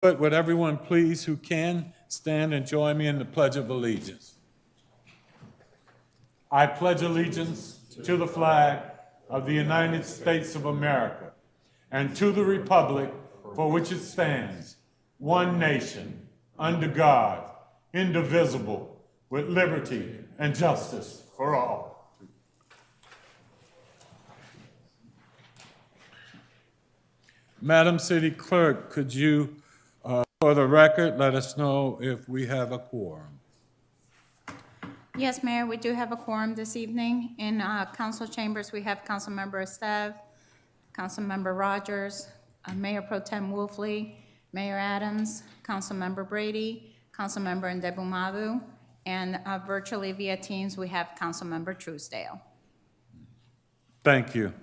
But would everyone please who can stand and join me in the Pledge of Allegiance? I pledge allegiance to the flag of the United States of America and to the republic for which it stands, one nation, under God, indivisible, with liberty and justice for all. Madam City Clerk, could you, for the record, let us know if we have a quorum? Yes, Mayor, we do have a quorum this evening. In council chambers, we have Councilmember Esteve, Councilmember Rogers, Mayor Pro Tem Wolfley, Mayor Adams, Councilmember Brady, Councilmember Ndebumadu, and virtually via Teams, we have Councilmember Truesdale. Thank you.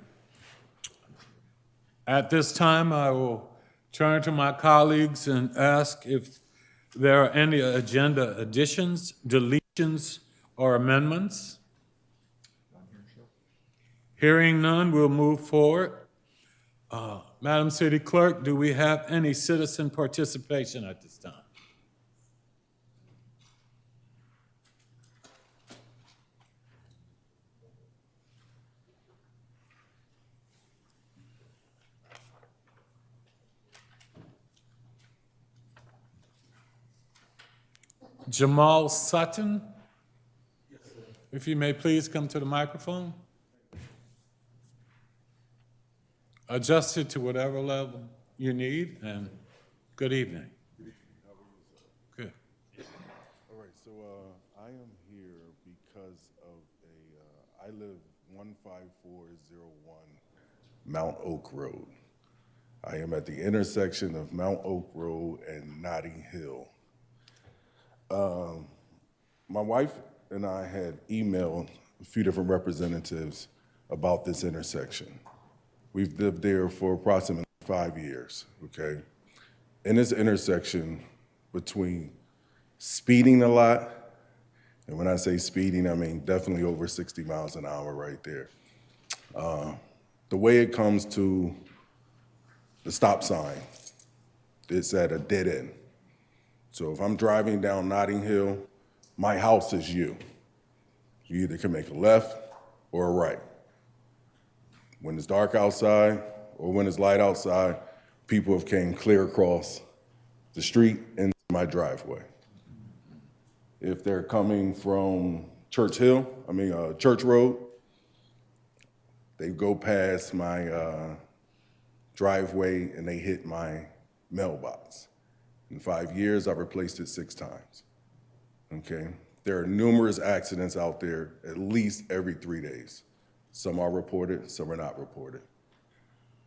At this time, I will turn to my colleagues and ask if there are any agenda additions, deletions, or amendments. Hearing none, we'll move forward. Madam City Clerk, do we have any citizen participation at this time? Jamal Sutton? Yes, sir. If you may please come to the microphone. Adjust it to whatever level you need, and good evening. Good. All right, so I am here because of I live 15401 Mount Oak Road. I am at the intersection of Mount Oak Road and Notting Hill. My wife and I had emailed a few different representatives about this intersection. We've lived there for approximately 5 years, okay? In this intersection, between speeding a lot, and when I say speeding, I mean definitely over 60 miles an hour right there. The way it comes to the stop sign, it's at a dead end. So if I'm driving down Notting Hill, my house is you. You either can make a left or a right. When it's dark outside or when it's light outside, people have came clear across the street into my driveway. If they're coming from Church Road, they go past my driveway and they hit my mailbox. In 5 years, I've replaced it 6 times, okay? There are numerous accidents out there at least every 3 days. Some are reported, some are not reported.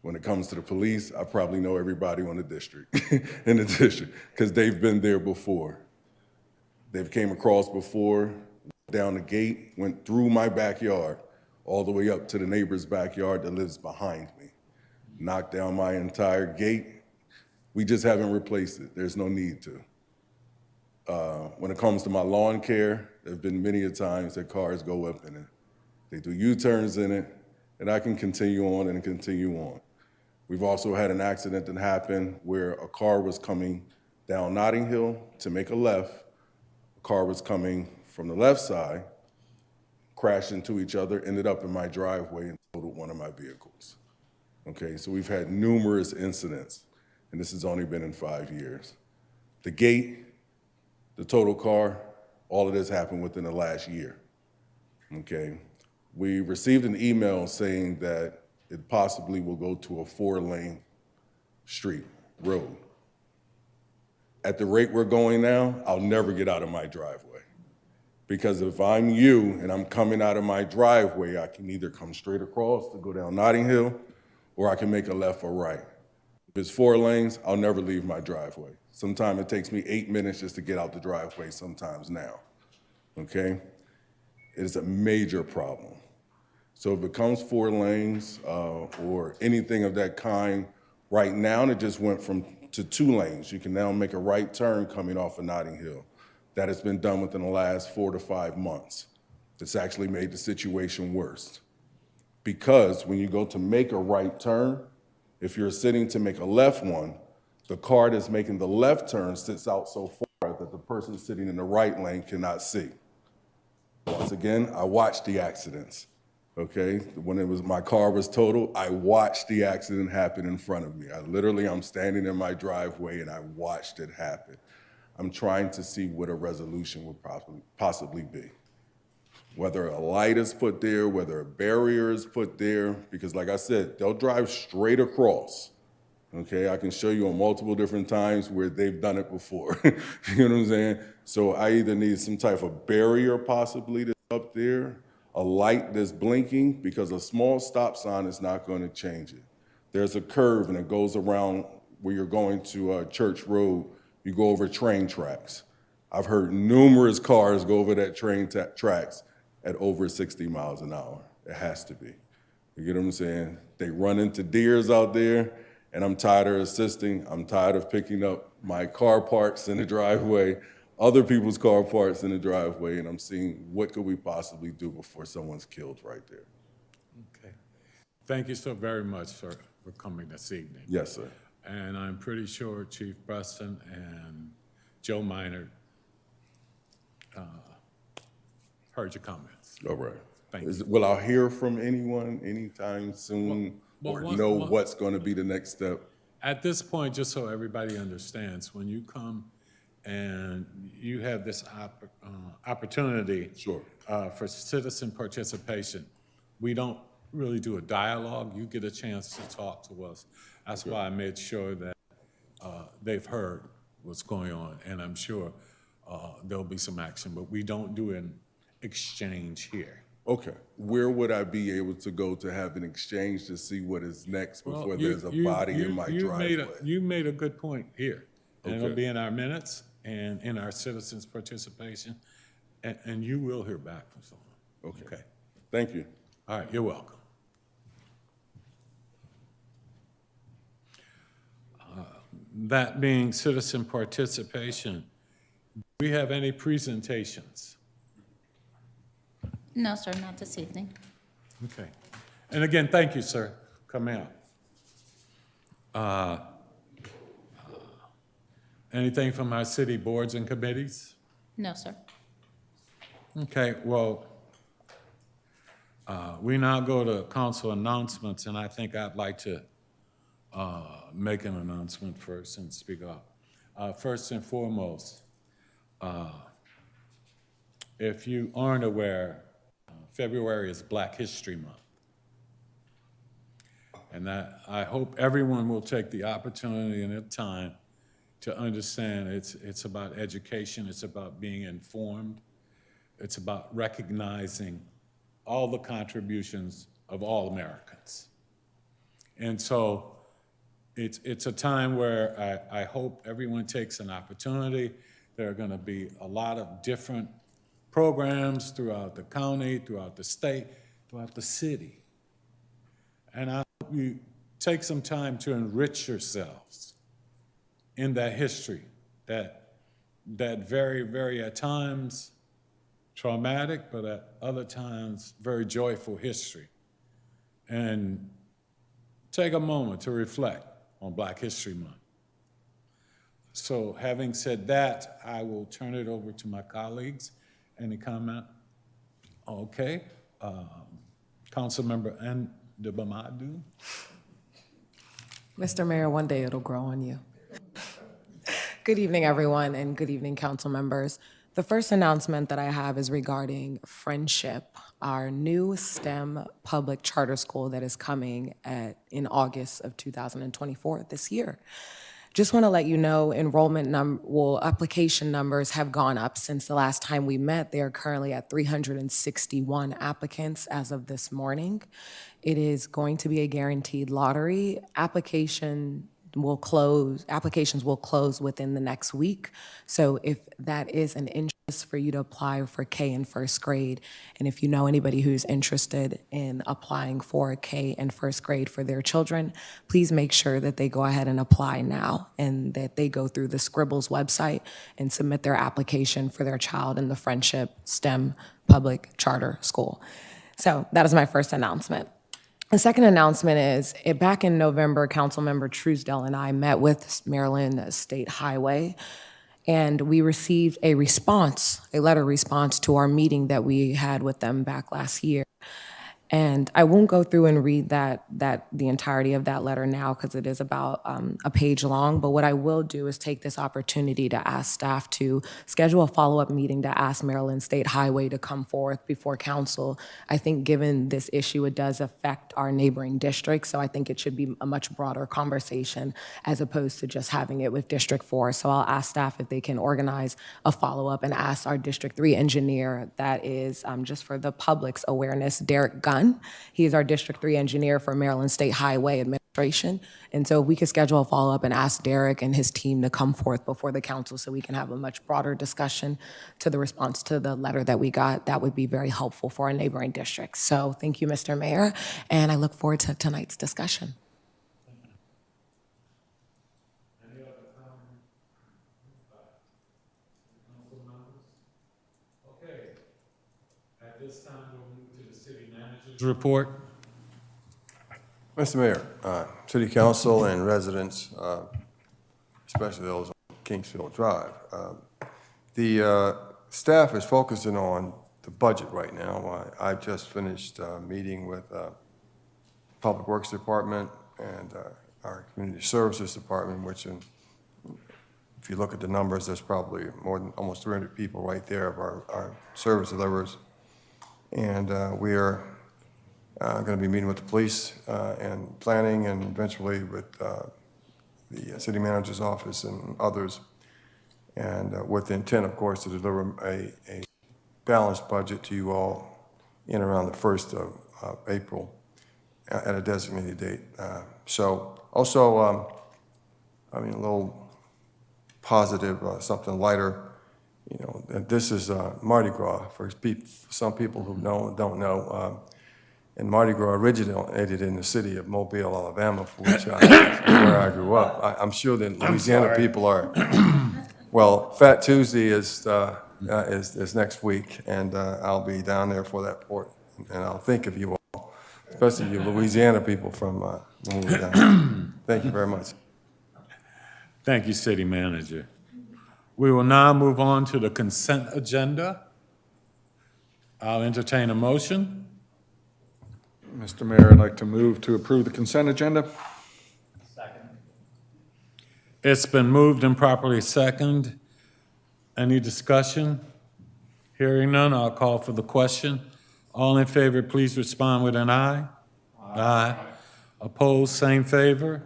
When it comes to the police, I probably know everybody in the district, because they've been there before. They've came across before, down the gate, went through my backyard, all the way up to the neighbor's backyard that lives behind me. Knocked down my entire gate. We just haven't replaced it. There's no need to. When it comes to my lawn care, there have been many a times that cars go up in it. They do U-turns in it, and I can continue on and continue on. We've also had an accident that happened where a car was coming down Notting Hill to make a left. A car was coming from the left side, crashed into each other, ended up in my driveway and totaled one of my vehicles. Okay, so we've had numerous incidents, and this has only been in 5 years. The gate, the total car, all of this happened within the last year, okay? We received an email saying that it possibly will go to a 4-lane road. At the rate we're going now, I'll never get out of my driveway. Because if I'm you and I'm coming out of my driveway, I can either come straight across to go down Notting Hill, or I can make a left or right. If it's 4 lanes, I'll never leave my driveway. Sometimes it takes me 8 minutes just to get out the driveway sometimes now, okay? It is a major problem. So if it becomes 4 lanes or anything of that kind, right now it just went to 2 lanes. You can now make a right turn coming off of Notting Hill. That has been done within the last 4 to 5 months. It's actually made the situation worse. Because when you go to make a right turn, if you're sitting to make a left one, The car that's making the left turn sits out so far that the person sitting in the right lane cannot see. Once again, I watched the accidents, okay? When my car was totaled, I watched the accident happen in front of me. I'm standing in my driveway and I watched it happen. I'm trying to see what a resolution would possibly be. Whether a light is put there, whether a barrier is put there, because like I said, they'll drive straight across. Okay, I can show you on multiple different times where they've done it before. You know what I'm saying? So I either need some type of barrier possibly that's up there, a light that's blinking, because a small stop sign is not going to change it. There's a curve and it goes around where you're going to Church Road, you go over train tracks. I've heard numerous cars go over that train tracks at over 60 miles an hour. It has to be. You get what I'm saying? They run into deers out there. And I'm tired of assisting. I'm tired of picking up my car parts in the driveway, other people's car parts in the driveway, and I'm seeing what could we possibly do before someone's killed right there. Okay. Thank you so very much, sir, for coming this evening. Yes, sir. And I'm pretty sure Chief Preston and Joe Minor heard your comments. All right. Thank you. Will I hear from anyone anytime soon? Or know what's going to be the next step? At this point, just so everybody understands, when you come and you have this opportunity Sure. For citizen participation, we don't really do a dialogue. You get a chance to talk to us. That's why I made sure that they've heard what's going on, and I'm sure there'll be some action, but we don't do an exchange here. Okay. Where would I be able to go to have an exchange to see what is next before there's a body in my driveway? You made a good point here. And it'll Okay. be in our minutes and in our citizens' participation, and you will hear back from someone. Okay. Thank you. All right, you're welcome. That being citizen participation, do we have any presentations? No, sir, not this evening. Okay. And again, thank you, sir. Come out. Anything from our city boards and committees? No, sir. Okay, well, we now go to council announcements, and I think I'd like to make an announcement first and speak up. First and foremost, if you aren't aware, February is Black History Month. And I hope everyone will take the opportunity and the time to understand it's about education, it's about being informed, it's about recognizing all the contributions of all Americans. And so it's a time where I hope everyone takes an opportunity. There are going to be a lot of different programs throughout the county, throughout the state, throughout the city. And I hope you take some time to enrich yourselves in that history, that very, very at times traumatic, but at other times very joyful history. And take a moment to reflect on Black History Month. So having said that, I will turn it over to my colleagues. Any comment? Okay. Councilmember Ndebamadu. Mr. Mayor, one day it'll grow on you. Good evening, everyone, and good evening, council members. The first announcement that I have is regarding Friendship, our new STEM public charter school that is coming in August of 2024 this year. Just want to let you know, application numbers have gone up since the last time we met. They are currently at 361 applicants as of this morning. It is going to be a guaranteed lottery. Applications will close within the next week. So if that is an interest for you to apply for K in first grade, and if you know anybody who's interested in applying for K in first grade for their children, please make sure that they go ahead and apply now and that they go through the Scribbles website and submit their application for their child in the Friendship STEM public charter school. So that is my first announcement. The second announcement is, back in November, Councilmember Truesdale and I met with Maryland State Highway, and we received a letter response to our meeting that we had with them back last year. And I won't go through and read the entirety of that letter now because it is about a page long. But what I will do is take this opportunity to ask staff to schedule a follow-up meeting to ask Maryland State Highway to come forth before council. I think given this issue, it does affect our neighboring districts. So I think it should be a much broader conversation as opposed to just having it with District 4. So I'll ask staff if they can organize a follow-up and ask our District 3 engineer, that is just for the public's awareness, Derek Gunn. He is our District 3 engineer for Maryland State Highway Administration. And so if we could schedule a follow-up and ask Derek and his team to come forth before the council so we can have a much broader discussion to the response to the letter that we got, that would be very helpful for our neighboring districts. So thank you, Mr. Mayor, and I look forward to tonight's discussion. Any other comments? Council members? Okay. At this time, we'll move to the city manager's report. Mr. Mayor, City Council and residents, especially those on Kingsfield Drive, the staff is focusing on the budget right now. I've just finished a meeting with Public Works Department and our Community Services Department, which, if you look at the numbers, there's probably more than almost 300 people right there of our service deliverers. And we are going to be meeting with the police and planning, and eventually with the city manager's office and others, and with the intent, of course, to deliver a balanced budget to you all in around the 1st of April at a designated date. So also, I mean, a little positive, something lighter. You know, this is Mardi Gras for some people who don't know. And Mardi Gras originated in the city of Mobile, Alabama, for which where I grew up. I'm sure that Louisiana people are. Well, Fat Tuesday is next week, and I'll be down there for that port, and I'll think of you all, especially you Louisiana people from when we're down. Thank you very much. Thank you, city manager. We will now move on to the consent agenda. I'll entertain a motion. Mr. Mayor, I'd like to move to approve the consent agenda. Second. It's been moved and properly seconded. Any discussion? Hearing none, I'll call for the question. All in favor, please respond with an aye. Aye. Opposed, same favor.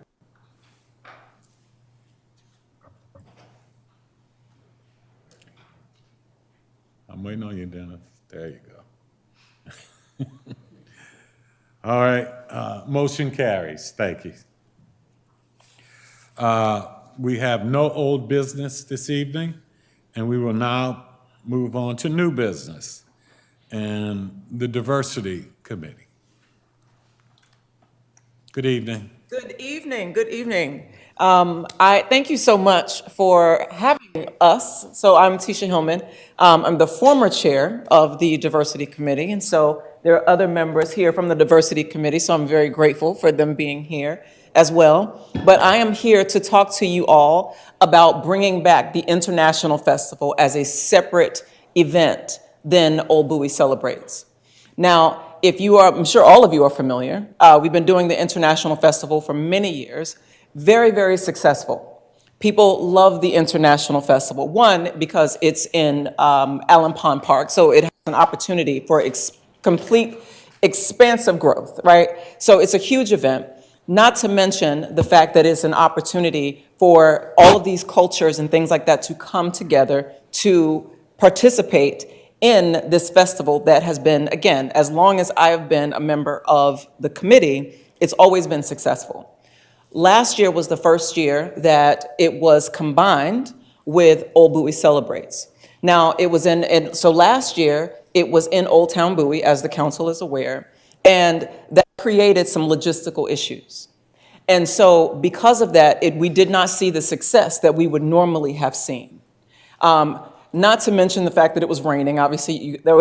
I'm waiting on you, Dennis. There you go. All right, motion carries. Thank you. We have no old business this evening, and we will now move on to new business and the Diversity Committee. Good evening. Good evening. Good evening. I thank you so much for having us. So I'm Tisha Hillman. I'm the former chair of the Diversity Committee, and so there are other members here from the Diversity Committee, so I'm very grateful for them being here as well. But I am here to talk to you all about bringing back the International Festival as a separate event than Old Bowie Celebrates. Now, if you are, I'm sure all of you are familiar, we've been doing the International Festival for many years, very, very successful. People love the International Festival. One, because it's in Allen Pond Park, so it has an opportunity for complete expansive growth, right? So it's a huge event, not to mention the fact that it's an opportunity for all of these cultures and things like that to come together to participate in this festival that has been, again, as long as I have been a member of the committee, it's always been successful. Last year was the first year that it was combined with Old Bowie Celebrates. Now, it was so last year, it was in Old Town Bowie, as the council is aware, and that created some logistical issues. And so because of that, we did not see the success that we would normally have seen. Not to mention the fact that it was raining. Obviously, that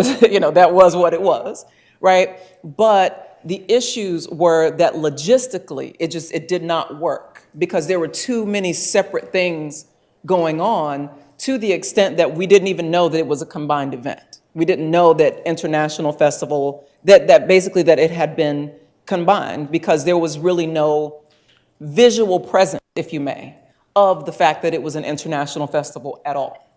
was what it was, right? But the issues were that logistically, it did not work because there were too many separate things going on, to the extent that we didn't even know that it was a combined event. We didn't know that International Festival, that basically that it had been combined, because there was really no visual presence, if you may, of the fact that it was an international festival at all.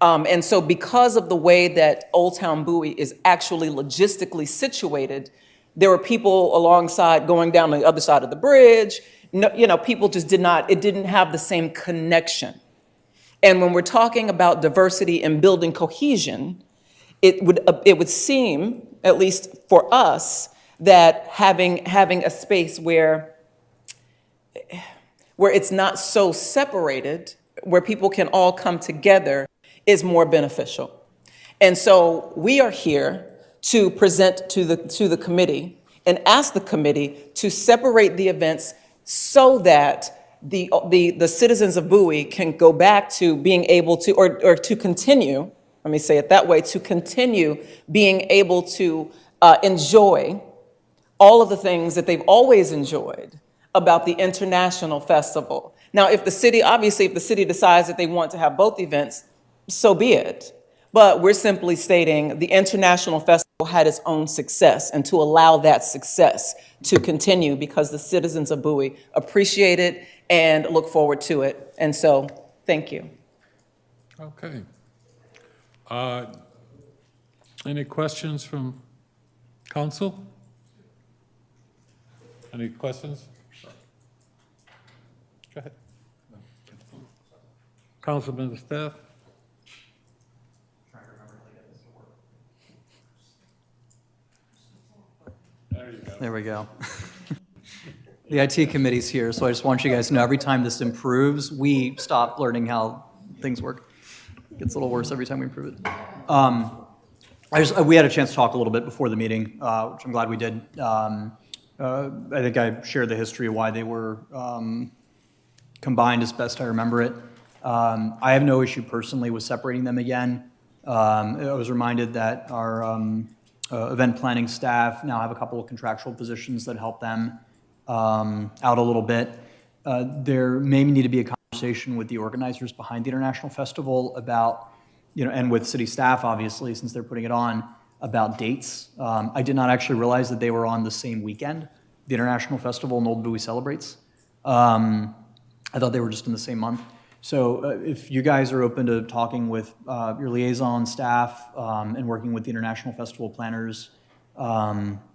And so because of the way that Old Town Bowie is actually logistically situated, there were people alongside going down the other side of the bridge. No, you know, people just it didn't have the same connection. And when we're talking about diversity and building cohesion, it would seem, at least for us, that having a space where it's not so separated, where people can all come together, is more beneficial. And so we are here to present to the committee and ask the committee to separate the events so that the citizens of Bowie can go back to being able to, or to continue, let me say it that way, to continue being able to enjoy all of the things that they've always enjoyed about the International Festival. Now, if the city decides that they want to have both events, so be it. But we're simply stating the International Festival had its own success, and to allow that success to continue because the citizens of Bowie appreciate it and look forward to it. And so, thank you. Okay. Any questions from council? Any questions? Go ahead. Councilman Staff? There we go. The IT committee's here, so I just want you guys to know, every time this improves, we stop learning how things work. It gets a little worse every time we improve it. We had a chance to talk a little bit before the meeting, which I'm glad we did. I think I shared the history of why they were combined as best I remember it. I have no issue personally with separating them again. I was reminded that our event planning staff now have a couple of contractual positions that help them out a little bit. There may need to be a conversation with the organizers behind the International Festival about, and with city staff, obviously, since they're putting it on, about dates. I did not actually realize that they were on the same weekend, the International Festival and Old Bowie Celebrates. I thought they were just in the same month. So if you guys are open to talking with your liaison staff and working with the International Festival planners,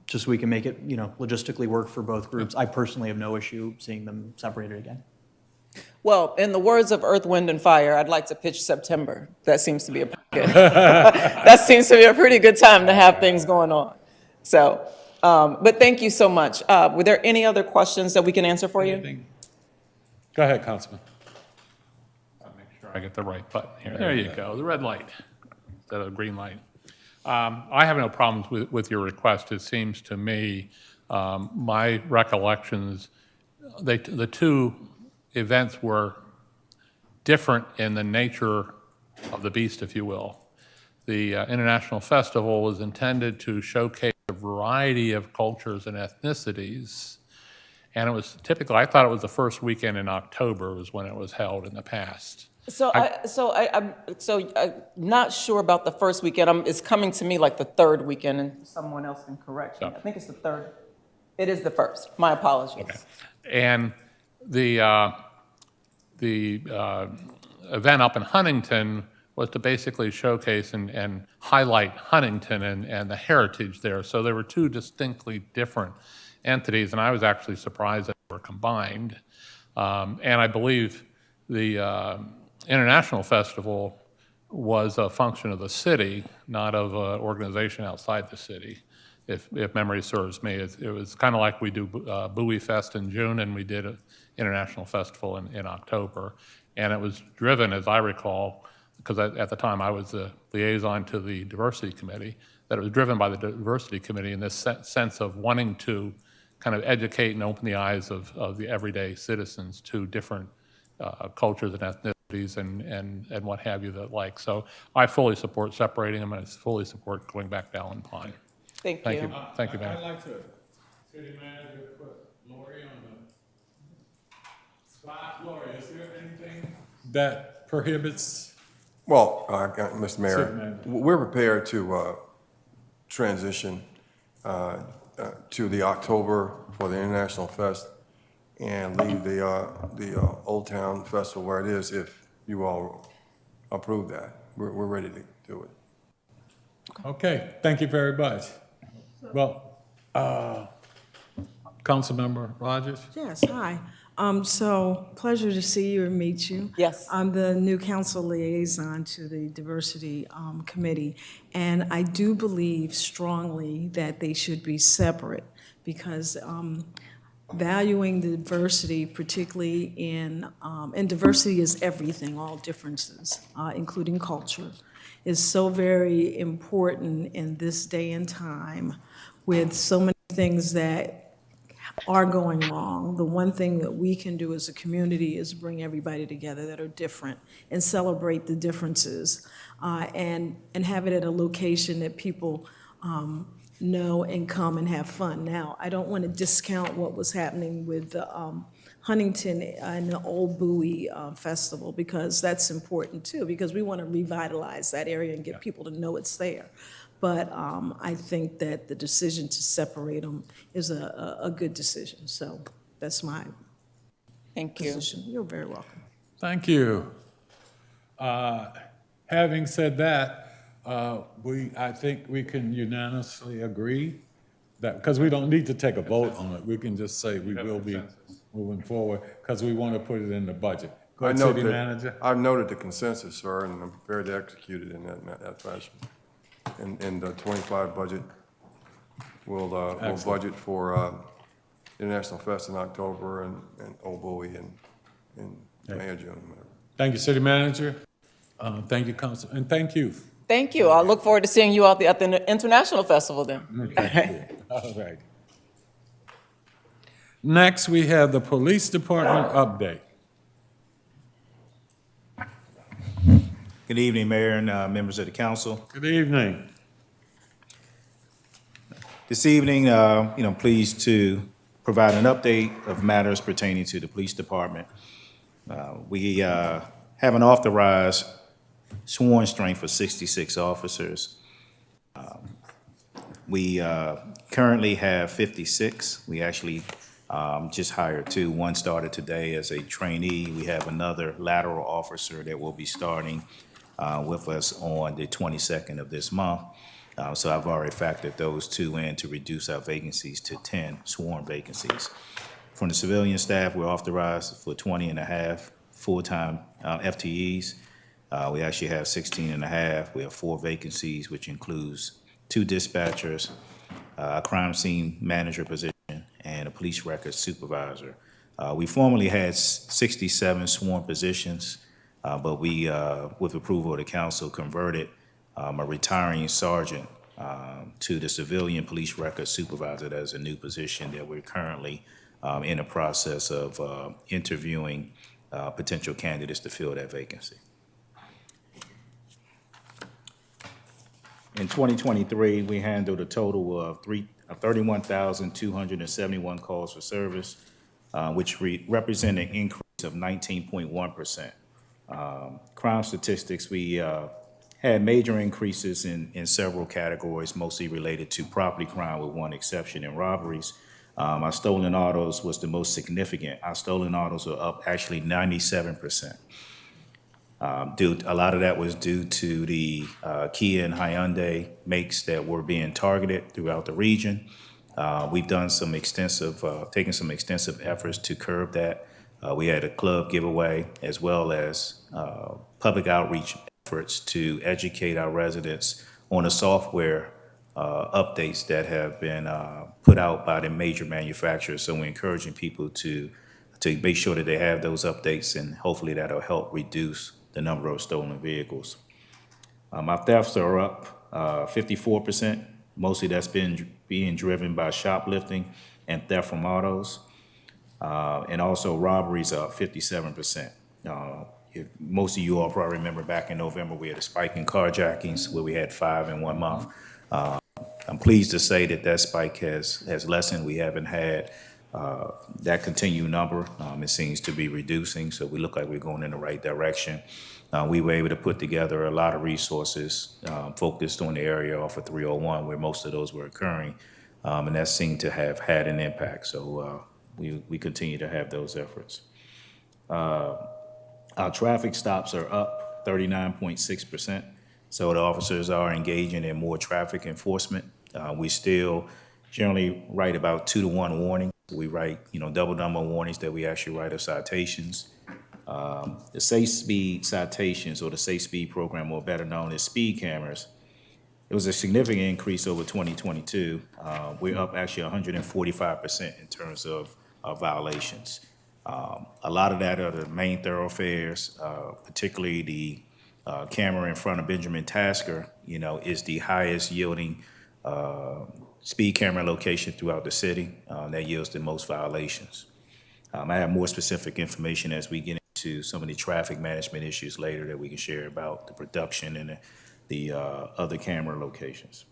just so we can make it, logistically work for both groups, I personally have no issue seeing them separated again. Well, in the words of Earth, Wind, and Fire, I'd like to pitch September. That seems to be that seems to be a pretty good time to have things going on. So, but thank you so much. Were there any other questions that we can answer for you? Go ahead, Councilman. I get the right button here. There you go, the red light instead of the green light. I have no problems with your request. It seems to me, my recollections, the two events were different in the nature of the beast, if you will. The International Festival was intended to showcase a variety of cultures and ethnicities, and it was typically, I thought it was the first weekend in October was when it was held in the past. So I'm not sure about the first weekend. It's coming to me like the third weekend, and someone else can correct me. I think it's the third. It is the first. My apologies. Okay. And the event up in Huntington was to basically showcase and highlight Huntington and the heritage there. So there were two distinctly different entities, and I was actually surprised that they were combined. And I believe the International Festival was a function of the city, not of an organization outside the city, if memory serves me. It was kind of like we do Bowie Fest in June, and we did an International Festival in October. And it was driven, as I recall, because at the time I was the liaison to the Diversity Committee, that it was driven by the Diversity Committee in this sense of wanting to kind of educate and open the eyes of the everyday citizens to different cultures and ethnicities and what have you that like. So I fully support separating them, and I fully support going back to Allen Pine. Thank you. Thank you, Mayor. I'd like to City Manager put Lori on the spot. Lori, is there anything that prohibits? Well, Mr. City Mayor, Manager. we're prepared to transition to the October for the International Fest and leave the Old Town Festival where it is if you all approve that. We're ready to do it. Okay, thank you very much. Well, Councilmember Rogers? Yes, hi. So pleasure to see you and meet you. Yes. I'm the new council liaison to the Diversity Committee, and I do believe strongly that they should be separate because valuing the diversity, particularly and diversity is everything, all differences, including culture, is so very important in this day and time with so many things that are going wrong. The one thing that we can do as a community is bring everybody together that are different and celebrate the differences and have it at a location that people know and come and have fun. Now, I don't want to discount what was happening with the Huntington and the Old Bowie Festival because that's important too, because we want to revitalize that area and get people to know it's there. But I think that the decision to separate them is a good decision. So that's my Thank you. position. You're very welcome. Thank you. Having said that, I think we can unanimously agree that, because we don't need to take a vote on it, we can just say we will be moving forward, because we want to put it in the budget. Go ahead, City Manager. I've noted the consensus, sir, and I'm prepared to execute it in that fashion. In the 25 budget, we'll budget for International Fest in October and Old Bowie in May or June. Thank you, City Manager. Thank you, Council, and thank you. Thank you. I look forward to seeing you out at the International Festival then. All right. Next, we have the Police Department update. Good evening, Mayor and members of the council. Good evening. This evening, pleased to provide an update of matters pertaining to the police department. We have an authorized sworn strength for 66 officers. We currently have 56. We actually just hired 2. One started today as a trainee. We have another lateral officer that will be starting with us on the 22nd of this month. So I've already factored those 2 in to reduce our vacancies to 10 sworn vacancies. From the civilian staff, we're authorized for 20 and a half full-time FTEs. We actually have 16 and a half. We have 4 vacancies, which includes 2 dispatchers, a crime scene manager position, and a police records supervisor. We formerly had 67 sworn positions, but we, with approval of the council, converted a retiring sergeant to the civilian police records supervisor. That is a new position that we're currently in the process of interviewing potential candidates to fill that vacancy. In 2023, we handled a total of 31,271 calls for service, which represent an increase of 19.1%. Crime statistics, we had major increases in several categories, mostly related to property crime with one exception in robberies. Our stolen autos was the most significant. Our stolen autos were up actually 97%. A lot of that was due to the Kia and Hyundai makes that were being targeted throughout the region. We've done taken some extensive efforts to curb that. We had a club giveaway as well as public outreach efforts to educate our residents on the software updates that have been put out by the major manufacturers. So we're encouraging people to make sure that they have those updates, and hopefully that'll help reduce the number of stolen vehicles. Our thefts are up 54%. Mostly that's been being driven by shoplifting and theft from autos. And also robberies are up 57%. Most of you all probably remember back in November, we had a spike in carjackings where we had 5 in 1 month. I'm pleased to say that that spike has lessened. We haven't had that continued number. It seems to be reducing, so we look like we're going in the right direction. We were able to put together a lot of resources focused on the area off of 301 where most of those were occurring, and that seemed to have had an impact. So we continue to have those efforts. Our traffic stops are up 39.6%. So the officers are engaging in more traffic enforcement. We still generally write about 2-to-1 warnings. We write, double number warnings that we actually write of citations. The safe speed citations, or the safe speed program, or better known as speed cameras, it was a significant increase over 2022. We're up actually 145% in terms of violations. A lot of that are the main thoroughfares, particularly the camera in front of Benjamin Tasker, is the highest yielding speed camera location throughout the city. That yields the most violations. I have more specific information as we get into some of the traffic management issues later that we can share about the production and the other camera locations.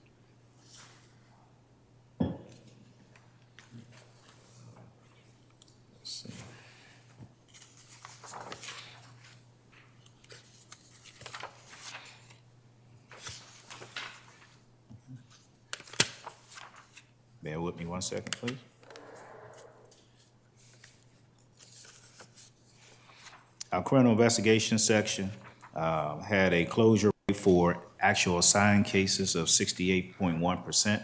Bear with me 1 second, please. Our criminal investigation section had a closure rate for actual assigned cases of 68.1%.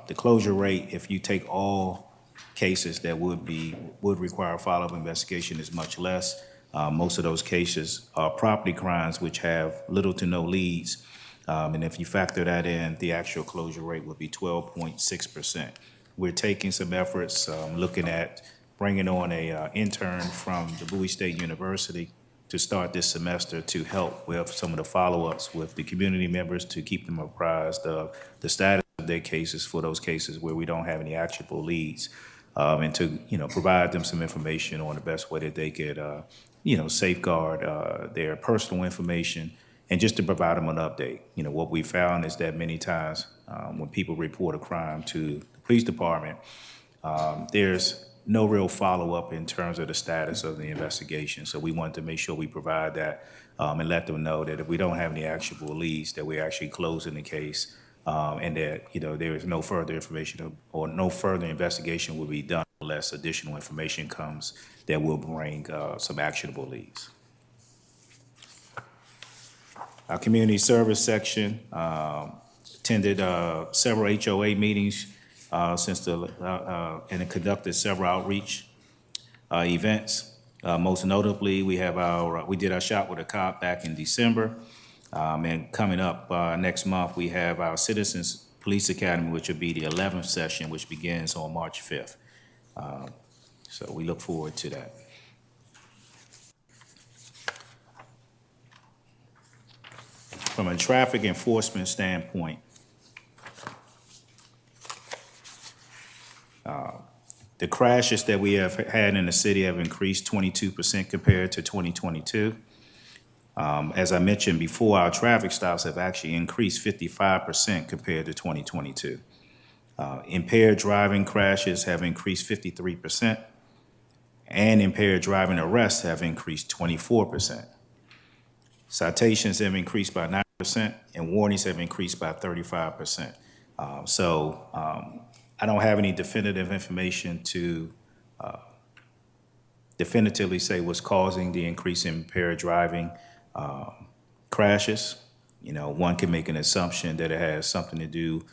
The closure rate, if you take all cases that would require follow-up investigation, is much less. Most of those cases are property crimes which have little to no leads. And if you factor that in, the actual closure rate would be 12.6%. We're taking some efforts, looking at bringing on a intern from the Bowie State University to start this semester to help with some of the follow-ups with the community members to keep them apprised of the status of their cases for those cases where we don't have any actionable leads, and to provide them some information on the best way that they could safeguard their personal information, and just to provide them an update. What we found is that many times when people report a crime to the police department, there's no real follow-up in terms of the status of the investigation. So we wanted to make sure we provide that and let them know that if we don't have any actionable leads, that we're actually closing the case, and that there is no further information or no further investigation will be done unless additional information comes that will bring some actionable leads. Our community service section attended several HOA meetings and conducted several outreach events. Most notably, we did our Shop with a Cop back in December, and coming up next month, we have our Citizens Police Academy, which will be the 11th session, which begins on March 5th. So we look forward to that. From a traffic enforcement standpoint, the crashes that we have had in the city have increased 22% compared to 2022. As I mentioned before, our traffic stops have actually increased 55% compared to 2022. Impaired driving crashes have increased 53%, and impaired driving arrests have increased 24%. Citations have increased by 9%, and warnings have increased by 35%. I don't have any definitive information to definitively say what's causing the increase in impaired driving crashes. One can make an assumption that it has something to do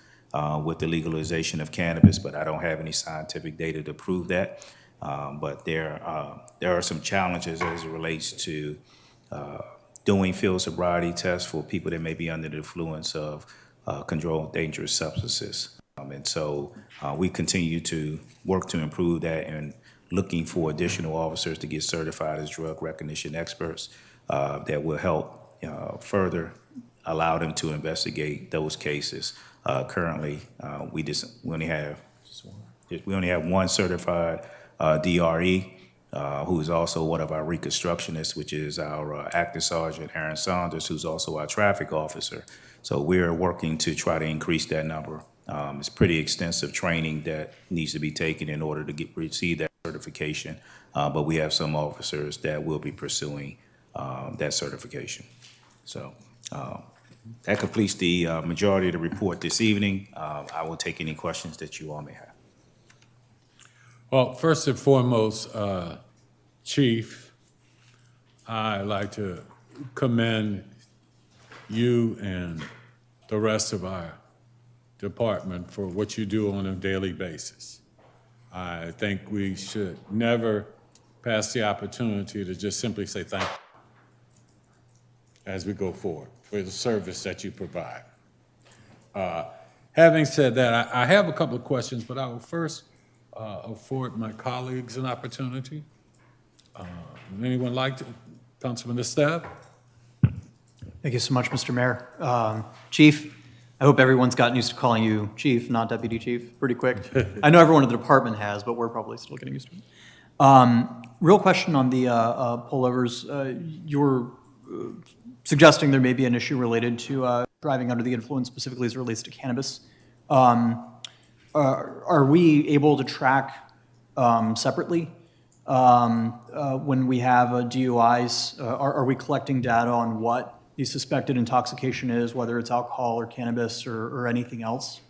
with the legalization of cannabis, but I don't have any scientific data to prove that. But there are some challenges as it relates to doing field sobriety tests for people that may be under the influence of controlled dangerous substances. And so we continue to work to improve that and looking for additional officers to get certified as drug recognition experts that will help further allow them to investigate those cases. Currently, we only have one certified DRE, who is also one of our reconstructionists, which is our Acting Sergeant Aaron Saunders, who's also our traffic officer. So we're working to try to increase that number. It's pretty extensive training that needs to be taken in order to receive that certification. But we have some officers that will be pursuing that certification. So that completes the majority of the report this evening. I will take any questions that you all may have. Well, first and foremost, Chief, I'd like to commend you and the rest of our department for what you do on a daily basis. I think we should never pass the opportunity to just simply say thank you as we go forward for the service that you provide. Having said that, I have a couple of questions, but I will first afford my colleagues an opportunity. Anyone like to? Councilman Esteve? Thank you so much, Mr. Mayor. Chief, I hope everyone's gotten used to calling you Chief, not Deputy Chief, pretty quick. I know everyone in the department has, but we're probably still getting used to it. Real question on the pullovers. You're suggesting there may be an issue related to driving under the influence, specifically as it relates to cannabis. Are we able to track separately when we have DUIs? Are we collecting data on what the suspected intoxication is, whether it's alcohol or cannabis or anything else?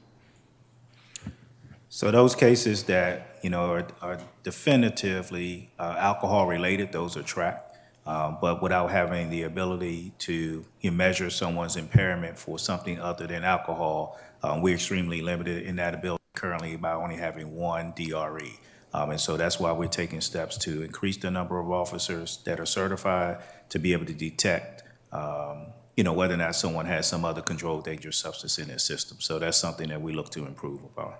So those cases that, are definitively alcohol-related, those are tracked. But without having the ability to measure someone's impairment for something other than alcohol, we're extremely limited in that ability currently by only having one DRE. And so that's why we're taking steps to increase the number of officers that are certified to be able to detect, whether or not someone has some other controlled dangerous substance in their system. So that's something that we look to improve upon.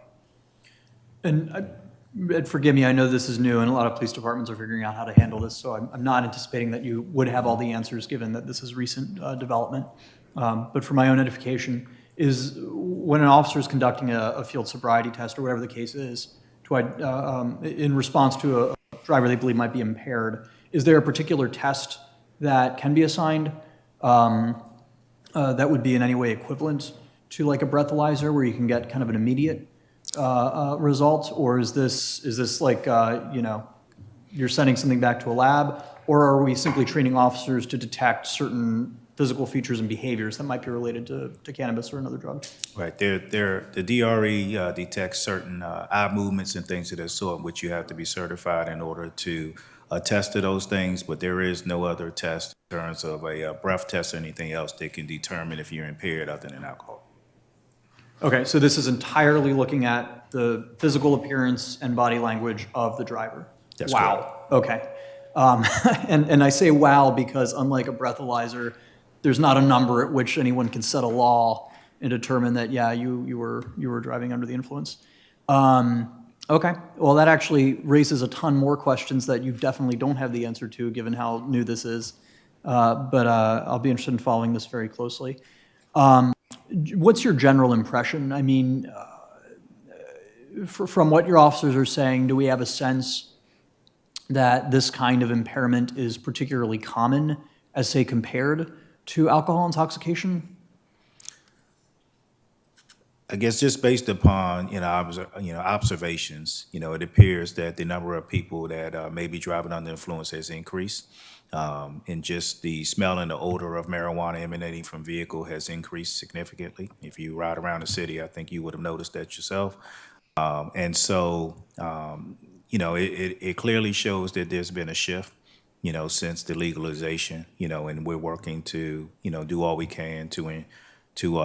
And forgive me, I know this is new and a lot of police departments are figuring out how to handle this, so I'm not anticipating that you would have all the answers given that this is recent development. But for my own edification, is when an officer is conducting a field sobriety test or whatever the case is, in response to a driver they believe might be impaired, is there a particular test that can be assigned that would be in any way equivalent to like a breathalyzer where you can get kind of an immediate result? Or is this like, you're sending something back to a lab? Or are we simply training officers to detect certain physical features and behaviors that might be related to cannabis or another drug? Right. The DRE detects certain eye movements and things of that sort, which you have to be certified in order to attest to those things. But there is no other test in terms of a breath test or anything else that can determine if you're impaired other than alcohol. Okay, so this is entirely looking at the physical appearance and body language of the driver? That's wow. Okay. And I say wow because unlike a breathalyzer, there's not a number at which anyone can set a law and determine that, yeah, you were driving under the influence. Okay, well, that actually raises a ton more questions that you definitely don't have the answer to, given how new this is. But I'll be interested in following this very closely. What's your general impression? I mean, from what your officers are saying, do we have a sense that this kind of impairment is particularly common as, say, compared to alcohol intoxication? I guess just based upon observations, it appears that the number of people that may be driving under influence has increased, and just the smell and the odor of marijuana emanating from vehicle has increased significantly. If you ride around the city, I think you would have noticed that yourself. And so, it clearly shows that there's been a shift, since the legalization, and we're working to, do all we can to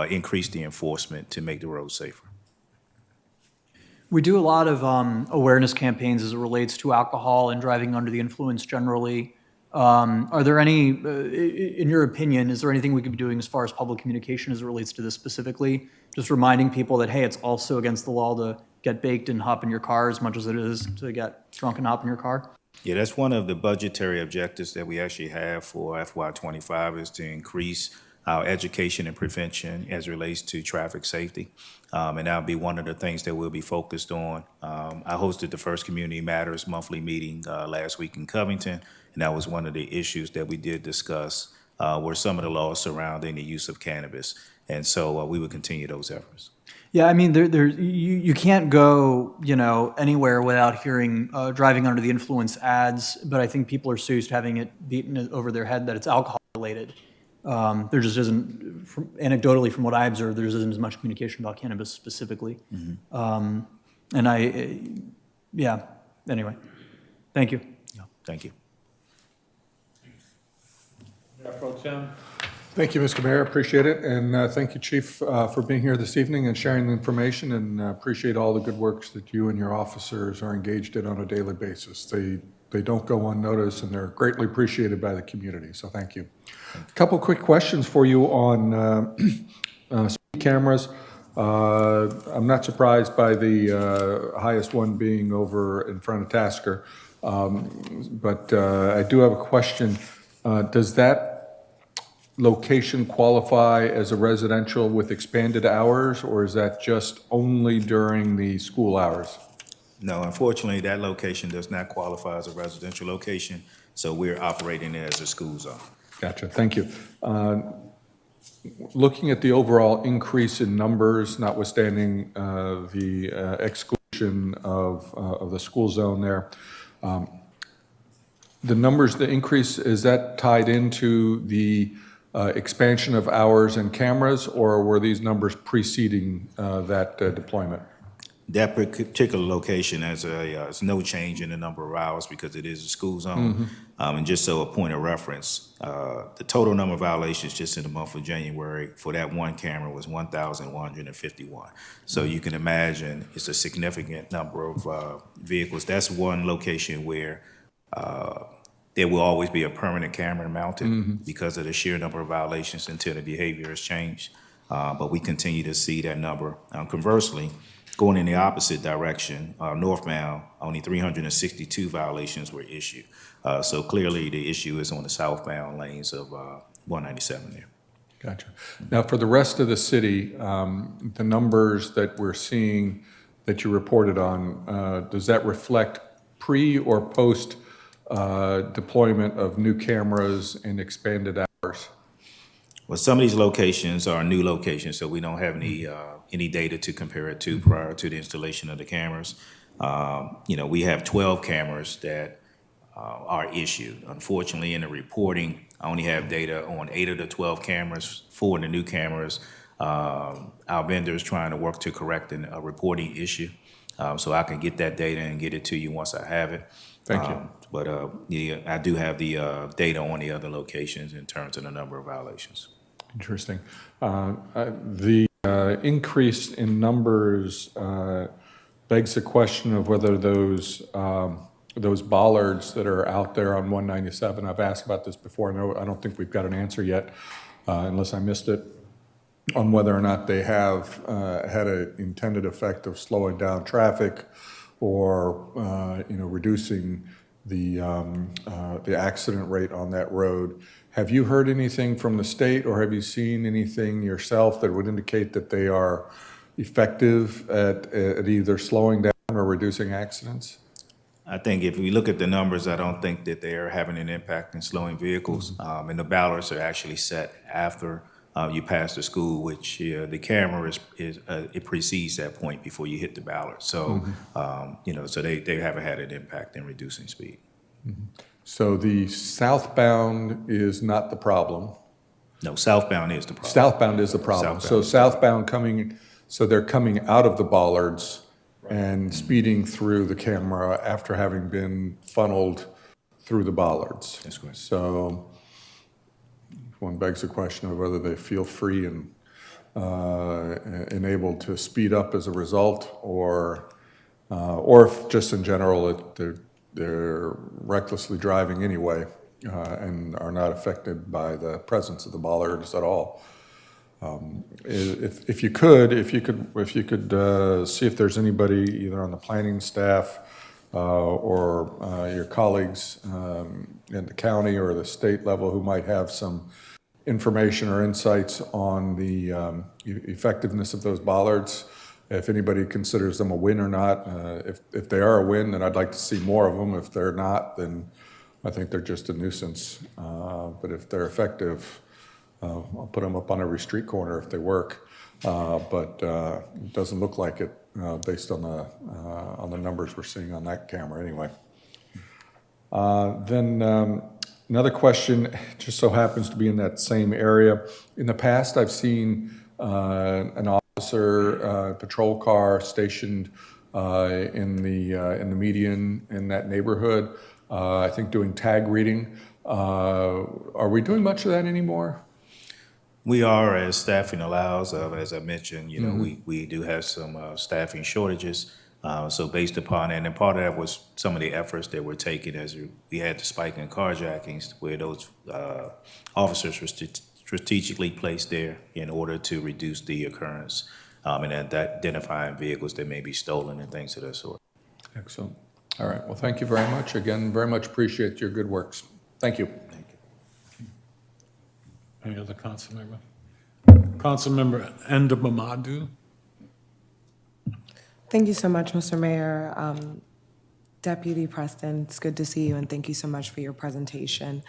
increase the enforcement to make the roads safer. We do a lot of awareness campaigns as it relates to alcohol and driving under the influence generally. Are there any, in your opinion, is there anything we could be doing as far as public communication as it relates to this specifically? Just reminding people that, hey, it's also against the law to get baked and hop in your car as much as it is to get drunk and hop in your car? Yeah, that's one of the budgetary objectives that we actually have for FY25 is to increase our education and prevention as it relates to traffic safety. And that'll be one of the things that we'll be focused on. I hosted the first Community Matters monthly meeting last week in Covington, and that was one of the issues that we did discuss were some of the laws surrounding the use of cannabis. And so we will continue those efforts. Yeah, I mean, you can't go, anywhere without hearing driving under the influence ads, but I think people are so used to having it beaten over their head that it's alcohol related. There just isn't, anecdotally from what I observed, there just isn't as much communication about cannabis specifically. Anyway, thank you. Yeah, thank you. Mayor Pro Tem? Thank you, Mr. Mayor, appreciate it. And thank you, Chief, for being here this evening and sharing the information, and appreciate all the good works that you and your officers are engaged in on a daily basis. They don't go unnoticed, and they're greatly appreciated by the community, so thank you. A couple quick questions for you on speed cameras. I'm not surprised by the highest one being over in front of Tasker, but I do have a question. Does that location qualify as a residential with expanded hours, or is that just only during the school hours? No, unfortunately, that location does not qualify as a residential location, so we're operating it as a school zone. Gotcha, thank you. Looking at the overall increase in numbers, notwithstanding the exclusion of the school zone there, the numbers, the increase, is that tied into the expansion of hours and cameras, or were these numbers preceding that deployment? That particular location has it's no change in the number of hours because it is a school zone. And just so a point of reference, the total number of violations just in the month of January for that one camera was 1,151. So you can imagine it's a significant number of vehicles. That's one location where there will always be a permanent camera mounted because of the sheer number of violations until the behavior has changed. But we continue to see that number. Conversely, going in the opposite direction, northbound, only 362 violations were issued. So clearly the issue is on the southbound lanes of 197 there. Gotcha. Now, for the rest of the city, the numbers that we're seeing that you reported on, does that reflect pre or post deployment of new cameras and expanded hours? Well, some of these locations are new locations, so we don't have any data to compare it to prior to the installation of the cameras. We have 12 cameras that are issued. Unfortunately, in the reporting, I only have data on 8 of the 12 cameras. 4 of the new cameras, our vendor is trying to work to correct a reporting issue. So I can get that data and get it to you once I have it. Thank you. But I do have the data on the other locations in terms of the number of violations. Interesting. The increase in numbers begs the question of whether those bollards that are out there on 197, I've asked about this before, I don't think we've got an answer yet, unless I missed it, on whether or not they have had an intended effect of slowing down traffic or reducing the accident rate on that road. Have you heard anything from the state, or have you seen anything yourself that would indicate that they are effective at either slowing down or reducing accidents? I think if we look at the numbers, I don't think that they are having an impact in slowing vehicles. And the ballards are actually set after you pass the school, which the camera it precedes that point before you hit the ballard. So, so they haven't had an impact in reducing speed. So the southbound is not the problem. No, southbound is the problem. Southbound is the problem. So southbound so they're coming out of the bollards and speeding through the camera after having been funneled through the bollards. That's correct. So one begs the question of whether they feel free and able to speed up as a result, or if just in general they're recklessly driving anyway and are not affected by the presence of the bollards at all. If you could see if there's anybody either on the planning staff or your colleagues in the county or the state level who might have some information or insights on the effectiveness of those bollards, if anybody considers them a win or not. If they are a win, then I'd like to see more of them. If they're not, then I think they're just a nuisance. But if they're effective, I'll put them up on every street corner if they work. But it doesn't look like it based on the numbers we're seeing on that camera anyway. Then another question just so happens to be in that same area. In the past, I've seen an officer patrol car stationed in the median in that neighborhood, I think doing tag reading. Are we doing much of that anymore? We are, as staffing allows. As I mentioned, you know, we do have some staffing shortages. So based upon it, and part of that was some of the efforts that were taken as we had the spike in carjackings, where those officers were strategically placed there in order to reduce the occurrence and identifying vehicles that may be stolen and things of that sort. Excellent. All right. Well, thank you very much. Again, very much appreciate your good works. Thank you. Any other council member? Council member Endamamadu. Thank you so much, Mr. Mayor. Deputy Preston, it's good to see you, and thank you so much for your presentation.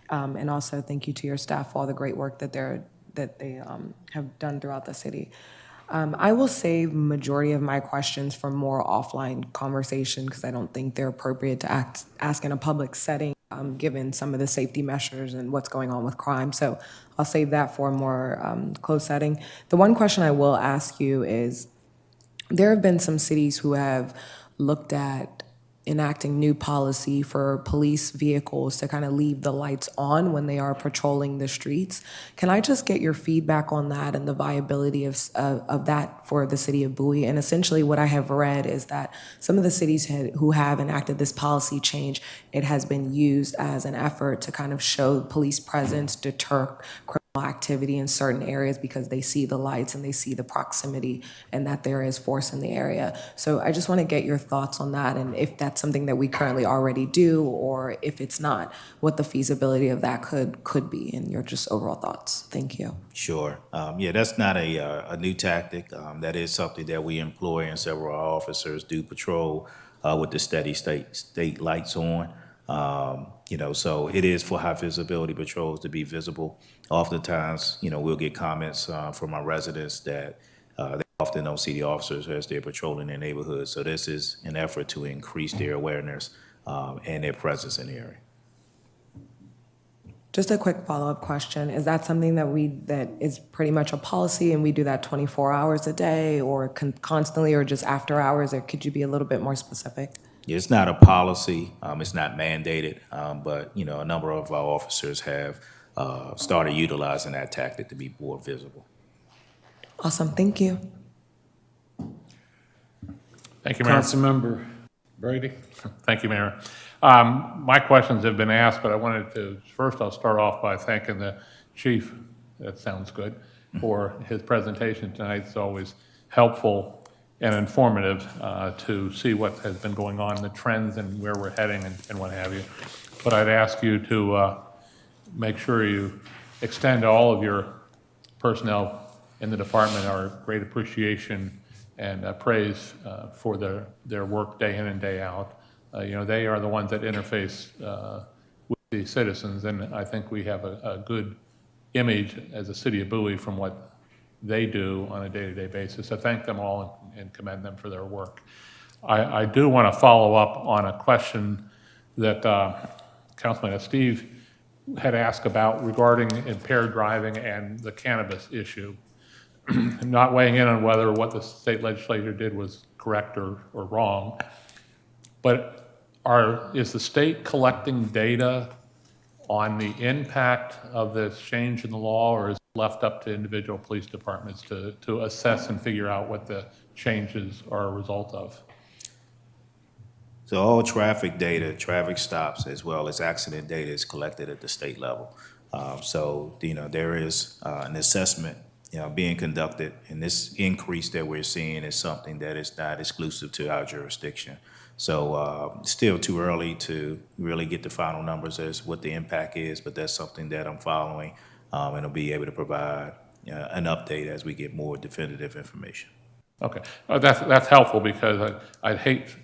And also thank you to your staff for all the great work that they have done throughout the city. I will save majority of my questions for more offline conversation because I don't think they're appropriate to ask in a public setting, given some of the safety measures and what's going on with crime. So I'll save that for a more closed setting. The one question I will ask you is, there have been some cities who have looked at enacting new policy for police vehicles to kind of leave the lights on when they are patrolling the streets. Can I just get your feedback on that and the viability of that for the city of Bowie? And essentially what I have read is that some of the cities who have enacted this policy change, it has been used as an effort to kind of show police presence, deter criminal activity in certain areas because they see the lights and they see the proximity and that there is force in the area. So I just want to get your thoughts on that, and if that's something that we currently already do, or if it's not, what the feasibility of that could be, and your just overall thoughts. Thank you. Sure. Yeah, that's not a new tactic. That is something that we employ, and several officers do patrol with the steady state lights on. You know, so it is for high visibility patrols to be visible. Oftentimes, you know, we'll get comments from our residents that they often don't see the officers as they're patrolling their neighborhoods. So this is an effort to increase their awareness and their presence in the area. Just a quick follow-up question. Is that something that is pretty much a policy and we do that 24 hours a day or constantly, or just after hours, or could you be a little bit more specific? It's not a policy, it's not mandated, but, you know, a number of our officers have started utilizing that tactic to be more visible. Awesome, thank you. Thank you, Mayor. Councilmember Brady. Thank you, Mayor. My questions have been asked, but I wanted to, first I'll start off by thanking the chief, that sounds good, for his presentation tonight. It's always helpful and informative to see what has been going on, the trends and where we're heading and what have you. But I'd ask you to make sure you extend to all of your personnel in the department our great appreciation and praise for their work day in and day out. You know, they are the ones that interface with the citizens, and I think we have a good image as a city of Bowie from what they do on a day-to-day basis. So thank them all and commend them for their work. I do want to follow up on a question that Councilman Steve had asked about regarding impaired driving and the cannabis issue. I'm not weighing in on whether what the state legislature did was correct or wrong, but is the state collecting data on the impact of this change in the law, or is it left up to individual police departments to assess and figure out what the changes are a result of? So all traffic data, traffic stops, as well as accident data is collected at the state level. So, you know, there is an assessment, you know, being conducted, and this increase that we're seeing is something that is not exclusive to our jurisdiction. So still too early to really get the final numbers as what the impact is, but that's something that I'm following and will be able to provide an update as we get more definitive information. Okay, that's helpful because I'd hate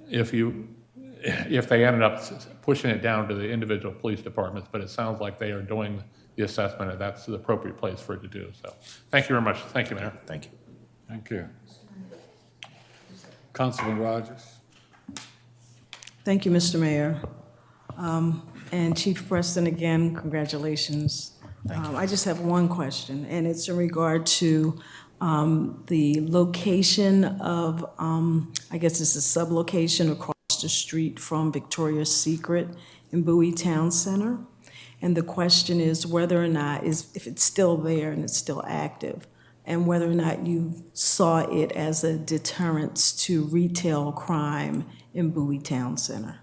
if they ended up pushing it down to the individual police departments, but it sounds like they are doing the assessment and that's the appropriate place for it to do. So thank you very much. Thank you, Mayor. Thank you. Thank you. Councilman Rogers. Thank you, Mr. Mayor. And Chief Preston, again, congratulations. I just have one question, and it's in regard to the location of, I guess it's a sub-location across the street from Victoria's Secret in Bowie Town Center. And the question is whether or not, if it's still there and it's still active, and whether or not you saw it as a deterrence to retail crime in Bowie Town Center.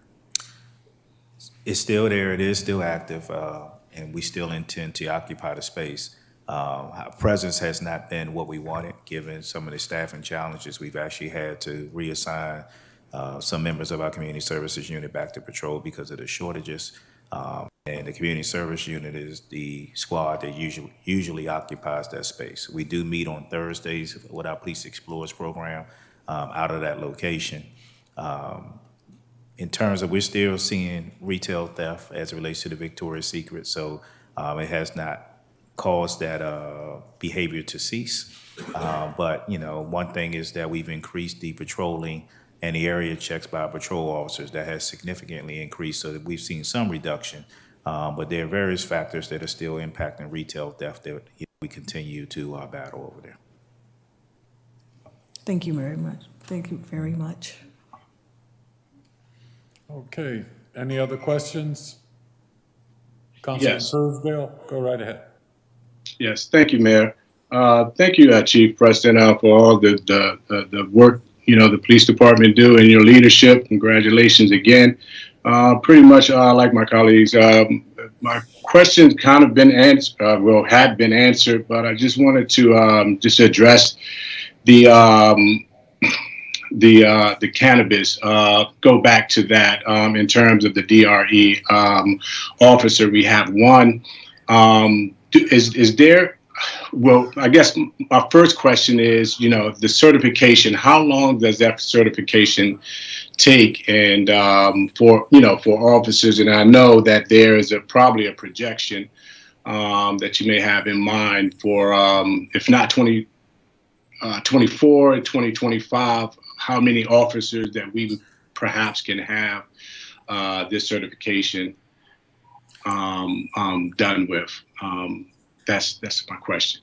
It's still there, it is still active, and we still intend to occupy the space. Our presence has not been what we wanted, given some of the staffing challenges. We've actually had to reassign some members of our community services unit back to patrol because of the shortages. And the community service unit is the squad that usually occupies that space. We do meet on Thursdays with our Police Explorers program out of that location. In terms of, we're still seeing retail theft as it relates to the Victoria's Secret, so it has not caused that behavior to cease. But, you know, one thing is that we've increased the patrolling and the area checks by patrol officers. That has significantly increased, so that we've seen some reduction. But there are various factors that are still impacting retail theft that we continue to battle over there. Thank you very much. Thank you very much. Okay, any other questions? Councilman Yes. Purcell, go right ahead. Yes, thank you, Mayor. Thank you, Chief Preston, for all the work, you know, the police department do and your leadership. Congratulations again. Pretty much like my colleagues, my questions kind of been answered, had been answered, but I just wanted to just address the cannabis, go back to that in terms of the DRE officer. We have one. Is there, well, I guess my first question is, you know, the certification, how long does that certification take? And for, you know, for officers, and I know that there is probably a projection that you may have in mind for, if not 2024, 2025, how many officers that we perhaps can have this certification done with? That's my question.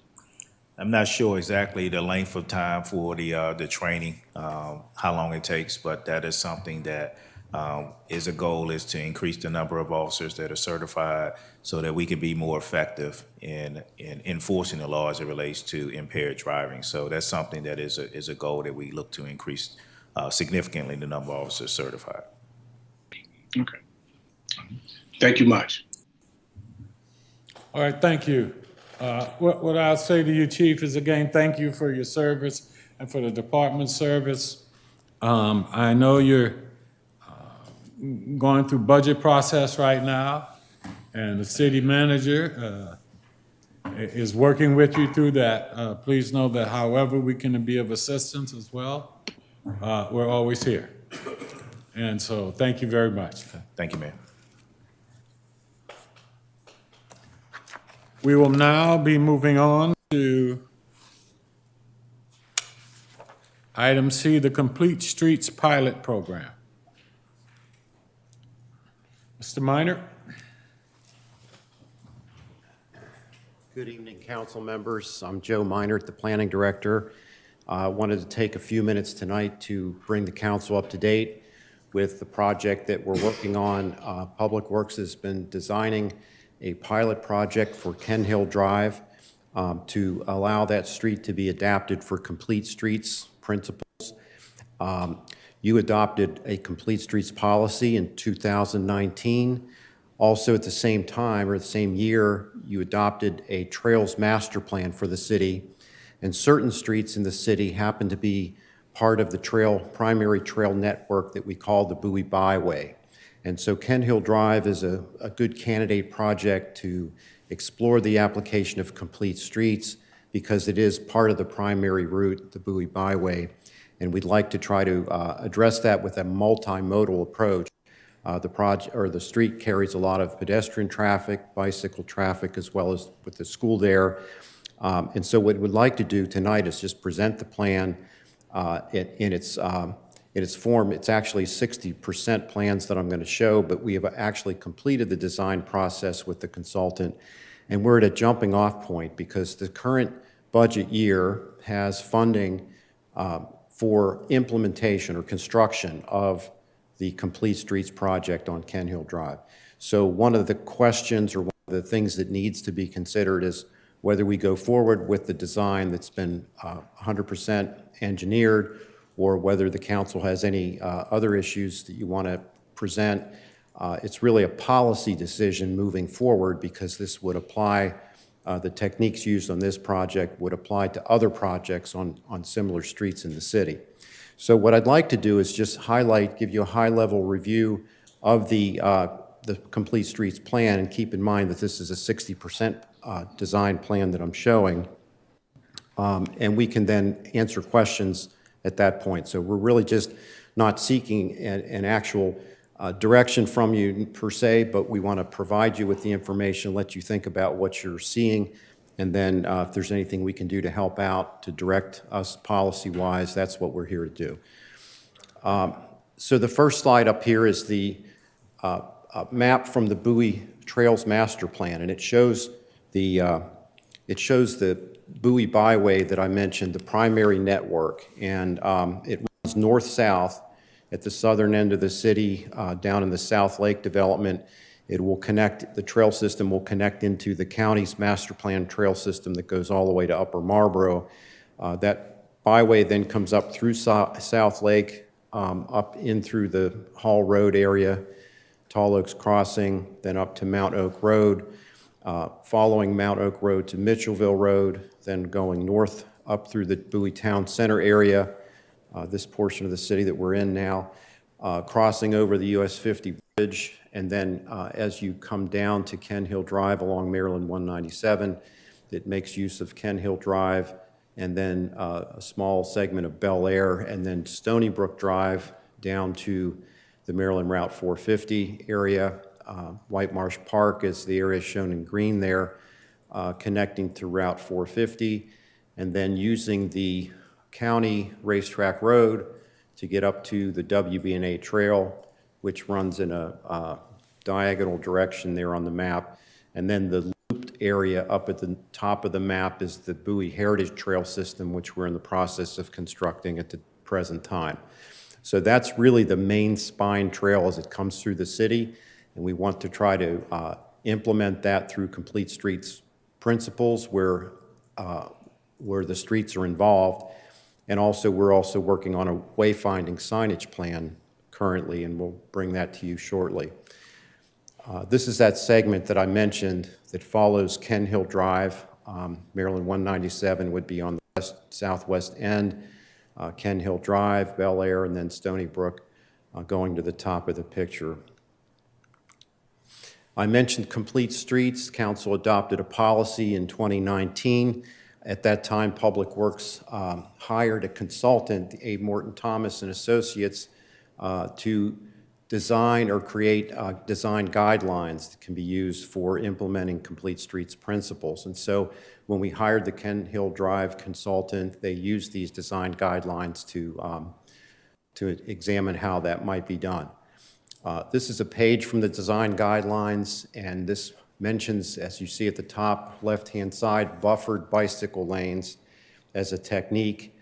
I'm not sure exactly the length of time for the training, how long it takes, but that is something that is a goal, is to increase the number of officers that are certified so that we can be more effective in enforcing the law as it relates to impaired driving. So that's something that is a goal that we look to increase significantly the number of officers certified. Okay. Thank you much. All right, thank you. What I'll say to you, Chief, is again, thank you for your service and for the department's service. I know you're going through budget process right now, and the city manager is working with you through that. Please know that however we can be of assistance as well, we're always here. And so thank you very much. Thank you, Mayor. We will now be moving on to item C, the Complete Streets Pilot Program. Mr. Minor? Good evening, council members. I'm Joe Minert, the planning director. I wanted to take a few minutes tonight to bring the council up to date with the project that we're working on. Public Works has been designing a pilot project for Ken Hill Drive to allow that street to be adapted for complete streets principles. You adopted a complete streets policy in 2019. Also at the same time, or the same year, you adopted a trails master plan for the city, and certain streets in the city happen to be part of the primary trail network that we call the Bowie Byway. And so Ken Hill Drive is a good candidate project to explore the application of complete streets because it is part of the primary route, the Bowie Byway, and we'd like to try to address that with a multimodal approach. The street carries a lot of pedestrian traffic, bicycle traffic, as well as with the school there. And so what we'd like to do tonight is just present the plan in its form. It's actually 60% plans that I'm going to show, but we have actually completed the design process with the consultant, and we're at a jumping off point because the current budget year has funding for implementation or construction of the Complete Streets project on Ken Hill Drive. So one of the questions or one of the things that needs to be considered is whether we go forward with the design that's been 100% engineered, or whether the council has any other issues that you want to present. It's really a policy decision moving forward because this would apply, the techniques used on this project would apply to other projects on similar streets in the city. So what I'd like to do is just give you a high-level review of the Complete Streets plan, and keep in mind that this is a 60% design plan that I'm showing. And we can then answer questions at that point. So we're really just not seeking an actual direction from you per se, but we want to provide you with the information, let you think about what you're seeing, and then if there's anything we can do to help out, to direct us policy-wise, that's what we're here to do. So the first slide up here is the map from the Bowie Trails Master Plan, and it shows the Bowie Byway that I mentioned, the primary network, and it runs north-south at the southern end of the city, down in the South Lake development. It will connect, the trail system will connect into the county's master plan trail system that goes all the way to Upper Marlboro. That byway then comes up through South Lake, up in through the Hall Road area, Tall Oaks Crossing, then up to Mount Oak Road, following Mount Oak Road to Mitchellville Road, then going north up through the Bowie Town Center area, this portion of the city that we're in now, crossing over the US 50 bridge, and then as you come down to Ken Hill Drive along Maryland 197, it makes use of Ken Hill Drive, and then a small segment of Bel Air, and then Stony Brook Drive down to the Maryland Route 450 area. White Marsh Park is the area shown in green there, connecting to Route 450, and then using the County Racetrack Road to get up to the WB&A Trail, which runs in a diagonal direction there on the map. And then the looped area up at the top of the map is the Bowie Heritage Trail System, which we're in the process of constructing at the present time. So that's really the main spine trail as it comes through the city, and we want to try to implement that through Complete Streets principles where the streets are involved. And also, we're also working on a wayfinding signage plan currently, and we'll bring that to you shortly. This is that segment that I mentioned that follows Ken Hill Drive. Maryland 197 would be on the southwest end, Ken Hill Drive, Bel Air, and then Stony Brook going to the top of the picture. I mentioned Complete Streets. Council adopted a policy in 2019. At that time, Public Works hired a consultant, A. Morton Thomas and Associates, to design or create design guidelines that can be used for implementing Complete Streets principles. And so when we hired the Ken Hill Drive consultant, they used these design guidelines to examine how that might be done. This is a page from the design guidelines, and this mentions, as you see at the top left-hand side, buffered bicycle lanes as a technique.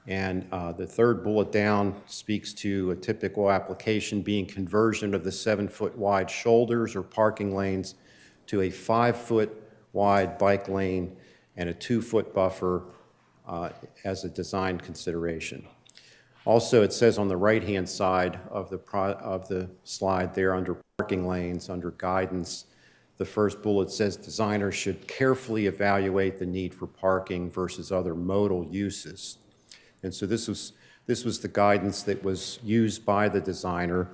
And the third bullet down speaks to a typical application being conversion of the 7-foot wide shoulders or parking lanes to a 5-foot wide bike lane and a 2-foot buffer as a design consideration. Also, it says on the right-hand side of the slide there under parking lanes, under guidance, the first bullet says designers should carefully evaluate the need for parking versus other modal uses. And so this was the guidance that was used by the designer.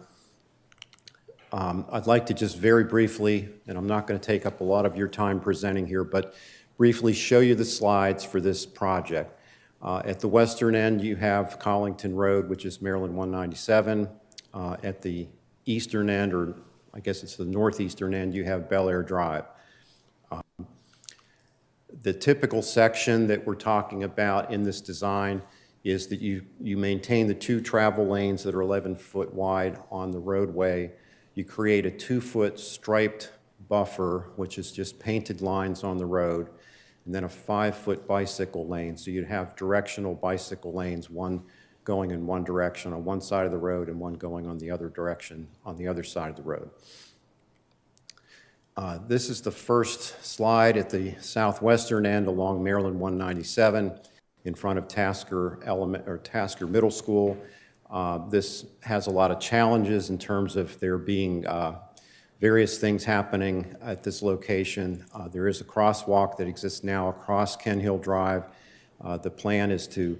I'd like to just very briefly, and I'm not going to take up a lot of your time presenting here, but briefly show you the slides for this project. At the western end, you have Collington Road, which is Maryland 197. At the eastern end, or I guess it's the northeastern end, you have Bel Air Drive. The typical section that we're talking about in this design is that you maintain the 2 travel lanes that are 11 foot wide on the roadway. You create a 2-foot striped buffer, which is just painted lines on the road, and then a 5-foot bicycle lane. So you'd have directional bicycle lanes, one going in one direction on one side of the road and one going on the other direction on the other side of the road. This is the first slide at the southwestern end along Maryland 197 in front of Tasker Middle School. This has a lot of challenges in terms of there being various things happening at this location. There is a crosswalk that exists now across Ken Hill Drive. The plan is to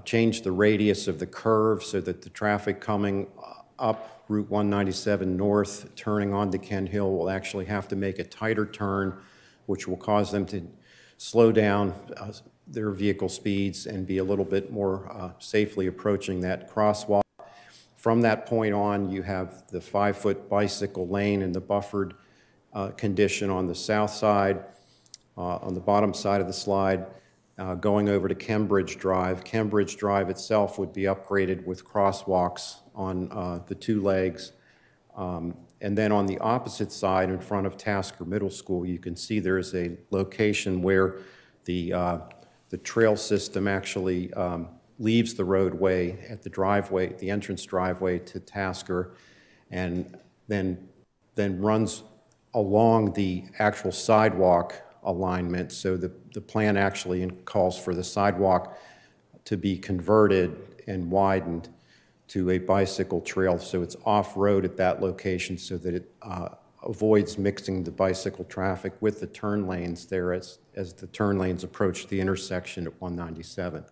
change the radius of the curve so that the traffic coming up Route 197 north, turning onto Ken Hill, will actually have to make a tighter turn, which will cause them to slow down their vehicle speeds and be a little bit more safely approaching that crosswalk. From that point on, you have the 5-foot bicycle lane and the buffered condition on the south side. On the bottom side of the slide, going over to Cambridge Drive. Cambridge Drive itself would be upgraded with crosswalks on the 2 legs. And then on the opposite side, in front of Tasker Middle School, you can see there's a location where the trail system actually leaves the roadway at the driveway, the entrance driveway to Tasker, and then runs along the actual sidewalk alignment. So the plan actually calls for the sidewalk to be converted and widened to a bicycle trail, so it's off-road at that location so that it avoids mixing the bicycle traffic with the turn lanes there as the turn lanes approach the intersection at 197.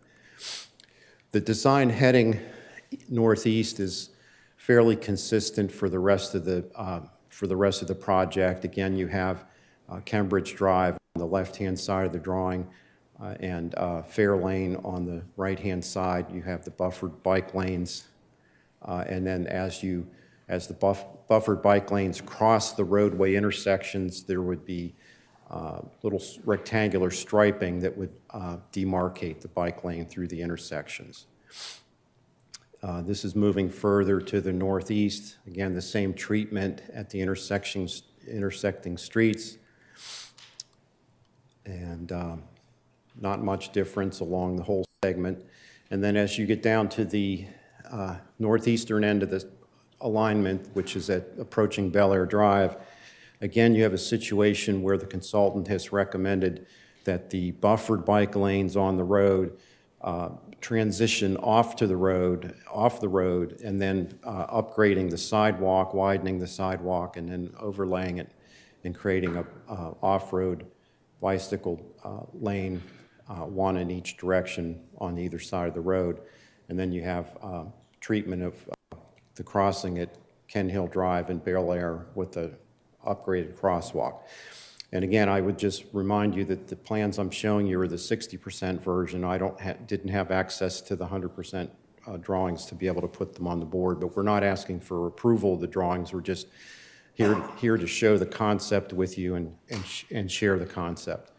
The design heading northeast is fairly consistent for the rest of the project. Again, you have Cambridge Drive on the left-hand side of the drawing and Fair Lane on the right-hand side. You have the buffered bike lanes, and then as the buffered bike lanes cross the roadway intersections, there would be little rectangular striping that would demarcate the bike lane through the intersections. This is moving further to the northeast. Again, the same treatment at the intersecting streets, and not much difference along the whole segment. And then as you get down to the northeastern end of the alignment, which is at approaching Bel Air Drive, again, you have a situation where the consultant has recommended that the buffered bike lanes on the road transition off the road, and then upgrading the sidewalk, widening the sidewalk, and then overlaying it and creating a off-road bicycle lane, one in each direction on either side of the road. And then you have treatment of the crossing at Ken Hill Drive and Bel Air with the upgraded crosswalk. And again, I would just remind you that the plans I'm showing you are the 60% version. I didn't have access to the 100% drawings to be able to put them on the board, but we're not asking for approval of the drawings. We're just here to show the concept with you and share the concept.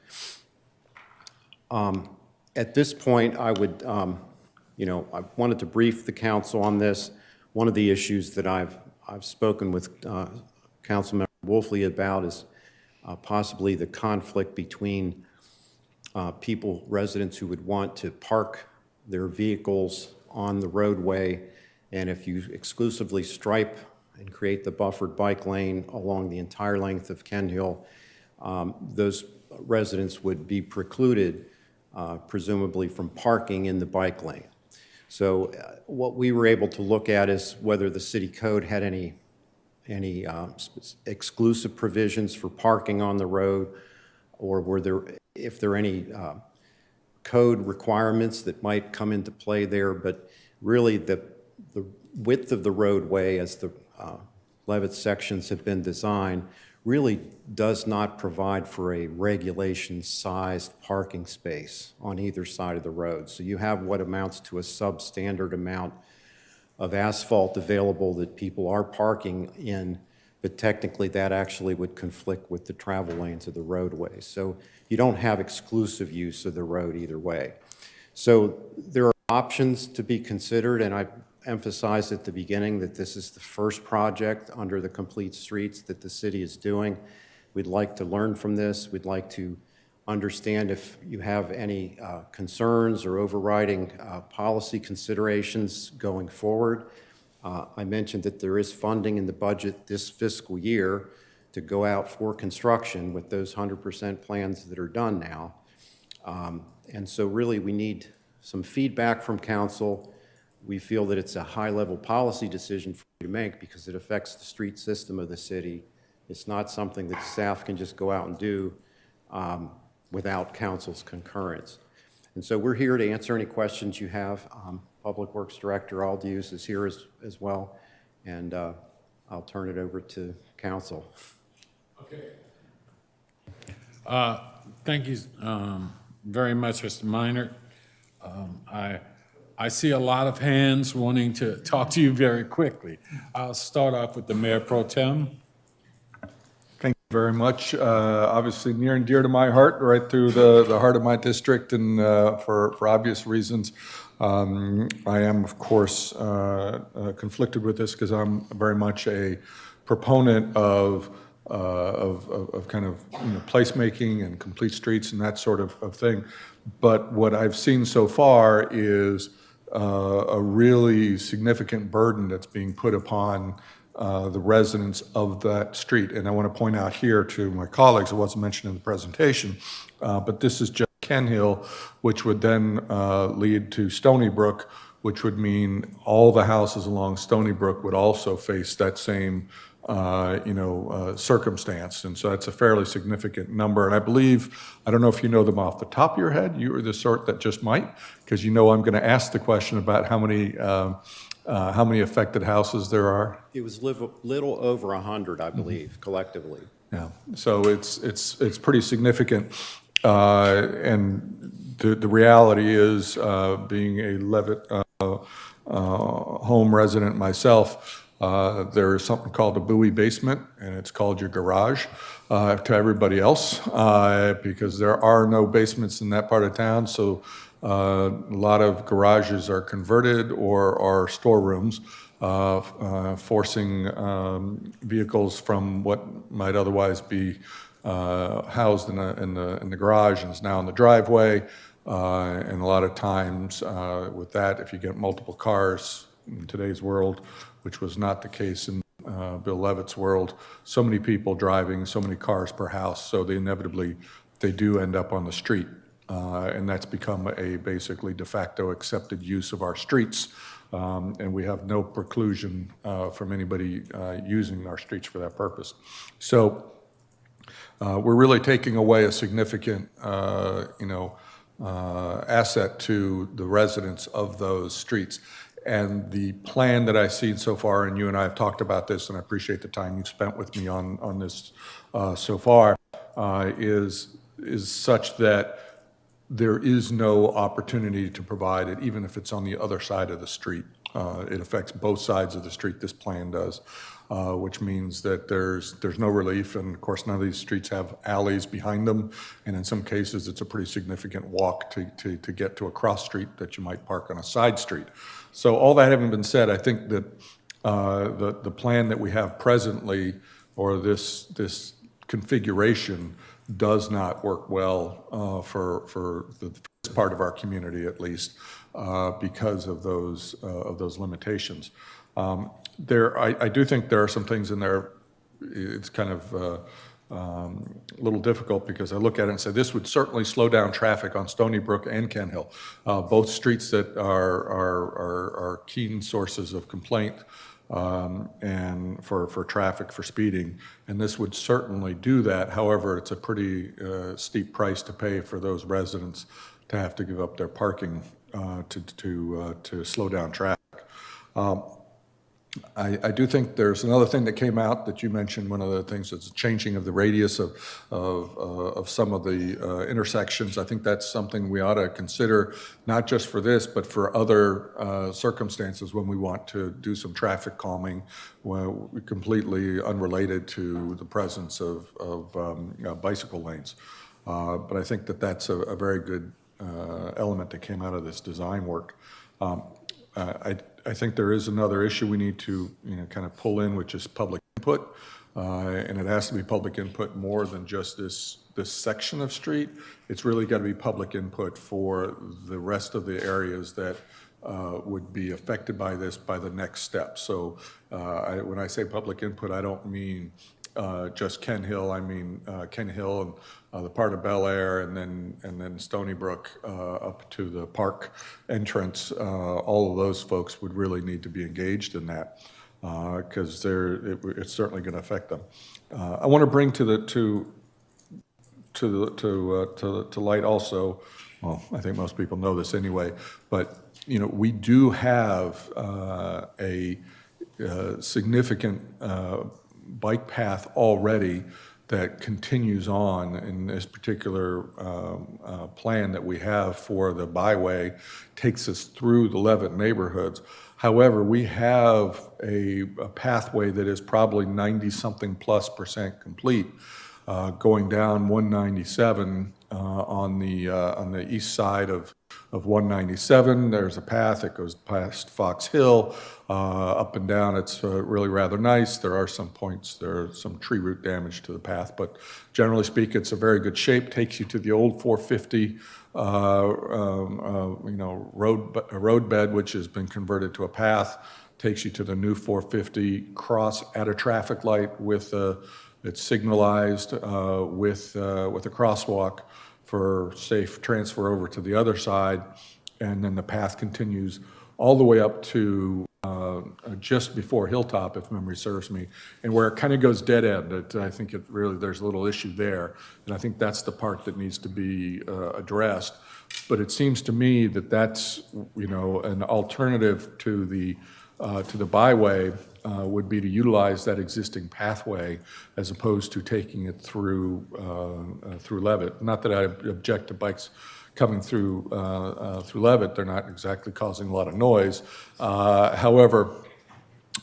At this point, I would, I wanted to brief the council on this. One of the issues that I've spoken with Councilmember Wolfley about is possibly the conflict between residents who would want to park their vehicles on the roadway, and if you exclusively stripe and create the buffered bike lane along the entire length of Ken Hill, those residents would be precluded, presumably, from parking in the bike lane. So what we were able to look at is whether the city code had any exclusive provisions for parking on the road, or if there are any code requirements that might come into play there. But really the width of the roadway, as the Levitt sections have been designed really does not provide for a regulation-sized parking space on either side of the road. So you have what amounts to a substandard amount of asphalt available that people are parking in, but technically that actually would conflict with the travel lanes of the roadway. So you don't have exclusive use of the road either way. So there are options to be considered, and I emphasized at the beginning that this is the first project under the Complete Streets that the city is doing. We'd like to learn from this. We'd like to understand if you have any concerns or overriding policy considerations going forward. I mentioned that there is funding in the budget this fiscal year to go out for construction with those 100% plans that are done now. And so really we need some feedback from council. We feel that it's a high-level policy decision for you to make because it affects the street system of the city. It's not something that staff can just go out and do without council's concurrence. And so we're here to answer any questions you have. Public Works Director Aldius is here as well, and I'll turn it over to council. Okay. Thank you very much, Mr. Minor. I see a lot of hands wanting to talk to you very quickly. I'll start off with the Mayor Pro Tem. Thank you very much. Obviously near and dear to my heart, right through the heart of my district, and for obvious reasons. I am, of course, conflicted with this because I'm very much a proponent of kind of placemaking and complete streets and that sort of thing. But what I've seen so far is a really significant burden that's being put upon the residents of that street. And I want to point out here to my colleagues, it wasn't mentioned in the presentation, but this is just Ken Hill, which would then lead to Stony Brook, which would mean all the houses along Stony Brook would also face that same circumstance. And so that's a fairly significant number. And I believe, I don't know if you know them off the top of your head, you are the sort that just might, because I'm going to ask the question about how many affected houses there are. It was little over 100, I believe, collectively. Yeah, so it's pretty significant. And the reality is, being a Levitt home resident myself, there is something called a Bowie basement, and it's called your garage to everybody else, because there are no basements in that part of town. So a lot of garages are converted or are storerooms, forcing vehicles from what might otherwise be housed in the garage and is now in the driveway. And a lot of times with that, if you get multiple cars in today's world, which was not the case in Bill Levitt's world, so many people driving, so many cars per house, so they do end up on the street. And that's become a basically de facto accepted use of our streets. And we have no preclusion from anybody using our streets for that purpose. So we're really taking away a significant, asset to the residents of those streets. And the plan that I've seen so far, and you and I have talked about this, and I appreciate the time you've spent with me on this so far, is such that there is no opportunity to provide it, even if it's on the other side of the street. It affects both sides of the street, this plan does, which means that there's no relief, and of course none of these streets have alleys behind them, and in some cases it's a pretty significant walk to get to a cross street that you might park on a side street. So all that having been said, I think that the plan that we have presently, or this configuration, does not work well for this part of our community, at least, because of those limitations. I do think there are some things in there. It's kind of a little difficult because I look at it and say this would certainly slow down traffic on Stony Brook and Ken Hill, both streets that are keen sources of complaint and for traffic, for speeding, and this would certainly do that. However, it's a pretty steep price to pay for those residents to have to give up their parking to slow down traffic. I do think there's another thing that came out that you mentioned. One of the things is changing of the radius of some of the intersections. I think that's something we ought to consider, not just for this, but for other circumstances when we want to do some traffic calming, completely unrelated to the presence of bicycle lanes. But I think that that's a very good element that came out of this design work. I think there is another issue we need to, kind of pull in, which is public input. And it has to be public input more than just this section of street. It's really got to be public input for the rest of the areas that would be affected by this by the next step. So when I say public input, I don't mean just Ken Hill. I mean Ken Hill and the part of Bel Air, and then Stony Brook up to the park entrance. All of those folks would really need to be engaged in that because it's certainly going to affect them. I want to bring to light also. Well, I think most people know this anyway, but we do have a significant bike path already that continues on in this particular plan that we have for the byway, takes us through the Levitt neighborhoods. However, we have a pathway that is probably 90-something+% complete, going down 197 on the east side of 197. There's a path that goes past Fox Hill, up and down. It's really rather nice. There are some points, there's some tree root damage to the path, but generally speaking, it's a very good shape. Takes you to the old 450 road bed, which has been converted to a path. Takes you to the new 450 cross at a traffic light with it's signalized with a crosswalk for safe transfer over to the other side, and then the path continues all the way up to just before Hilltop, if memory serves me, and where it kind of goes dead end. I think there's a little issue there, and I think that's the part that needs to be addressed. But it seems to me that that's an alternative to the byway would be to utilize that existing pathway as opposed to taking it through Levitt. Not that I object to bikes coming through Levitt. They're not exactly causing a lot of noise. However,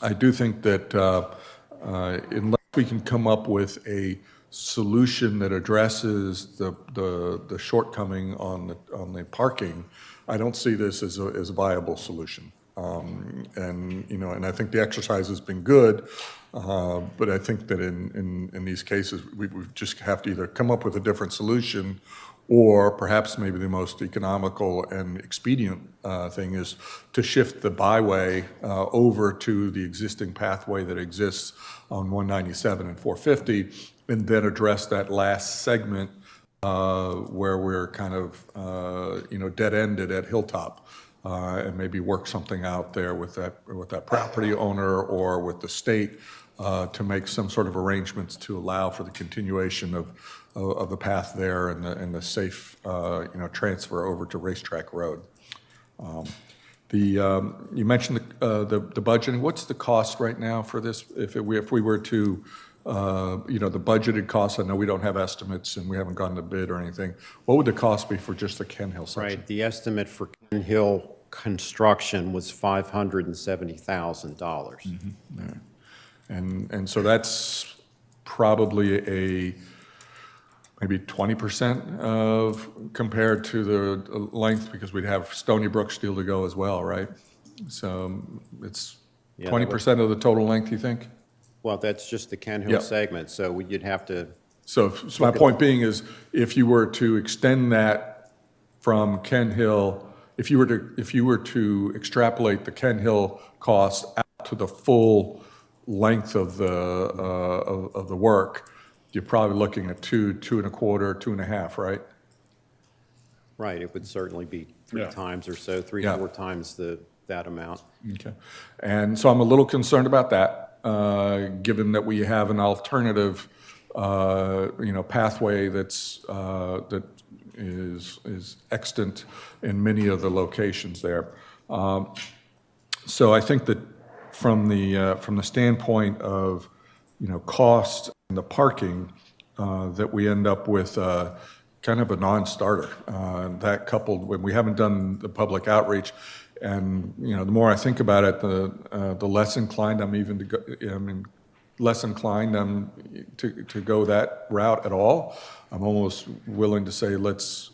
I do think that unless we can come up with a solution that addresses the shortcoming on the parking, I don't see this as a viable solution. And I think the exercise has been good, but I think that in these cases, we just have to either come up with a different solution, or perhaps maybe the most economical and expedient thing is to shift the byway over to the existing pathway that exists on 197 and 450, and then address that last segment where we're kind of dead-ended at Hilltop. And maybe work something out there with that property owner or with the state to make some sort of arrangements to allow for the continuation of the path there and the safe transfer over to Racetrack Road. You mentioned the budgeting. What's the cost right now for this? If we were to the budgeted costs, I know we don't have estimates and we haven't gone to bid or anything. What would the cost be for just the Ken Hill section? Right, the estimate for Ken Hill construction was $570,000. Mm-hmm. And so that's probably maybe 20% of compared to the length, because we'd have Stony Brook still to go as well, right? So it's 20% of the total length, you think? Well, that's just the Ken Hill segment, so you'd have to. So my point being is, if you were to extend that from Ken Hill, if you were to extrapolate the Ken Hill cost out to the full length of the work, you're probably looking at 2.25, 2.5, right? Right, it would certainly be three times or so, 4 times that amount. Okay, and so I'm a little concerned about that. Given that we have an alternative, pathway that is extant in many of the locations there. So I think that from the standpoint of, cost and the parking, that we end up with kind of a non-starter. That coupled when we haven't done the public outreach, and the more I think about it, the less inclined I'm even to go. Less inclined I'm to go that route at all. I'm almost willing to say let's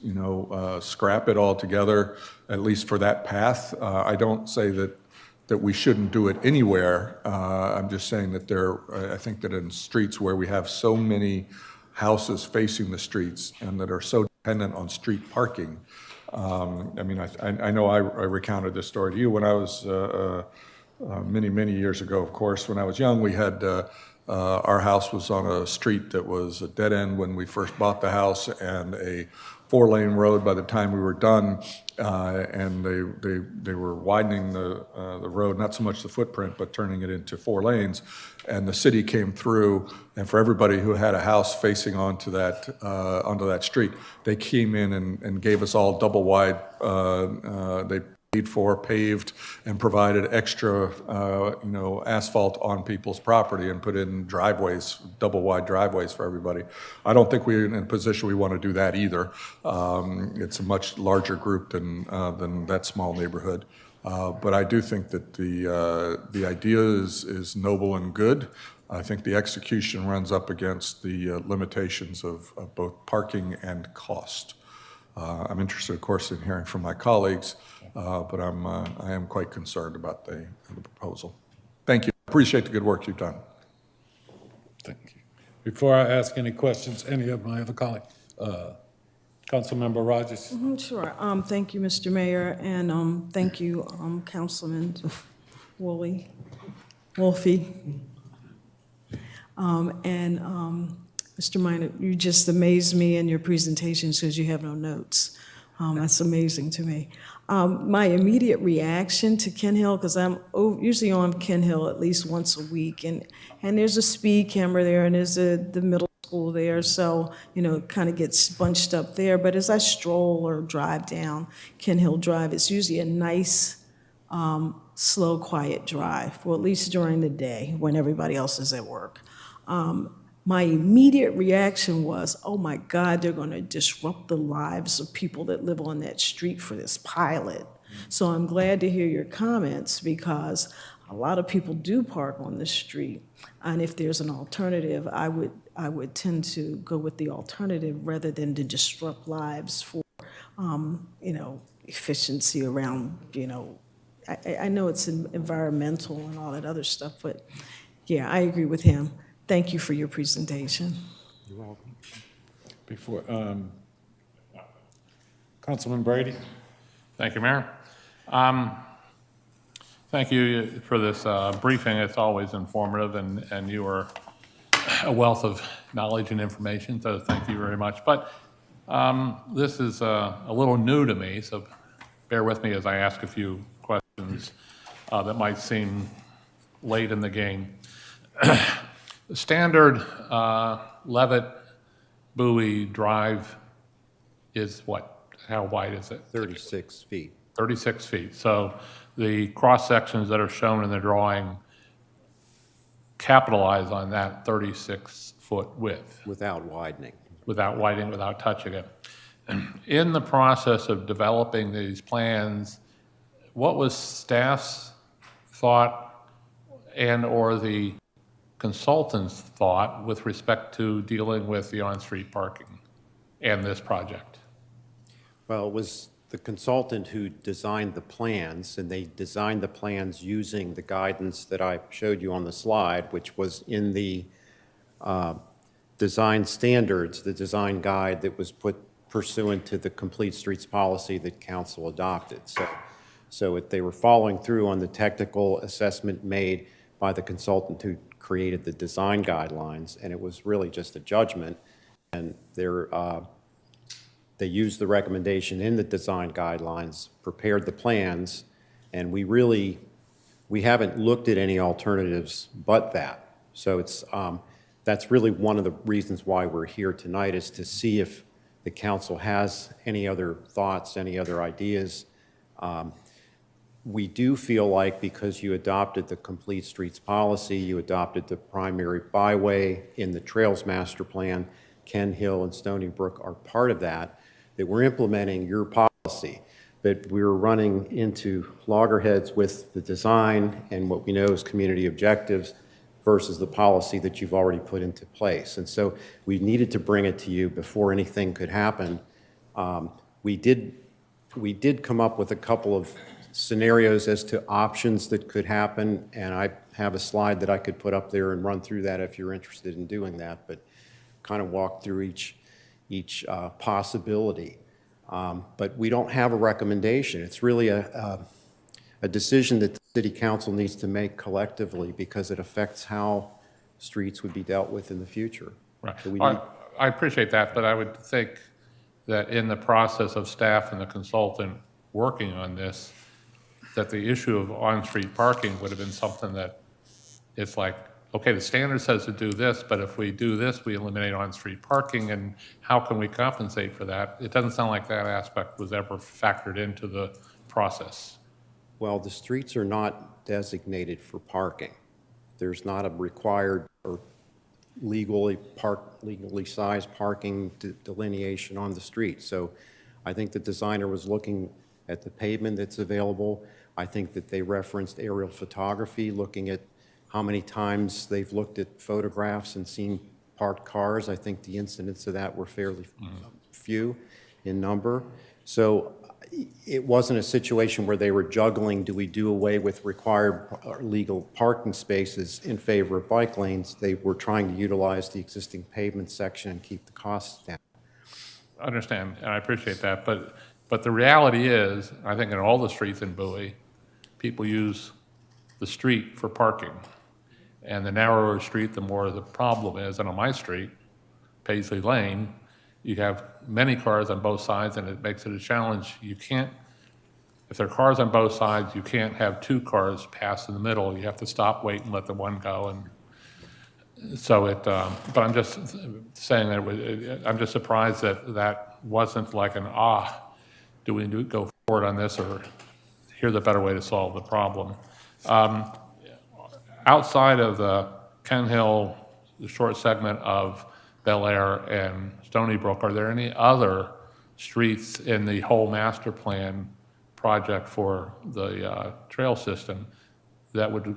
scrap it all together, at least for that path. I don't say that we shouldn't do it anywhere. I'm just saying that I think that in streets where we have so many houses facing the streets and that are so dependent on street parking. I know I recounted this story to you when I was many, many years ago, of course. When I was young, we had our house was on a street that was a dead end when we first bought the house, and a 4-lane road by the time we were done, and they were widening the road, not so much the footprint, but turning it into 4 lanes. And the city came through, and for everybody who had a house facing onto that street, they came in and gave us all double wide. They paid for, paved, and provided extra, asphalt on people's property and put in driveways, double wide driveways for everybody. I don't think we're in a position we want to do that either. It's a much larger group than that small neighborhood. But I do think that the idea is noble and good. I think the execution runs up against the limitations of both parking and cost. I'm interested, of course, in hearing from my colleagues, but I am quite concerned about the proposal. Thank you. Appreciate the good work you've done. Thank you. Before I ask any questions, any of my other colleagues, Councilmember Rogers. Sure. Thank you, Mr. Mayor, and thank you, Councilman Wolfie. Mr. Minor, you just amazed me in your presentation because you have no notes. That's amazing to me. My immediate reaction to Ken Hill, because I'm usually on Ken Hill at least once a week, and there's a speed camera there, and there's the middle school there, so, kind of gets bunched up there. But as I stroll or drive down Ken Hill Drive, it's usually a nice, slow, quiet drive, well, at least during the day when everybody else is at work. My immediate reaction was, oh my God, they're going to disrupt the lives of people that live on that street for this pilot. So I'm glad to hear your comments, because a lot of people do park on the street. And if there's an alternative, I would tend to go with the alternative rather than to disrupt lives for, efficiency around, I know it's environmental and all that other stuff, but yeah, I agree with him. Thank you for your presentation. You're welcome. Before, Councilman Brady. Thank you, Mayor. Thank you for this briefing. It's always informative, and you are a wealth of knowledge and information, so thank you very much. But this is a little new to me, so bear with me as I ask a few questions that might seem late in the game. The standard Levitt Bowie drive is what? How wide is it? 36 feet. 36 feet. So the cross sections that are shown in the drawing capitalize on that 36-foot width. Without widening. Without widening, without touching it. In the process of developing these plans, what was staff's thought and or the consultant's thought with respect to dealing with the on-street parking and this project? Well, it was the consultant who designed the plans, and they designed the plans using the guidance that I showed you on the slide, which was in the design standards, the design guide that was put pursuant to the Complete Streets policy that council adopted. So they were following through on the technical assessment made by the consultant who created the design guidelines, and it was really just a judgment. And they used the recommendation in the design guidelines, prepared the plans, and we haven't looked at any alternatives but that. So that's really one of the reasons why we're here tonight, is to see if the council has any other thoughts, any other ideas. We do feel like because you adopted the complete streets policy, you adopted the primary byway in the Trails Master Plan, Ken Hill and Stony Brook are part of that, that we're implementing your policy. But we're running into loggerheads with the design and what we know is community objectives versus the policy that you've already put into place. And so we needed to bring it to you before anything could happen. We did come up with a couple of scenarios as to options that could happen, and I have a slide that I could put up there and run through that if you're interested in doing that, but kind of walk through each possibility. But we don't have a recommendation. It's really a decision that the city council needs to make collectively because it affects how streets would be dealt with in the future. Right. So we I need- I appreciate that, but I would think that in the process of staff and the consultant working on this, that the issue of on-street parking would have been something that it's like, okay, the standard says to do this, but if we do this, we eliminate on-street parking, and how can we compensate for that? It doesn't sound like that aspect was ever factored into the process. Well, the streets are not designated for parking. There's not a required or legally sized parking delineation on the street. So I think the designer was looking at the pavement that's available. I think that they referenced aerial photography, looking at how many times they've looked at photographs and seen parked cars. I think the incidents of that were fairly few in number. So it wasn't a situation where they were juggling, do we do away with required legal parking spaces in favor of bike lanes? They were trying to utilize the existing pavement section and keep the costs down. I understand, and I appreciate that, but the reality is, I think in all the streets in Bowie, people use the street for parking. And the narrower street, the more the problem is. And on my street, Paisley Lane, you have many cars on both sides, and it makes it a challenge. You can't, if there are cars on both sides, you can't have two cars pass in the middle. You have to stop, wait, and let the one go. And so but I'm just saying that I'm just surprised that that wasn't like an, do we go forward on this, or here's a better way to solve the problem. Outside of the Ken Hill, the short segment of Bel Air and Stony Brook, are there any other streets in the whole master plan project for the trail system that would,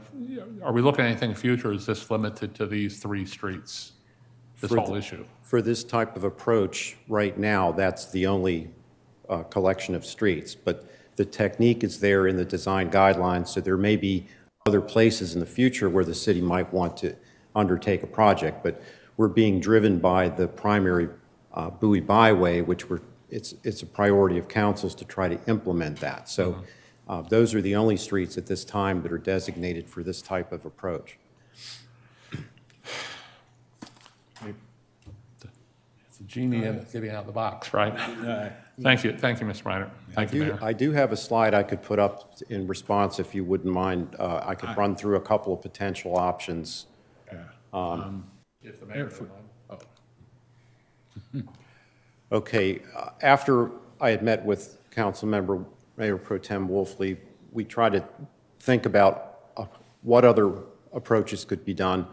are we looking at anything future, or is this limited to these three streets, this whole issue? For this type of approach, right now, that's the only collection of streets. But the technique is there in the design guidelines, so there may be other places in the future where the city might want to undertake a project. But we're being driven by the primary Bowie byway, which it's a priority of councils to try to implement that. So those are the only streets at this time that are designated for this type of approach. It's a genie getting out of the box, right? Thank you, Mr. Reiner. Thank you, Mayor. I do have a slide I could put up in response if you wouldn't mind. I could run through a couple of potential options. If the mayor would mind. Okay, after I had met with Councilmember Mayor Pro Tem Wolfley, we tried to think about what other approaches could be done.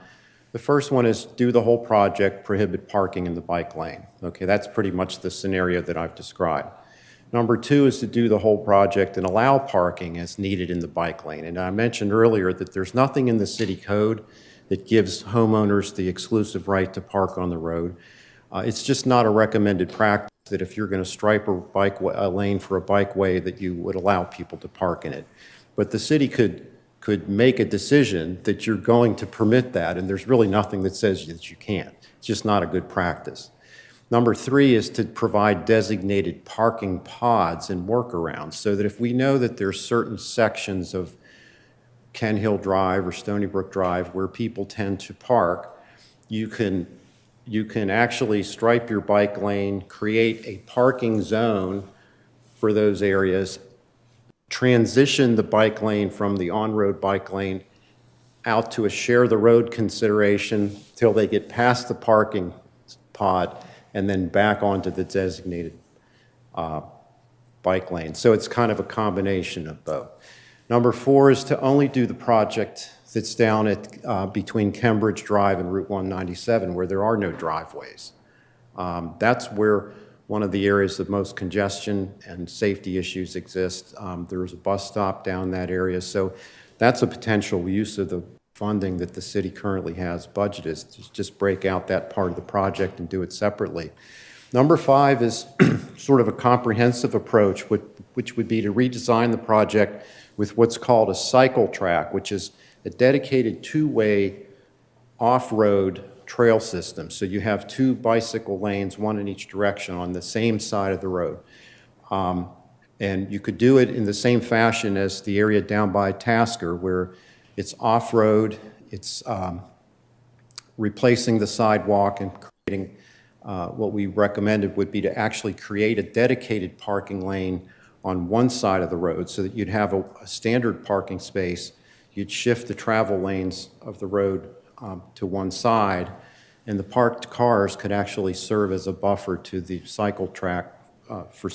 The first one is do the whole project, prohibit parking in the bike lane. Okay, that's pretty much the scenario that I've described. Number two is to do the whole project and allow parking as needed in the bike lane. And I mentioned earlier that there's nothing in the city code that gives homeowners the exclusive right to park on the road. It's just not a recommended practice that if you're going to stripe a lane for a bikeway that you would allow people to park in it. But the city could make a decision that you're going to permit that, and there's really nothing that says that you can't. It's just not a good practice. Number three is to provide designated parking pods and workarounds so that if we know that there's certain sections of Ken Hill Drive or Stony Brook Drive where people tend to park, you can actually stripe your bike lane, create a parking zone for those areas, transition the bike lane from the on-road bike lane out to a share the road consideration till they get past the parking pod and then back onto the designated bike lane. So it's kind of a combination of both. Number 4 is to only do the project that's down at between Cambridge Drive and Route 197, where there are no driveways. That's where one of the areas of most congestion and safety issues exist. There's a bus stop down that area, so that's a potential use of the funding that the city currently has budgeted, is to just break out that part of the project and do it separately. Number 5 is sort of a comprehensive approach, which would be to redesign the project with what's called a cycle track, which is a dedicated two-way off-road trail system. So you have 2 bicycle lanes, one in each direction on the same side of the road. And you could do it in the same fashion as the area down by Tasker, where it's off-road, it's replacing the sidewalk and creating what we recommended would be to actually create a dedicated parking lane on one side of the road so that you'd have a standard parking space. You'd shift the travel lanes of the road to one side, and the parked cars could actually serve as a buffer to the cycle track for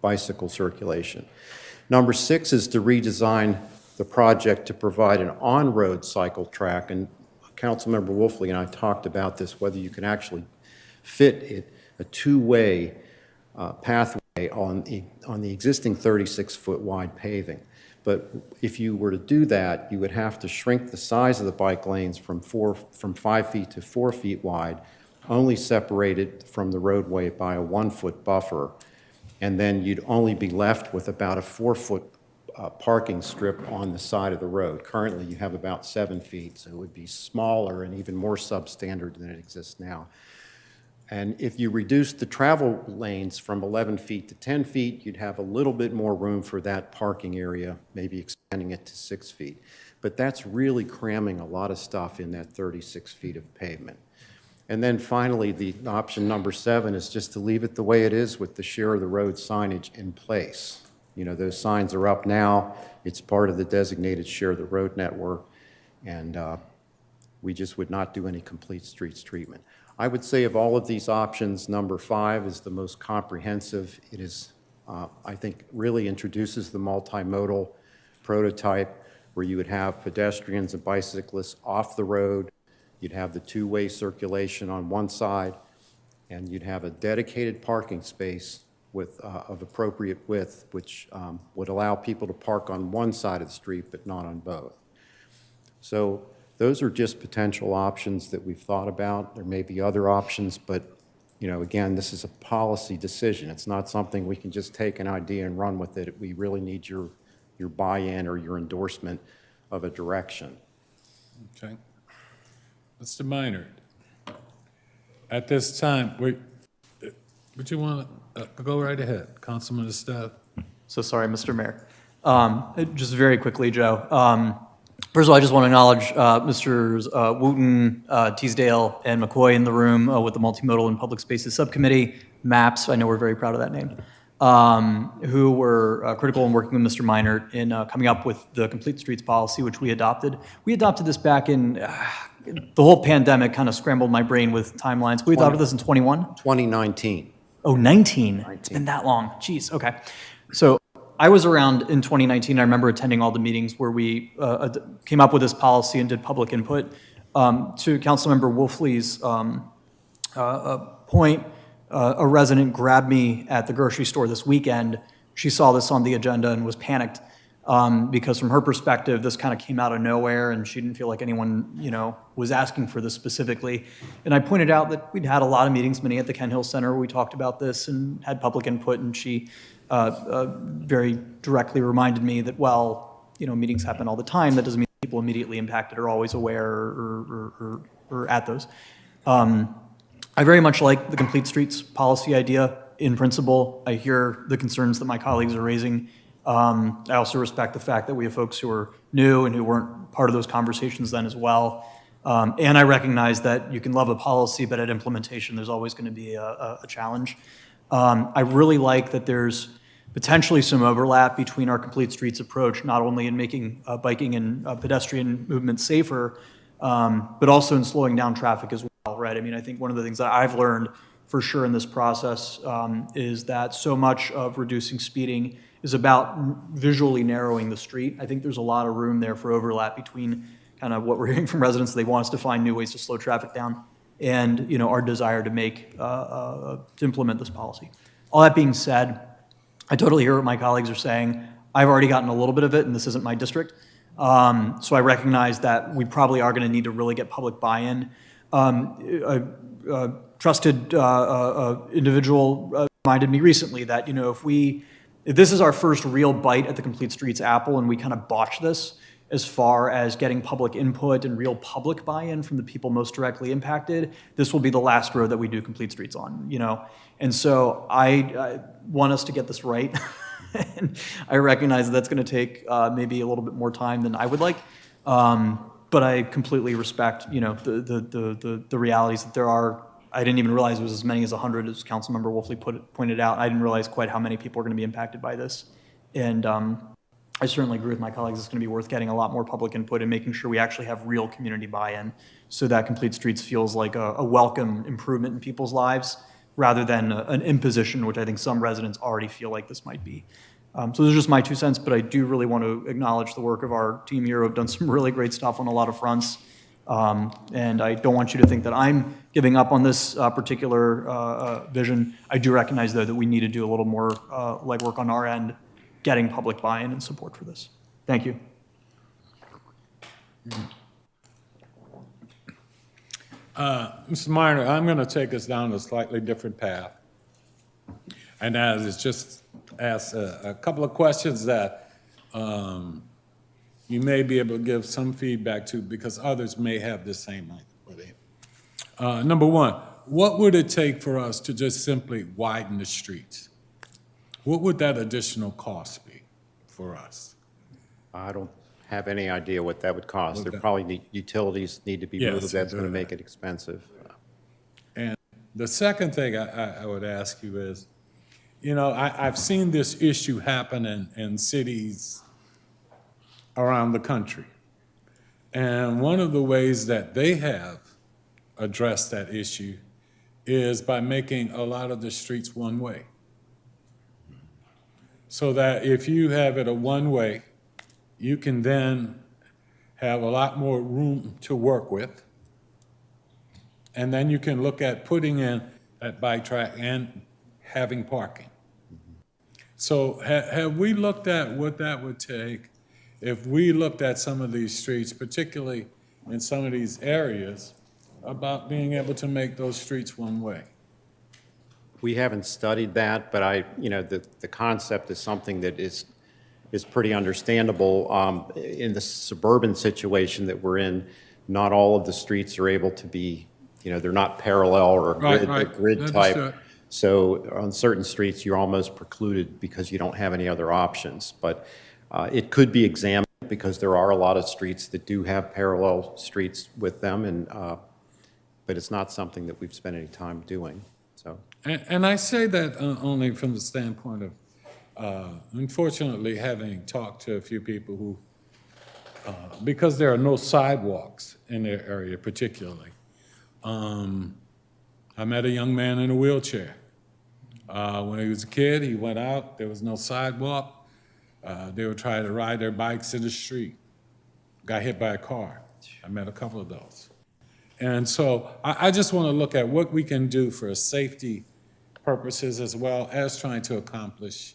bicycle circulation. Number 6 is to redesign the project to provide an on-road cycle track, and Councilmember Wolfley and I talked about this, whether you can actually fit a two-way pathway on the existing 36-foot wide paving. But if you were to do that, you would have to shrink the size of the bike lanes from 5 feet to 4 feet wide, only separated from the roadway by a 1-foot buffer, and then you'd only be left with about a 4-foot parking strip on the side of the road. Currently, you have about 7 feet, so it would be smaller and even more substandard than it exists now. And if you reduce the travel lanes from 11 feet to 10 feet, you'd have a little bit more room for that parking area, maybe expanding it to 6 feet. But that's really cramming a lot of stuff in that 36 feet of pavement. And then finally, the option number 7 is just to leave it the way it is with the share of the road signage in place. You know, those signs are up now. It's part of the designated share of the road network, and we just would not do any complete streets treatment. I would say of all of these options, number 5 is the most comprehensive. It is, I think, really introduces the multimodal prototype where you would have pedestrians and bicyclists off the road. You'd have the two-way circulation on one side, and you'd have a dedicated parking space of appropriate width, which would allow people to park on one side of the street but not on both. So those are just potential options that we've thought about. There may be other options, but you know, again, this is a policy decision. It's not something we can just take an idea and run with it. We really need your buy-in or your endorsement of a direction. Okay. Mr. Minard, at this time, would you want to go right ahead, Councilman Esteve? So sorry, Mr. Mayor. Just very quickly, Joe. First of all, I just want to acknowledge Mr. Wooten, Teasdale, and McCoy in the room with the Multimodal and Public Spaces Subcommittee, MAPS, I know we're very proud of that name, who were critical in working with Mr. Minard in coming up with the Complete Streets policy, which we adopted. We adopted this back in, the whole pandemic kind of scrambled my brain with timelines. We adopted this in 21? 2019. Oh, 19. It's been that long. Jeez, okay. So I was around in 2019. I remember attending all the meetings where we came up with this policy and did public input. To Councilmember Wolfley's point, a resident grabbed me at the grocery store this weekend. She saw this on the agenda and was panicked because from her perspective, this kind of came out of nowhere and she didn't feel like anyone, you know, was asking for this specifically. And I pointed out that we'd had a lot of meetings, many at the Kent Hill Center, where we talked about this and had public input, and she very directly reminded me that, well, you know, meetings happen all the time. That doesn't mean people immediately impacted are always aware or at those. I very much like the Complete Streets policy idea in principle. I hear the concerns that my colleagues are raising. I also respect the fact that we have folks who are new and who weren't part of those conversations then as well. And I recognize that you can love a policy, but at implementation, there's always going to be a challenge. I really like that there's potentially some overlap between our Complete Streets approach, not only in making biking and pedestrian movement safer, but also in slowing down traffic as well, right? I mean, I think one of the things that I've learned for sure in this process is that so much of reducing speeding is about visually narrowing the street. I think there's a lot of room there for overlap between kind of what we're hearing from residents, they want us to find new ways to slow traffic down, and our desire to to implement this policy. All that being said, I totally hear what my colleagues are saying. I've already gotten a little bit of it, and this isn't my district. So I recognize that we probably are going to need to really get public buy-in. A trusted individual reminded me recently that, if this is our first real bite at the Complete Streets apple and we kind of botch this as far as getting public input and real public buy-in from the people most directly impacted, this will be the last road that we do Complete Streets on, And so I want us to get this right. And I recognize that that's going to take maybe a little bit more time than I would like. But I completely respect, the realities that there are. I didn't even realize it was as many as 100, as Councilmember Wolfley pointed out. I didn't realize quite how many people are going to be impacted by this. And I certainly agree with my colleagues. It's going to be worth getting a lot more public input and making sure we actually have real community buy-in so that Complete Streets feels like a welcome improvement in people's lives rather than an imposition, which I think some residents already feel like this might be. So those are just my 2 cents, but I do really want to acknowledge the work of our team here who have done some really great stuff on a lot of fronts. And I don't want you to think that I'm giving up on this particular vision. I do recognize, though, that we need to do a little more legwork on our end, getting public buy-in and support for this. Thank you. Mr. Minor, I'm going to take us down a slightly different path. And that is just ask a couple of questions that you may be able to give some feedback to because others may have the same idea. Number one, what would it take for us to just simply widen the streets? What would that additional cost be for us? I don't have any idea what that would cost. There probably utilities need to be Yes, moved. That's going to do make that. it expensive. And the second thing I would ask you is, I've seen this issue happen in cities around the country. And one of the ways that they have addressed that issue is by making a lot of the streets one-way. So that if you have it a one-way, you can then have a lot more room to work with. And then you can look at putting in that bike track and having parking. So have we looked at what that would take if we looked at some of these streets, particularly in some of these areas, about being able to make those streets one way? We haven't studied that, but the concept is something that is pretty understandable. In the suburban situation that we're in, not all of the streets are able to be, they're not parallel or grid type. Understood. So on certain streets, you're almost precluded because you don't have any other options. But it could be examined because there are a lot of streets that do have parallel streets with them, but it's not something that we've spent any time doing. So. And I say that only from the standpoint of, unfortunately, having talked to a few people who, because there are no sidewalks in their area particularly, I met a young man in a wheelchair. When he was a kid, he went out, there was no sidewalk. They were trying to ride their bikes in the street, got hit by a car. I met a couple of those. And so I just want to look at what we can do for safety purposes as well as trying to accomplish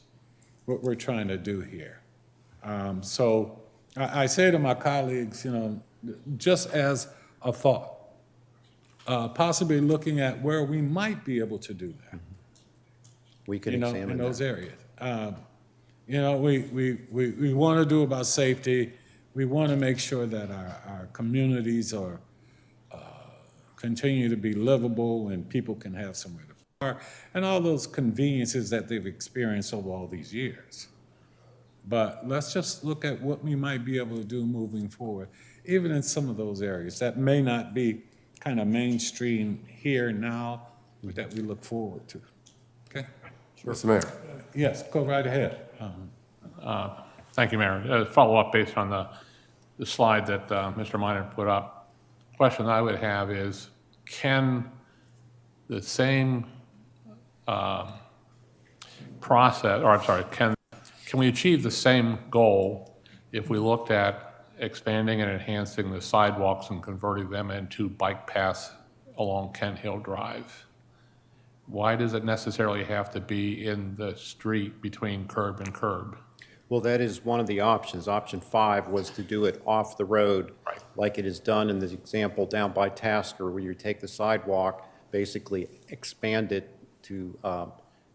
what we're trying to do here. So I say to my colleagues, just as a thought, possibly looking at where we might be able to do that. We can examine in those that. areas. We want to do about safety. We want to make sure that our communities are continue to be livable and people can have somewhere to park and all those conveniences that they've experienced over all these years. But let's just look at what we might be able to do moving forward, even in some of those areas that may not be kind of mainstream here now, but that we look forward to. Okay? Mr. Mayor. Yes, go right ahead. Thank you, Mayor. Follow up based on the slide that Mr. Minor put up. Question I would have is, can the same process, or I'm sorry, can we achieve the same goal if we looked at expanding and enhancing the sidewalks and converting them into bike paths along Kent Hill Drive? Why does it necessarily have to be in the street between curb and curb? Well, that is one of the options. Option 5 was to do it off the road, Right. like it is done in the example down by Tasker, where you take the sidewalk, basically expand it to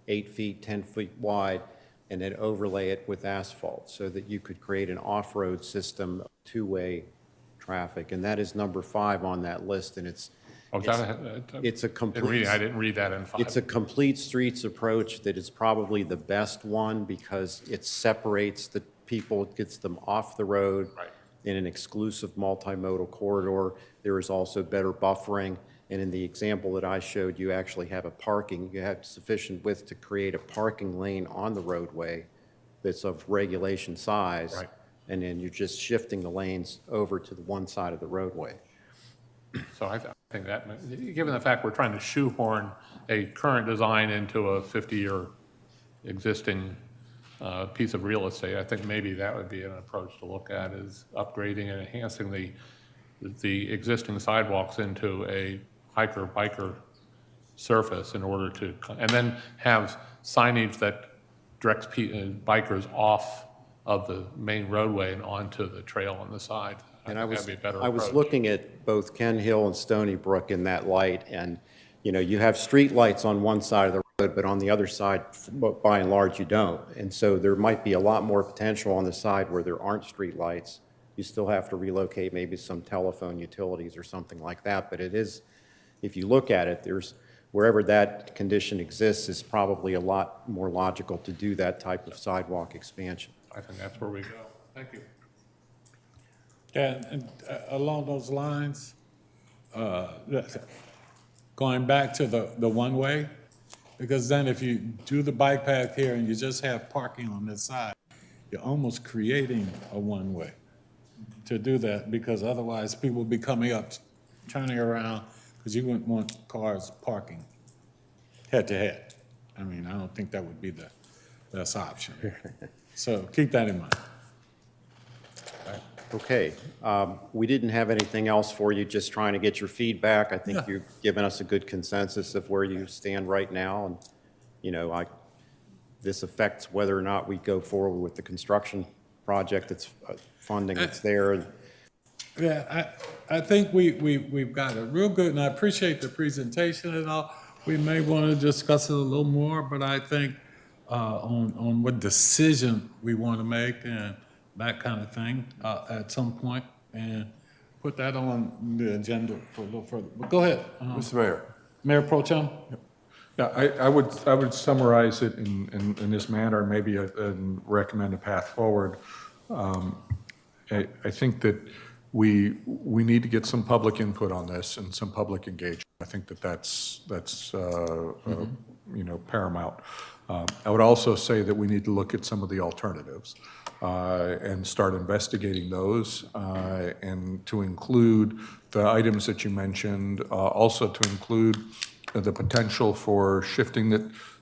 8 feet, 10 feet wide, and then overlay it with asphalt so that you could create an off-road system of two-way traffic. And that is number 5 on that list, and it's a complete. I didn't read that in 5. It's a complete streets approach that is probably the best one because it separates the people, it gets them off the road Right. in an exclusive multimodal corridor. There is also better buffering. And in the example that I showed, you actually have you have sufficient width to create a parking lane on the roadway that's of regulation size. Right. And then you're just shifting the lanes over to the one side of the roadway. So I think that, given the fact we're trying to shoehorn a current design into a 50-year existing piece of real estate, I think maybe that would be an approach to look at, is upgrading and enhancing the existing sidewalks into a hiker-biker surface in order to, and then have signage that directs bikers off of the main roadway and onto the trail on the side. And That'd be a better I was approach. looking at both Kent Hill and Stony Brook in that light, and, you know, you have street lights on one side of the road, but on the other side, by and large, you don't. And so there might be a lot more potential on the side where there aren't street lights. You still have to relocate maybe some telephone utilities or something like that, but it is, if you look at it, wherever that condition exists is probably a lot more logical to do that type of sidewalk expansion. I think that's where we go. Thank you. Yeah, and along those lines, going back to the one-way, because then if you do the bike path here and you just have parking on this side, you're almost creating a one-way to do that, because otherwise people will be coming up, turning around, because you wouldn't want cars parking head-to-head. I mean, I don't think that would be the best option. So keep that in mind. Okay, we didn't have anything else for you, just trying to get your feedback. I think Yeah. you've given us a good consensus of where you stand right now, and, you know, this affects whether or not we go forward with the construction project that's funding that's there. Yeah, I think we've got it real good, and I appreciate the presentation and all. We may want to discuss it a little more, but I think on what decision we want to make and that kind of thing at some point, and put that on the agenda for a little further. But go ahead, Mr. Mayor. Mayor Pro Tem. Yeah, I would summarize it in this manner, maybe and recommend a path forward. I think that we need to get some public input on this and some public engagement. I think that's you know, paramount. I would also say that we need to look at some of the alternatives and start investigating those, and to include the items that you mentioned, also to include the potential for shifting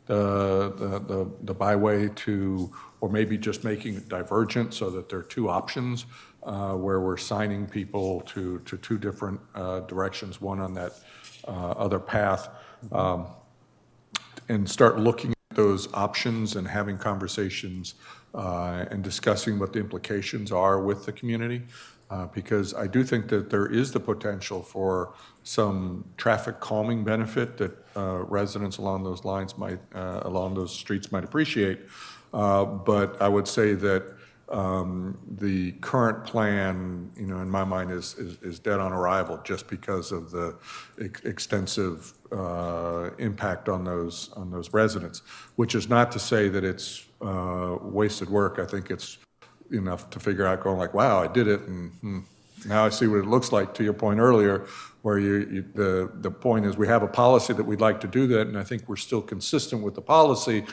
the byway to, or maybe just making it divergent so that there are two options where we're signing people to two different directions, one on that other path, and start looking at those options and having conversations and discussing what the implications are with the community. Because I do think that there is the potential for some traffic calming benefit that residents along those lines might, along those streets might appreciate. But I would say that the current plan, you know, in my mind is dead on arrival just because of the extensive impact on those residents, which is not to say that it's wasted work. I think it's enough to figure out, going like, wow, I did it, and now I see what it looks like, to your point earlier, where the point is we have a policy that we'd like to do that, and I think we're still consistent with the policy,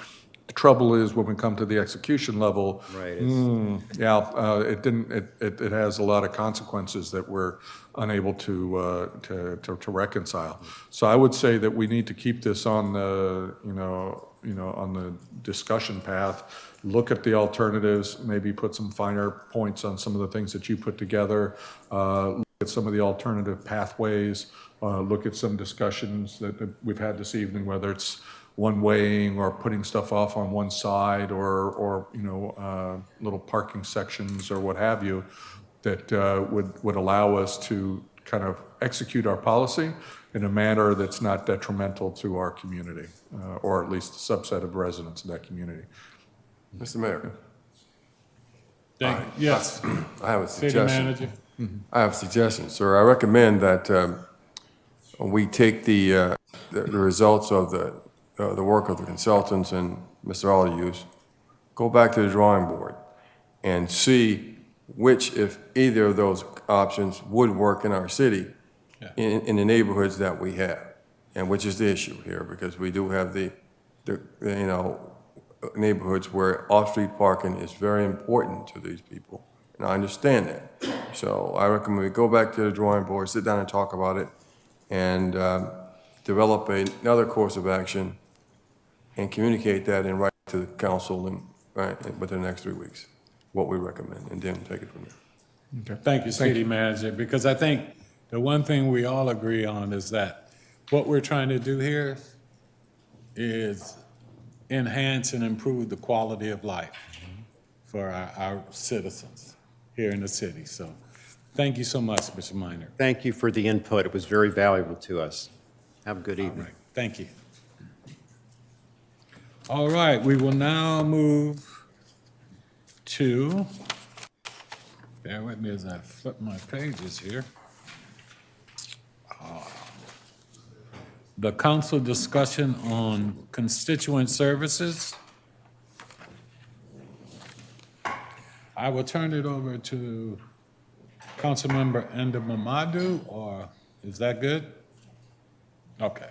The trouble is when we come to the execution level, Right. it has a lot of consequences that we're unable to reconcile. So I would say that we need to keep this on the, on the discussion path, look at the alternatives, maybe put some finer points on some of the things that you put together, look at some of the alternative pathways, look at some discussions that we've had this evening, whether it's one-waying or putting stuff off on one side or little parking sections or what have you that would allow us to kind of execute our policy in a manner that's not detrimental to our community, or at least a subset of residents in that community. Mr. Mayor, Yes, I have a city suggestion. manager. I have a suggestion, sir. I recommend that we take the results of the work of the consultants and Mr. Alius, go back to the drawing board and see which, if either of those options would work in our city, in the neighborhoods that we have, and which is the issue here, because we do have the neighborhoods where off-street parking is very important to these people, and I understand that. So I recommend we go back to the drawing board, sit down and talk about it, and develop another course of action and communicate that and write to the council in within the next 3 weeks, what we recommend, and then take it from there. Okay. Thank you, city manager, because I think the one thing we all agree on is that what we're trying to do here is enhance and improve the quality of life for our citizens here in the city. So thank you so much, Mr. Minor. Thank you for the input. It was very valuable to us. Have a good All evening. right, thank you. All right, we will now move to, bear with me as I flip my pages here. The council discussion on constituent services. I will turn it over to Councilmember Enda Mamadu, or is that good? Okay.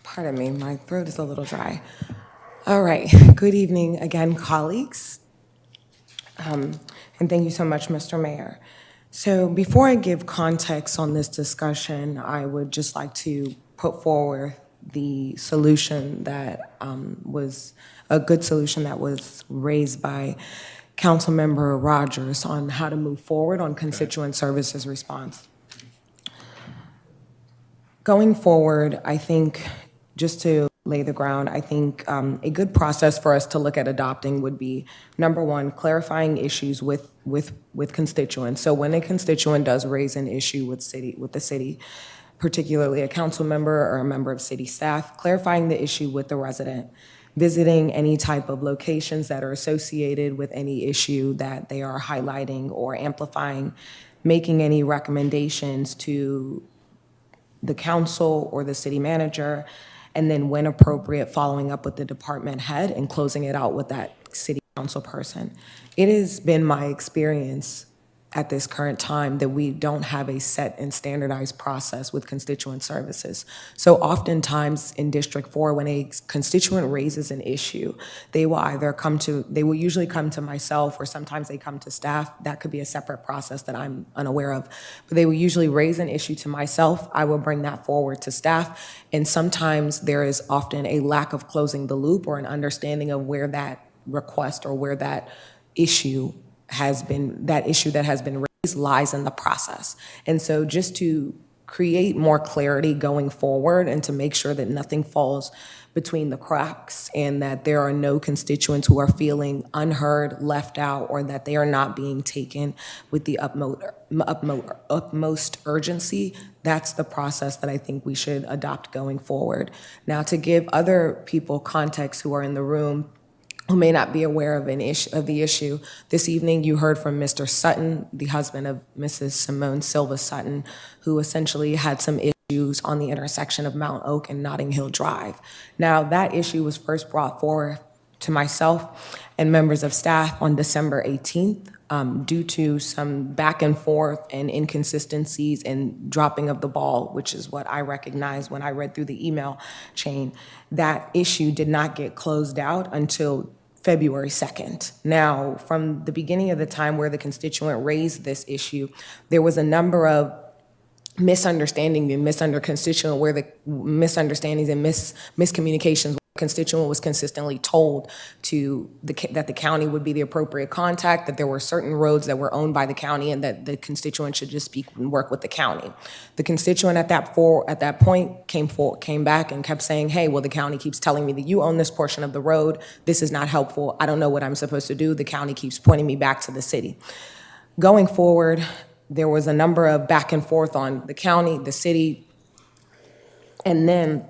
Pardon me, my throat is a little dry. All right, good evening again, colleagues. And thank you so much, Mr. Mayor. So before I give context on this discussion, I would just like to put forward the solution that was a good solution that was raised by Councilmember Rogers on how to move forward on constituent services response. Going forward, I think, just to lay the ground, I think a good process for us to look at adopting would be, number one, clarifying issues with constituents. So when a constituent does raise an issue with the city, particularly a council member or a member of city staff, clarifying the issue with the resident, visiting any type of locations that are associated with any issue that they are highlighting or amplifying, making any recommendations to the council or the city manager, and then when appropriate, following up with the department head and closing it out with that city council person. It has been my experience at this current time that we don't have a set and standardized process with constituent services. So oftentimes in District 4, when a constituent raises an issue, they will usually come to myself, or sometimes they come to staff. That could be a separate process that I'm unaware of. But they will usually raise an issue to myself. I will bring that forward to staff. And sometimes there is often a lack of closing the loop or an understanding of where that request or where that issue that issue that has been raised lies in the process. And so just to create more clarity going forward and to make sure that nothing falls between the cracks and that there are no constituents who are feeling unheard, left out, or that they are not being taken with the utmost urgency, that's the process that I think we should adopt going forward. Now, to give other people context who are in the room who may not be aware of the issue. This evening, you heard from Mr. Sutton, the husband of Mrs. Simone Silva Sutton, who essentially had some issues on the intersection of Mount Oak and Notting Hill Drive. Now, that issue was first brought forward to myself and members of staff on December 18th due to some back and forth and inconsistencies and dropping of the ball, which is what I recognized when I read through the email chain. That issue did not get closed out until February 2nd. Now, from the beginning of the time where the constituent raised this issue, there was a number of misunderstandings and misunderstandings and miscommunications. The constituent was consistently told that the county would be the appropriate contact, that there were certain roads that were owned by the county, and that the constituent should just speak and work with the county. The constituent at that point came back and kept saying, hey, well, the county keeps telling me that you own this portion of the road. This is not helpful. I don't know what I'm supposed to do. The county keeps pointing me back to the city. Going forward, there was a number of back and forth on the county, the city, and then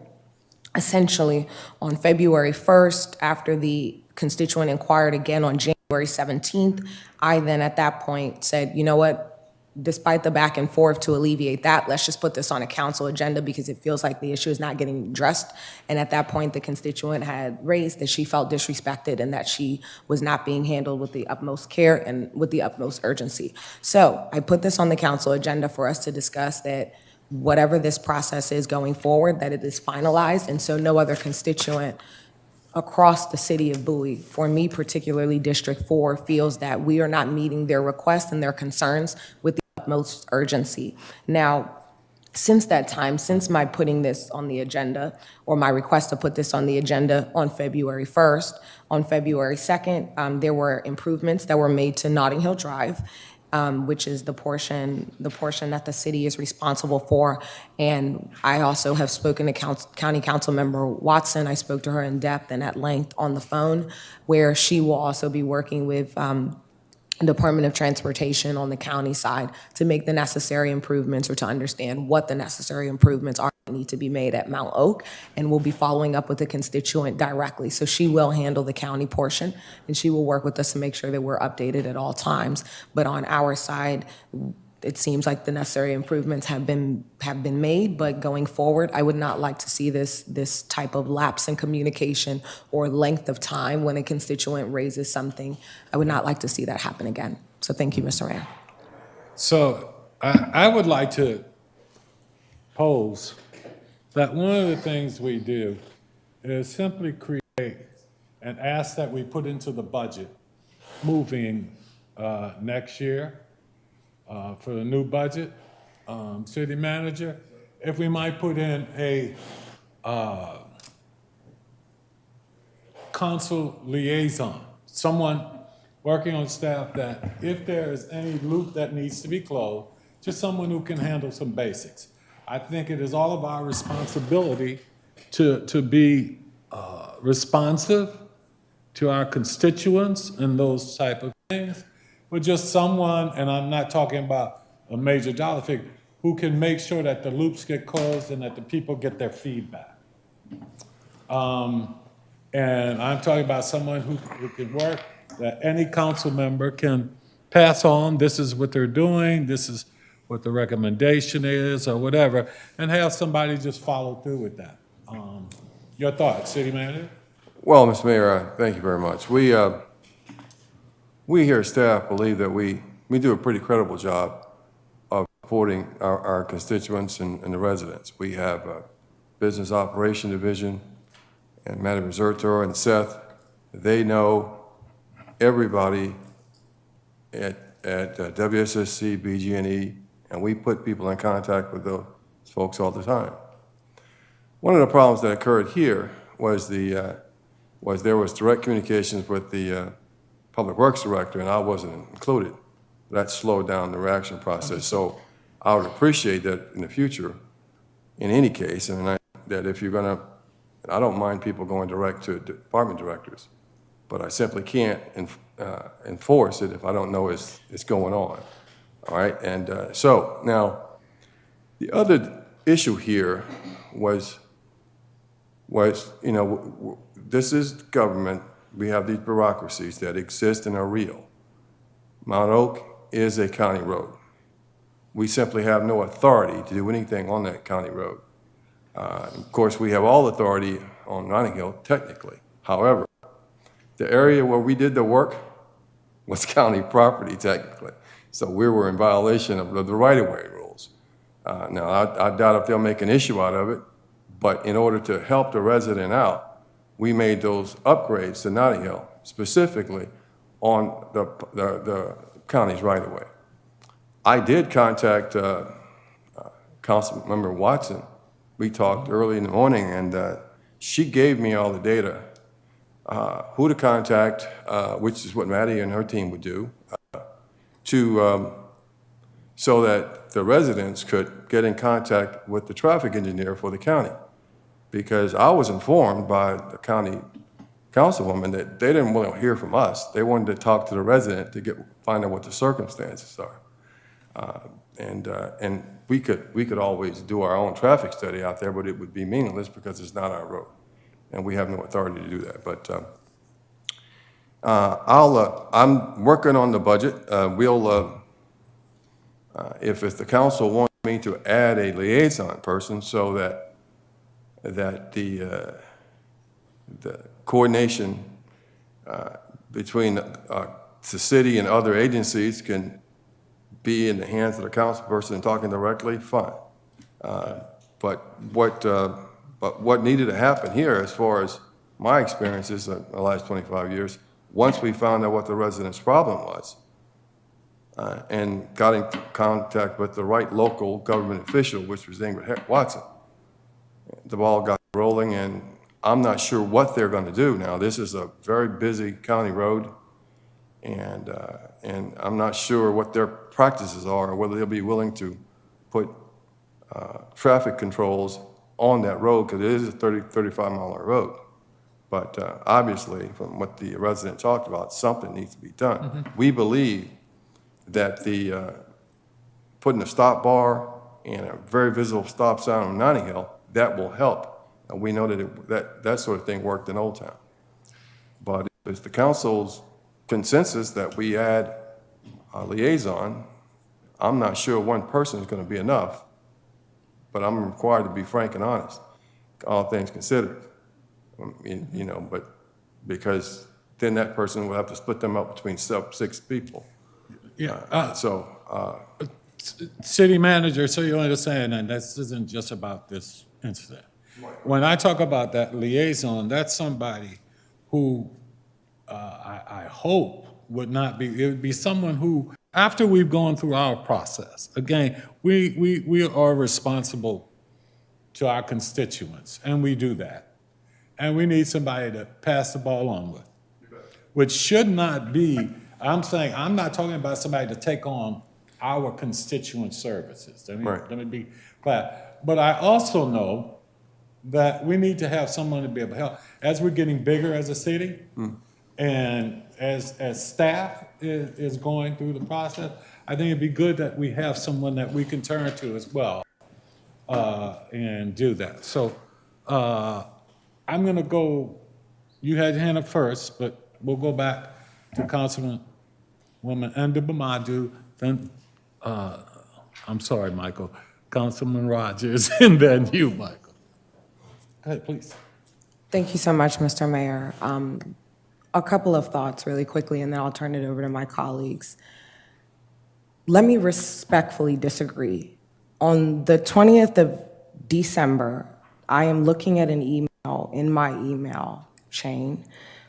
essentially on February 1st, after the constituent inquired again on January 17th, I then at that point said, you know what, despite the back and forth, to alleviate that, let's just put this on a council agenda because it feels like the issue is not getting addressed. And at that point, the constituent had raised that she felt disrespected and that she was not being handled with the utmost care and with the utmost urgency. So I put this on the council agenda for us to discuss that whatever this process is going forward, that it is finalized, and so no other constituent across the city of Bowie, for me particularly District 4, feels that we are not meeting their requests and their concerns with the utmost urgency. Now, since that time, since my putting this on the agenda, or my request to put this on the agenda on February 1st, on February 2nd, there were improvements that were made to Notting Hill Drive, which is the portion that the city is responsible for. And I also have spoken to County Council Member Watson. I spoke to her in depth and at length on the phone, where she will also be working with Department of Transportation on the county side to make the necessary improvements, or to understand what the necessary improvements are that need to be made at Mount Oak, and we'll be following up with the constituent directly. So she will handle the county portion, and she will work with us to make sure that we're updated at all times. But on our side, it seems like the necessary improvements have been made, but going forward, I would not like to see this type of lapse in communication or length of time when a constituent raises something. I would not like to see that happen again. So thank you, Mr. Mayor. So I would like to pose that one of the things we do is simply create and ask that we put into the budget moving next year for the new budget, city manager, if we might put in a council liaison, someone working on staff that if there is any loop that needs to be closed, just someone who can handle some basics. I think it is all of our responsibility to be responsive to our constituents and those type of things, but just someone, and I'm not talking about a major dollar figure, who can make sure that the loops get closed and that the people get their feedback. And I'm talking about someone who can work, that any council member can pass on, this is what they're doing, this is what the recommendation is, or whatever, and have somebody just follow through with that. Your thoughts, City Manager? Well, Mr. Mayor, thank you very much. We here, staff, believe that we do a pretty credible job of supporting our constituents and the residents. We have a business operation division, and Madam Zertor and Seth, they know everybody at WSSC, BG&E, and we put people in contact with those folks all the time. One of the problems that occurred here was there was direct communications with the Public Works Director, and I wasn't included. That slowed down the reaction process. So I would appreciate that in the future, in any case, that if you're gonna, I don't mind people going direct to department directors, but I simply can't enforce it if I don't know it's going on. All right, and so now the other issue here was this is government. We have these bureaucracies that exist and are real. Mount Oak is a county road. We simply have no authority to do anything on that county road. Of course, we have all authority on Notting Hill, technically. However, The area where we did the work was county property technically. So we were in violation of the right-of-way rules. Now, I doubt if they'll make an issue out of it, but in order to help the resident out, we made those upgrades to Notting Hill, specifically on the county's right-of-way. I did contact Councilmember Watson. We talked early in the morning, and she gave me all the data, who to contact, which is what Maddie and her team would do, so that the residents could get in contact with the traffic engineer for the county. Because I was informed by the county councilwoman that they didn't want to hear from us. They wanted to talk to the resident to find out what the circumstances are. And we could always do our own traffic study out there, but it would be meaningless because it's not our road. And we have no authority to do that. But I'm working on the budget. If the council wants me to add a liaison person so that the coordination between the city and other agencies can be in the hands of the council person talking directly, fine. But what needed to happen here, as far as my experiences in the last 25 years, once we found out what the resident's problem was, and got in contact with the right local government official, which was Ingrid Watson, the ball got rolling, and I'm not sure what they're going to do now. This is a very busy county road, and I'm not sure what their practices are, or whether they'll be willing to put traffic controls on that road, because it is a 35-mile road. But obviously, from what the resident talked about, something needs to be done. Mm-hmm. We believe that putting a stop bar and a very visible stop sign on Notting Hill, that will help. And we know that that sort of thing worked in Old Town. But it's the council's consensus that we add a liaison. I'm not sure one person is going to be enough, but I'm required to be frank and honest, all things considered. You know, but because then that person will have to split them up between 6 people. Yeah. So City manager, so you understand, and this isn't just about this incident. When I talk about that liaison, that's somebody who I hope would not be, it would be someone who, after we've gone through our process, again, we are responsible to our constituents, and we do that. And we need somebody to pass the ball on with, which should not be, I'm saying, I'm not talking about somebody to take on our constituent services. Let me be clear. But I also know that we need to have someone to be able to help. As we're getting bigger as a city, and as staff is going through the process, I think it'd be good that we have someone that we can turn to as well and do that. So I'm gonna go, you had your hand up first, but we'll go back to Councilwoman Ndubamadu, then, I'm sorry, Michael, Councilman Rogers, and then you, Michael. Go ahead, please. Thank you so much, Mr. Mayor. A couple of thoughts really quickly, and then I'll turn it over to my colleagues. Let me respectfully disagree. On the 20th of December, I am looking at an email in my email chain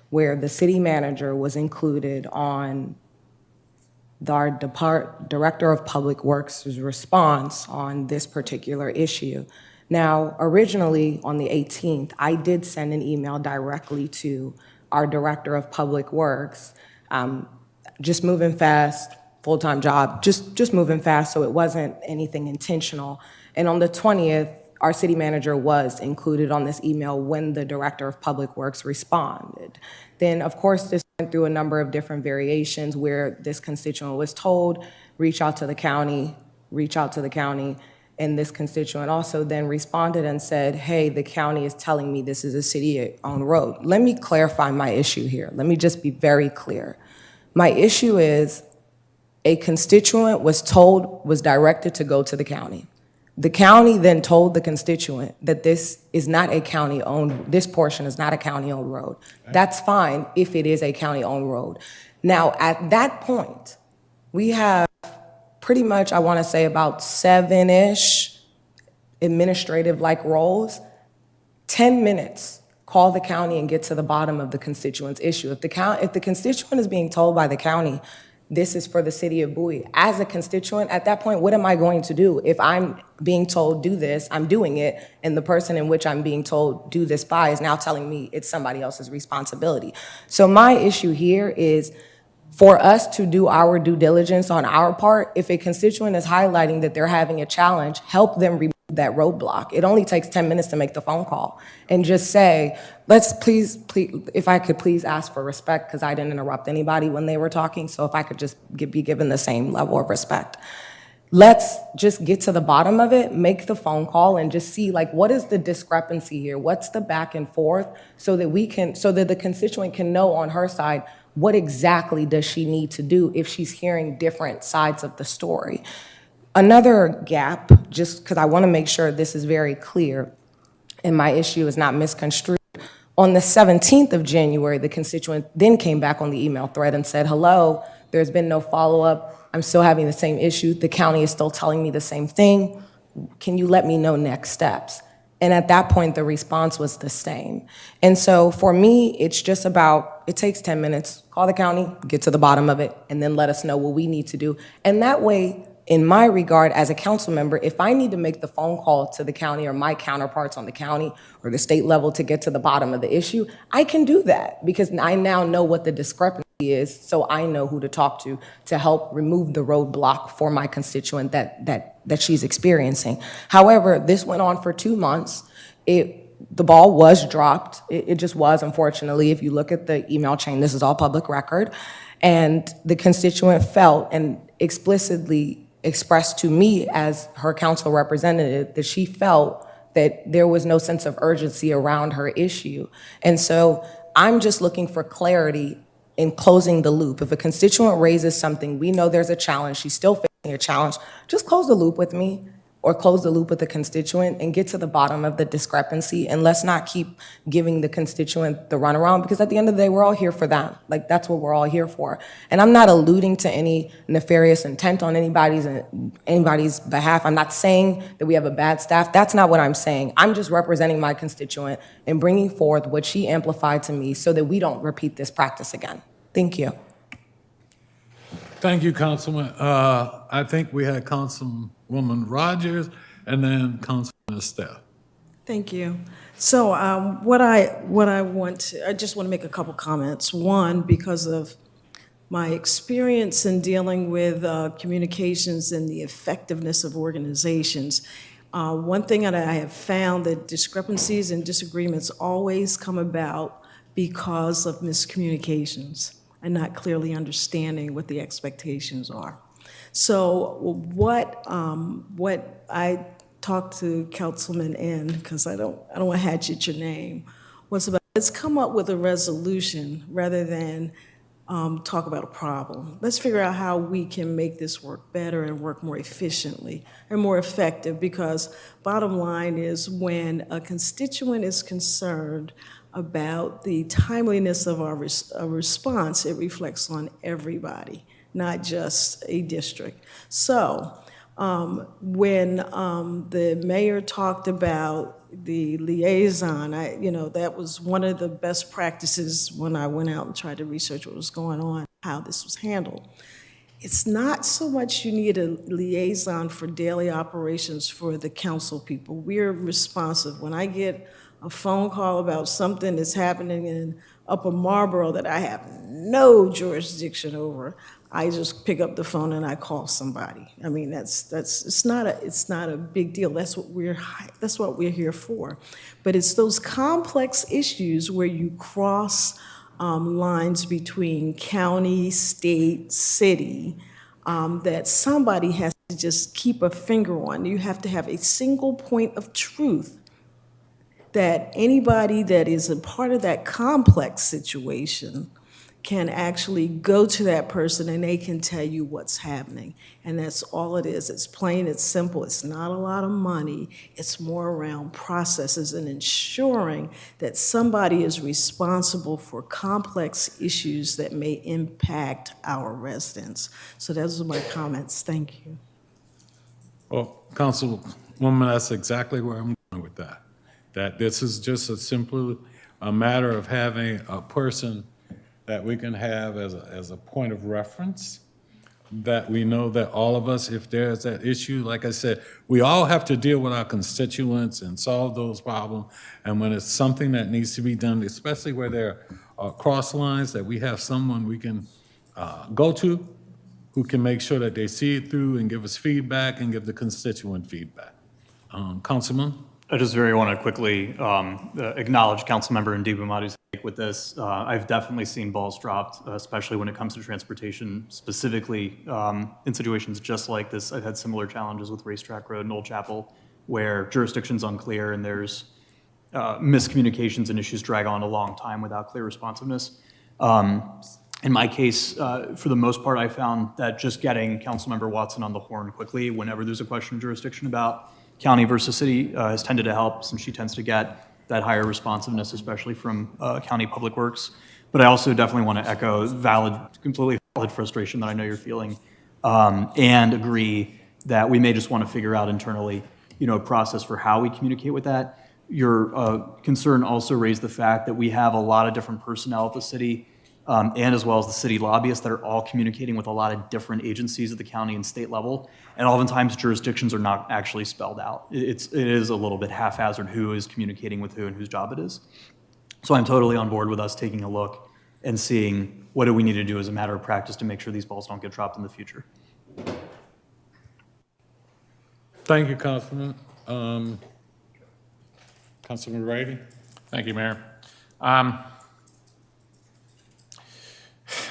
where the city manager was included on our Director of Public Works' response on this particular issue. Now, originally on the 18th, I did send an email directly to our Director of Public Works, just moving fast, full-time job, just moving fast, so it wasn't anything intentional. And on the 20th, our city manager was included on this email when the Director of Public Works responded. Then, of course, this went through a number of different variations where this constituent was told, reach out to the county, and this constituent also then responded and said, hey, the county is telling me this is a city-owned road. Let me clarify my issue here. Let me just be very clear. My issue is a constituent was directed to go to the county. The county then told the constituent that this is not a county-owned, this portion is not a county-owned road. That's fine if it is a county-owned road. Now, at that point, we have pretty much, I want to say about 7-ish administrative-like roles. 10 minutes, call the county and get to the bottom of the constituent's issue. If the constituent is being told by the county, this is for the city of Bowie, as a constituent, at that point, what am I going to do? If I'm being told do this, I'm doing it, and the person in which I'm being told do this by is now telling me it's somebody else's responsibility. So my issue here is for us to do our due diligence on our part. If a constituent is highlighting that they're having a challenge, help them remove that roadblock. It only takes 10 minutes to make the phone call and just say, let's please, if I could please ask for respect, because I didn't interrupt anybody when they were talking, so if I could just be given the same level of respect. Let's just get to the bottom of it, make the phone call, and just see, like, what is the discrepancy here? What's the back and forth, so that the constituent can know on her side what exactly does she need to do if she's hearing different sides of the story. Another gap, just because I want to make sure this is very clear and my issue is not misconstrued. On the 17th of January, the constituent then came back on the email thread and said, hello, there's been no follow-up. I'm still having the same issue. The county is still telling me the same thing. Can you let me know next steps? And at that point, the response was the same. And so for me, it's just about, it takes 10 minutes, call the county, get to the bottom of it, and then let us know what we need to do. And that way, in my regard as a council member, if I need to make the phone call to the county or my counterparts on the county or the state level to get to the bottom of the issue, I can do that because I now know what the discrepancy is, so I know who to talk to help remove the roadblock for my constituent that she's experiencing. However, this went on for 2 months. The ball was dropped. It just was, unfortunately. If you look at the email chain, this is all public record. And the constituent felt and explicitly expressed to me as her council representative that she felt that there was no sense of urgency around her issue. And so I'm just looking for clarity in closing the loop. If a constituent raises something, we know there's a challenge, she's still facing a challenge, just close the loop with me or close the loop with the constituent and get to the bottom of the discrepancy, and let's not keep giving the constituent the runaround, because at the end of the day, we're all here for them. Like, that's what we're all here for. And I'm not alluding to any nefarious intent on anybody's behalf. I'm not saying that we have a bad staff. That's not what I'm saying. I'm just representing my constituent and bringing forth what she amplified to me so that we don't repeat this practice again. Thank you. Thank you, Councilman. I think we had Councilwoman Rogers and then Councilman Steph. Thank you. So I just want to make a couple comments. One, because of my experience in dealing with communications and the effectiveness of organizations, one thing that I have found that discrepancies and disagreements always come about because of miscommunications and not clearly understanding what the expectations are. So what I talked to Councilman N, because I don't want to hatchet your name, was about, let's come up with a resolution rather than talk about a problem. Let's figure out how we can make this work better and work more efficiently and more effective, because bottom line is when a constituent is concerned about the timeliness of our response, it reflects on everybody, not just a district. So when the mayor talked about the liaison, that was one of the best practices when I went out and tried to research what was going on, how this was handled. It's not so much you need a liaison for daily operations for the council people. We're responsive. When I get a phone call about something that's happening in Upper Marlboro that I have no jurisdiction over, I just pick up the phone and I call somebody. I mean, it's not a big deal. That's what we're here for. But it's those complex issues where you cross lines between county, state, city, that somebody has to just keep a finger on. You have to have a single point of truth that anybody that is a part of that complex situation can actually go to that person and they can tell you what's happening. And that's all it is. It's plain, it's simple, it's not a lot of money. It's more around processes and ensuring that somebody is responsible for complex issues that may impact our residents. So those are my comments. Thank you. Well, Councilwoman, that's exactly where I'm going with that. That this is just a matter of having a person that we can have as a point of reference, that we know that all of us, if there's that issue, like I said, we all have to deal with our constituents and solve those problems. And when it's something that needs to be done, especially where there are cross lines, that we have someone we can go to who can make sure that they see it through and give us feedback and give the constituent feedback. Councilman? I just very want to quickly acknowledge Councilmember Ndibumadi's take with this. I've definitely seen balls dropped, especially when it comes to transportation, specifically in situations just like this. I've had similar challenges with Racetrack Road and Old Chapel, where jurisdiction's unclear and there's miscommunications and issues drag on a long time without clear responsiveness. In my case, for the most part, I found that just getting Councilmember Watson on the horn quickly whenever there's a question of jurisdiction about county versus city has tended to help, since she tends to get that higher responsiveness, especially from county public works. But I also definitely want to echo completely valid frustration that I know you're feeling, and agree that we may just want to figure out internally, a process for how we communicate with that. Your concern also raised the fact that we have a lot of different personnel at the city, and as well as the city lobbyists that are all communicating with a lot of different agencies at the county and state level. And oftentimes jurisdictions are not actually spelled out. It is a little bit haphazard who is communicating with who and whose job it is. So I'm totally on board with us taking a look and seeing what do we need to do as a matter of practice to make sure these balls don't get dropped in the future. Thank you, Councilman. Councilman Rady? Thank you, Mayor.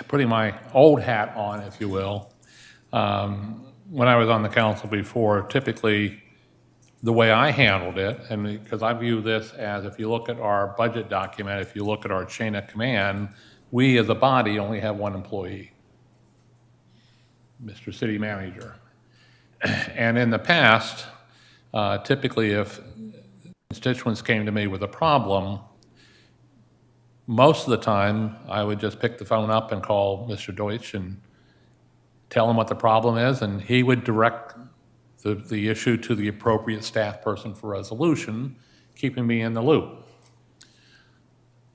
Putting my old hat on, if you will, when I was on the council before, typically the way I handled it, and because I view this as, if you look at our budget document, if you look at our chain of command, we as a body only have one employee, Mr. City Manager. And in the past, typically if constituents came to me with a problem, most of the time, I would just pick the phone up and call Mr. Deutsch and tell him what the problem is, and he would direct the issue to the appropriate staff person for resolution, keeping me in the loop.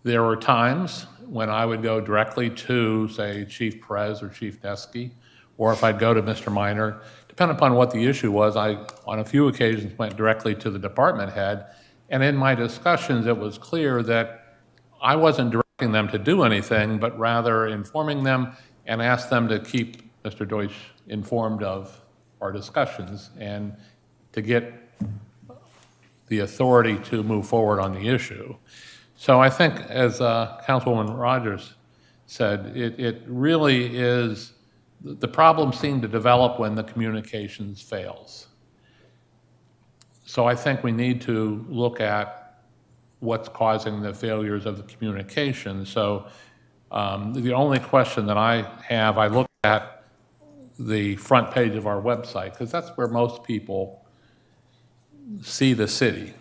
There were times when I would go directly to, say, Chief Perez or Chief Nesky, or if I'd go to Mr. Minor, depending upon what the issue was, I, on a few occasions, went directly to the department head, and in my discussions, it was clear that I wasn't directing them to do anything, but rather informing them and ask them to keep Mr. Deutsch informed of our discussions and to get the authority to move forward on the issue. So I think, as Councilwoman Rogers said, it really is, the problems seem to develop when the communications fails. So I think we need to look at what's causing the failures of the communication. So the only question that I have, I look at the front page of our website, because that's where most people see the city.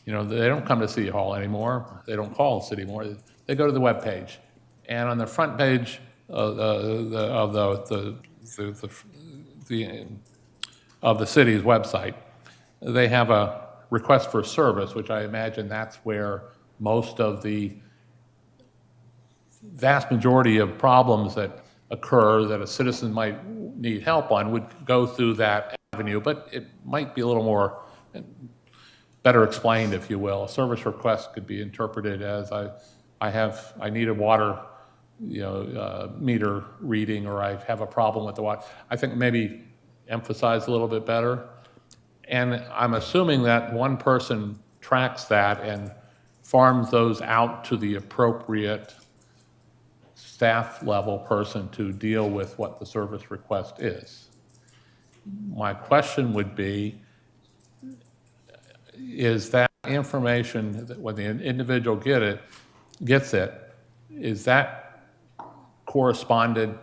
They don't come to City Hall anymore. They don't call the city anymore. They go to the web page. And on the front page of the city's website, they have a request for service, which I imagine that's where most of the vast majority of problems that occur that a citizen might need help on would go through that avenue, but it might be a little more better explained, if you will. A service request could be interpreted as I need a water meter reading, or I have a problem with the water. I think maybe emphasize a little bit better. And I'm assuming that one person tracks that and farms those out to the appropriate staff level person to deal with what the service request is. My question would be, is that information, that when the individual gets it, is that corresponded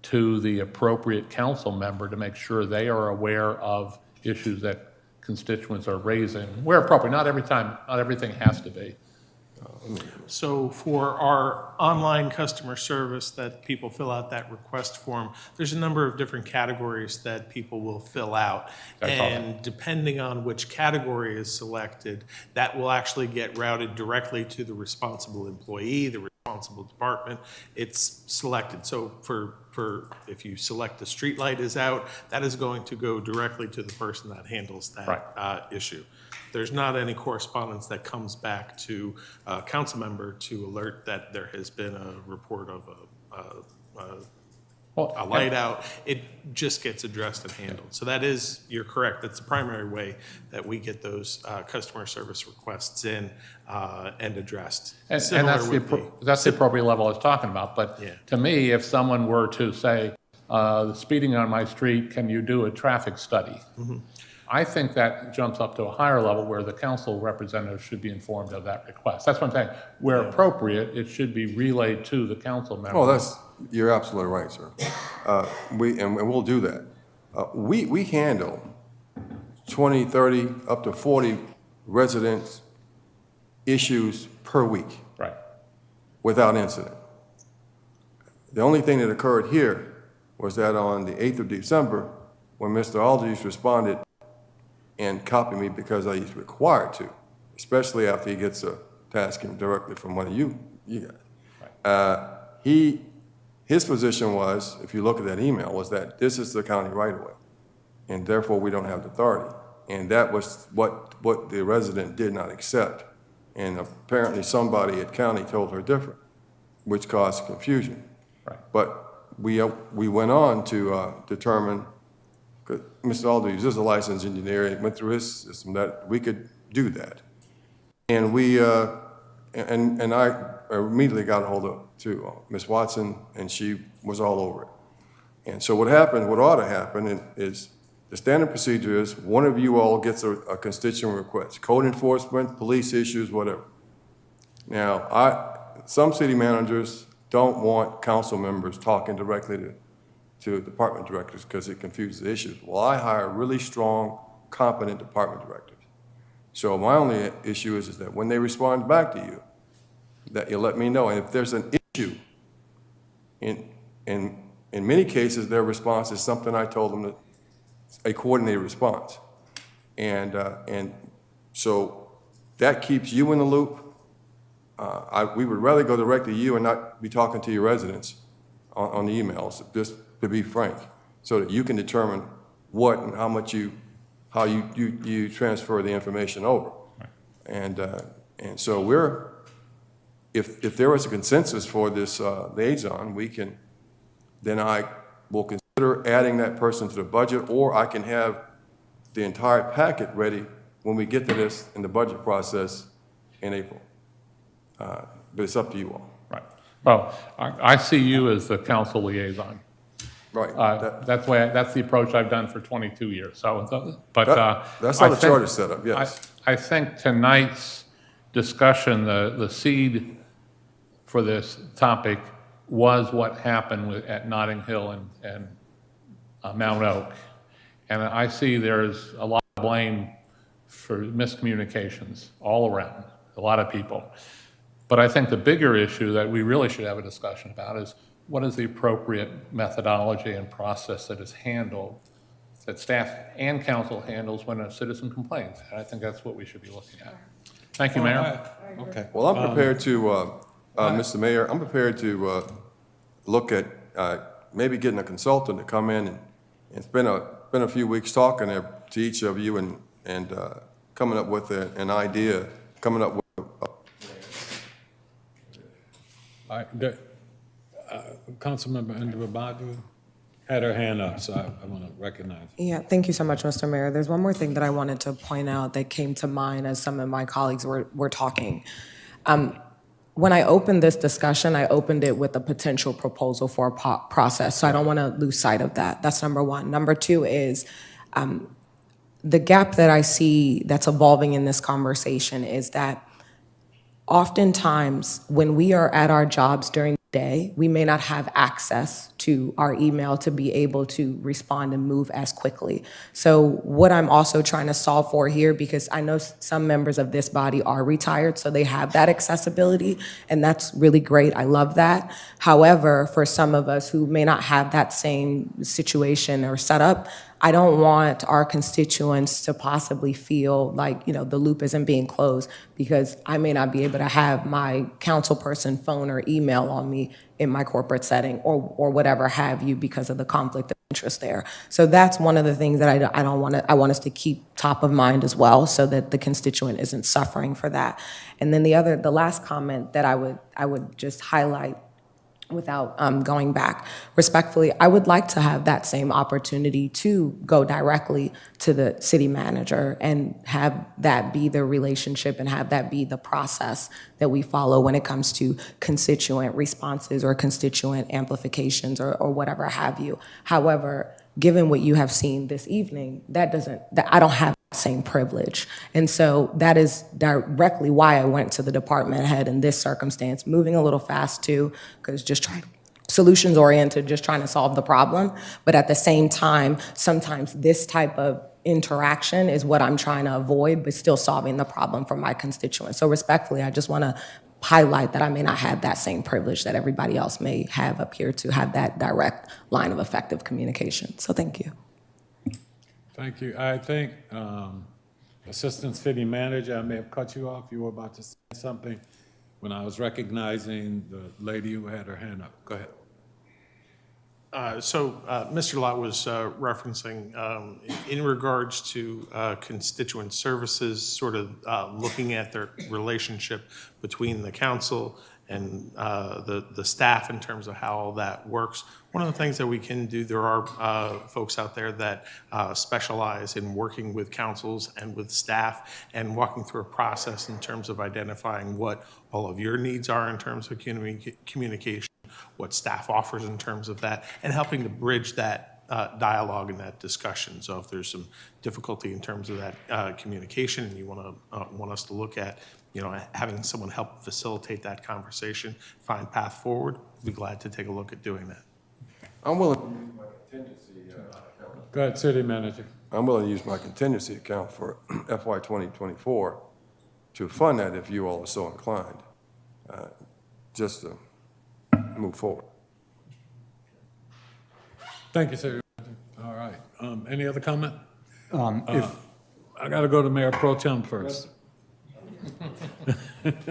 to the appropriate council member to make sure they are aware of issues that constituents are raising, where appropriate. Not every time, not everything has to be. So for our online customer service that people fill out that request form, there's a number of different categories that people will fill out. And depending on which category is selected, that will actually get routed directly to the responsible employee, the responsible department. It's selected. So for if you select the street light is out, that is going to go directly to the person that handles that issue. There's not any correspondence that comes back to a council member to alert that there has been a report of a light out. It just gets addressed and handled. So that is, you're correct, that's the primary way that we get those customer service requests in and addressed. And Similar that's with that's the appropriate level I was talking about. But to me, if someone were to say, speeding on my street, can you do a traffic study? I think that jumps up to a higher level where the council representative should be informed of that request. That's what I'm saying. Where appropriate, it should be relayed to the council member. Oh, you're absolutely right, sir. And we'll do that. We handle 20, 30, up to 40 residents' issues per week. Right. Without incident. The only thing that occurred here was that on the 8th of December, when Mr. Aldridge responded and copied me because he's required to, especially after he gets a tasking directly from one of you guys. His position was, if you look at that email, was that this is the county right-of-way, and therefore we don't have the authority. And that was what the resident did not accept. And apparently somebody at county told her different, which caused confusion. Right. But we went on to determine, Mr. Aldridge is a licensed engineer, and went through his system, that we could do that. And and I immediately got a hold of Ms. Watson, and she was all over it. And so what ought to happen is, the standard procedure is one of you all gets a constituent request, code enforcement, police issues, whatever. Now, some city managers don't want council members talking directly to department directors because it confuses the issues. Well, I hire really strong, competent department directors. So my only issue is that when they respond back to you, that you let me know. And if there's an issue, in many cases, their response is something I told them, a coordinated response. And so that keeps you in the loop. We would rather go directly to you and not be talking to your residents on the emails, just to be frank, so that you can determine what and how much how you transfer the information over. Right. And so if there is a consensus for this liaison, then I will consider adding that person to the budget, or I can have the entire packet ready when we get to this in the budget process in April. But it's up to you all. Right. Well, I see you as the council liaison. Right. That's the approach I've done for 22 years. So, but that's how the charter set up. Yes. I think tonight's discussion, the seed for this topic, was what happened at Notting Hill and Mount Oak, and I see there's a lot of blame for miscommunications all around, a lot of people. But I think the bigger issue that we really should have a discussion about is what is the appropriate methodology and process that is handled, that staff and council handles when a citizen complains. And I think that's what we should be looking at. Thank you, Mayor. Okay. Well, I'm prepared to, Mr. Mayor, I'm prepared to look at maybe getting a consultant to come in, and it's been a few weeks talking to each of you and coming up with an idea, coming up with Councilmember Ndubadu had her hand up, so I want to recognize. Yeah, thank you so much, Mr. Mayor. There's one more thing that I wanted to point out that came to mind as some of my colleagues were talking. When I opened this discussion, I opened it with a potential proposal for a process, so I don't want to lose sight of that. That's number one. Number two is the gap that I see that's evolving in this conversation is that oftentimes when we are at our jobs during day. We may not have access to our email to be able to respond and move as quickly. So what I'm also trying to solve for here, because I know some members of this body are retired, so they have that accessibility, and that's really great. I love that. However, for some of us who may not have that same situation or setup, I don't want our constituents to possibly feel like, the loop isn't being closed because I may not be able to have my council person phone or email on me in my corporate setting or whatever have you because of the conflict of interest there. So that's one of the things that I want us to keep top of mind as well, so that the constituent isn't suffering for that. And then the last comment that I would just highlight without going back. Respectfully, I would like to have that same opportunity to go directly to the city manager and have that be the relationship and have that be the process that we follow when it comes to constituent responses or constituent amplifications or whatever have you. However, given what you have seen this evening, I don't have the same privilege. And so that is directly why I went to the department head in this circumstance, moving a little fast too, because solutions oriented, just trying to solve the problem. But at the same time, sometimes this type of interaction is what I'm trying to avoid, but still solving the problem for my constituents. So respectfully, I just want to highlight that I may not have that same privilege that everybody else may have up here to have that direct line of effective communication. So thank you. Thank you. I think, Assistant City Manager, I may have cut you off. You were about to say something when I was recognizing the lady who had her hand up. Go ahead. Mr. Lott was referencing in regards to constituent services, sort of looking at their relationship between the council and the staff in terms of how all that works. One of the things that we can do, there are folks out there that specialize in working with councils and with staff and walking through a process in terms of identifying what all of your needs are in terms of communication, what staff offers in terms of that, and helping to bridge that dialogue and that discussion. So if there's some difficulty in terms of that communication and you want us to look at, having someone help facilitate that conversation, find path forward, we'd be glad to take a look at doing that. I'm willing to use my contingency account. Go ahead, City Manager. I'm willing to use my contingency account for FY 2024 to fund that if you all are so inclined, just to move forward. Thank you, City Manager. All right. Any other comment? I got to go to Mayor Pro Tem first.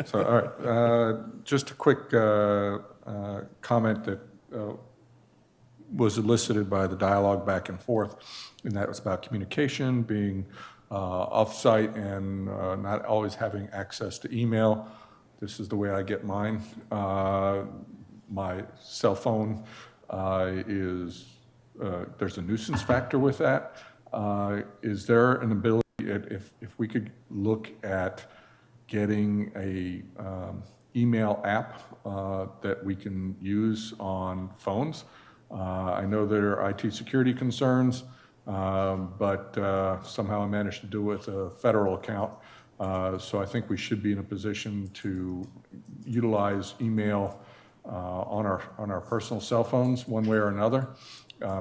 So, all right, just a quick comment that was elicited by the dialogue back and forth, and that was about communication, being off-site and not always having access to email. This is the way I get mine. My cell phone there's a nuisance factor with that. Is there an ability, if we could look at getting a email app that we can use on phones? I know there are IT security concerns, but somehow I managed to do it with a federal account. So I think we should be in a position to utilize email on our personal cell phones one way or another,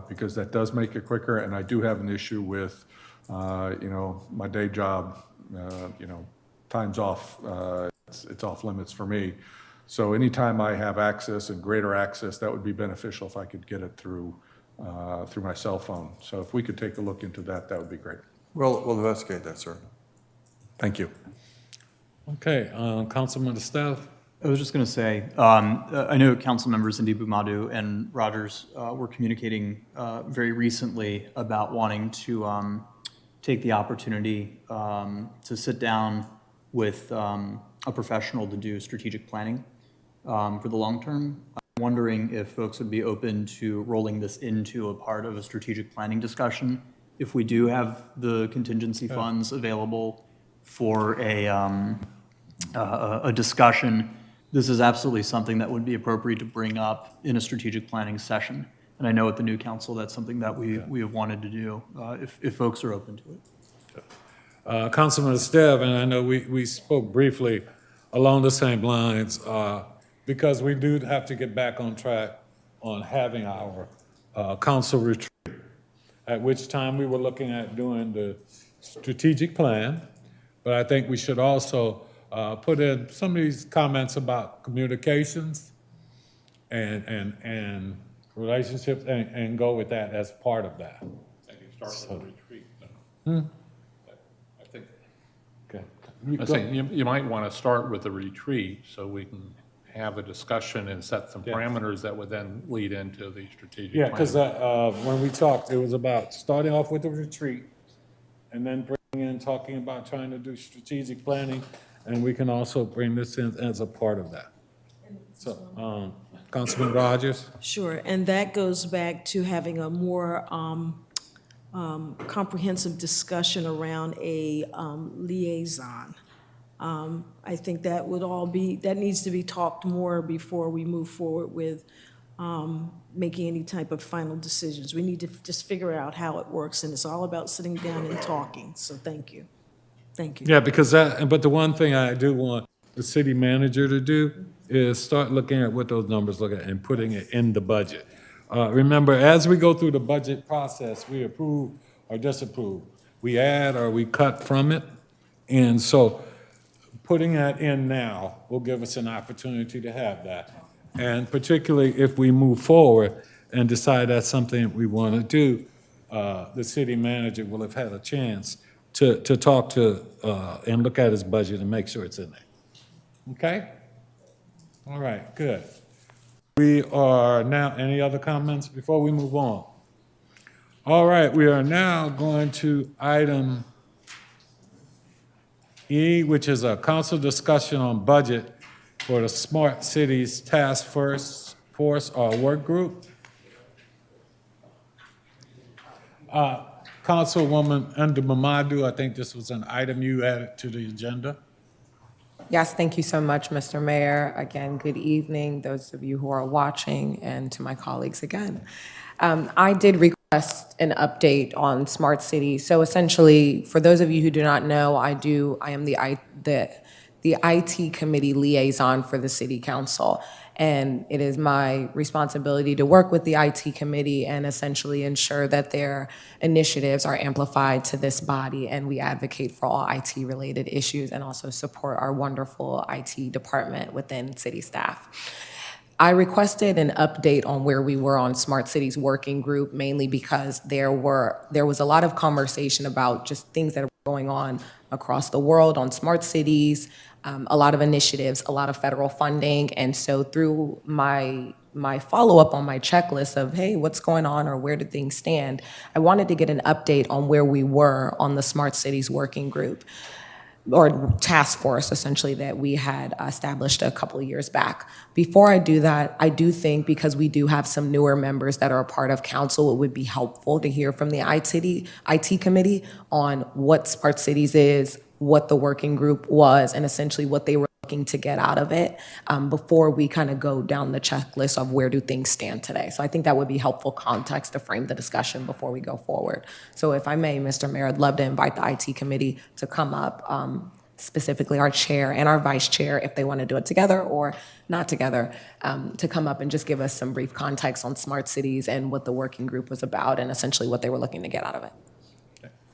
because that does make it quicker. And I do have an issue with, my day job, time's off, it's off limits for me. So anytime I have access and greater access, that would be beneficial if I could get it through my cell phone. So if we could take a look into that, that would be great. We'll investigate that, sir. Thank you. Okay, Councilman Esteve. I was just going to say, I know council members Ndibu Madu and Rogers were communicating very recently about wanting to take the opportunity to sit down with a professional to do strategic planning for the long term. I'm wondering if folks would be open to rolling this into a part of a strategic planning discussion if we do have the contingency funds available for a discussion. This is absolutely something that would be appropriate to bring up in a strategic planning session. And I know at the new council, that's something that we have wanted to do, if folks are open to it. Councilman Esteve, and I know we spoke briefly along the same lines. because we do have to get back on track on having our council retreat, at which time we were looking at doing the strategic plan. But I think we should also put in some of these comments about communications and relationships and go with that as part of that. Start with the retreat, though. I think, Okay. I think you might want to start with the retreat so we can have a discussion and set some parameters that would then lead into the strategic plan. Yeah, because when we talked, it was about starting off with the retreat and then bringing in, talking about trying to do strategic planning, and we can also bring this in as a part of that. So, Councilman Rogers? Sure, and that goes back to having a more comprehensive discussion around a liaison. I think that that needs to be talked more before we move forward with making any type of final decisions. We need to just figure out how it works, and it's all about sitting down and talking, so thank you. Thank you. Yeah, because but the one thing I do want the city manager to do is start looking at what those numbers look at and putting it in the budget. Remember, as we go through the budget process, we approve or disapprove. We add or we cut from it. And so putting that in now will give us an opportunity to have that. And particularly if we move forward and decide that's something we want to do, the city manager will have had a chance to talk to and look at his budget and make sure it's in there. Okay? All right, good. We are now, any other comments before we move on? All right, we are now going to item E, which is a council discussion on budget for the Smart Cities Task Force or work group. Councilwoman Mamadu, I think this was an item you added to the agenda. Yes, thank you so much, Mr. Mayor. Again, good evening, those of you who are watching, and to my colleagues again. I did request an update on smart cities. So essentially, for those of you who do not know, I am the IT committee liaison for the city council. And it is my responsibility to work with the IT committee and essentially ensure that their initiatives are amplified to this body, and we advocate for all IT-related issues and also support our wonderful IT department within city staff. I requested an update on where we were on Smart Cities Working Group, mainly because there was a lot of conversation about just things that are going on across the world on smart cities, a lot of initiatives, a lot of federal funding. And so through my follow-up on my checklist of, hey, what's going on or where do things stand, I wanted to get an update on where we were on the Smart Cities Working Group, or task force, essentially, that we had established a couple of years back. Before I do that, I do think, because we do have some newer members that are a part of council, it would be helpful to hear from the IT committee on what Smart Cities is, what the working group was, and essentially what they were looking to get out of it before we kind of go down the checklist of where do things stand today. So I think that would be helpful context to frame the discussion before we go forward. So if I may, Mr. Mayor, I'd love to invite the IT committee to come up, specifically our chair and our vice chair, if they want to do it together or not together, to come up and just give us some brief context on smart cities and what the working group was about and essentially what they were looking to get out of it.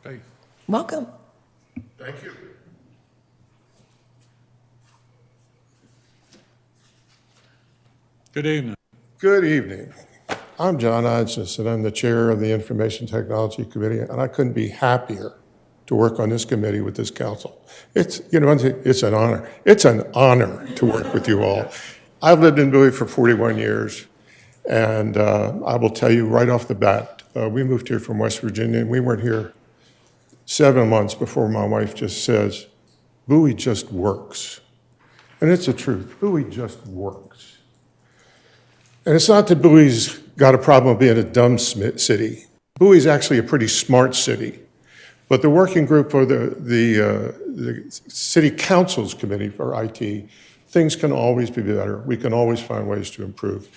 Thank you. Welcome. Thank you. Good evening. Good evening. I'm John Hodges, and I'm the chair of the Information Technology Committee, and I couldn't be happier to work on this committee with this council. It's an honor. It's an honor to work with you all. I've lived in Bowie for 41 years, and I will tell you right off the bat, we moved here from West Virginia, and we weren't here 7 months before my wife just says, Bowie just works. And it's the truth. Bowie just works. And it's not that Bowie's got a problem with being a dumb city. Bowie's actually a pretty smart city. But the working group for the city council's committee for IT, things can always be better. We can always find ways to improve.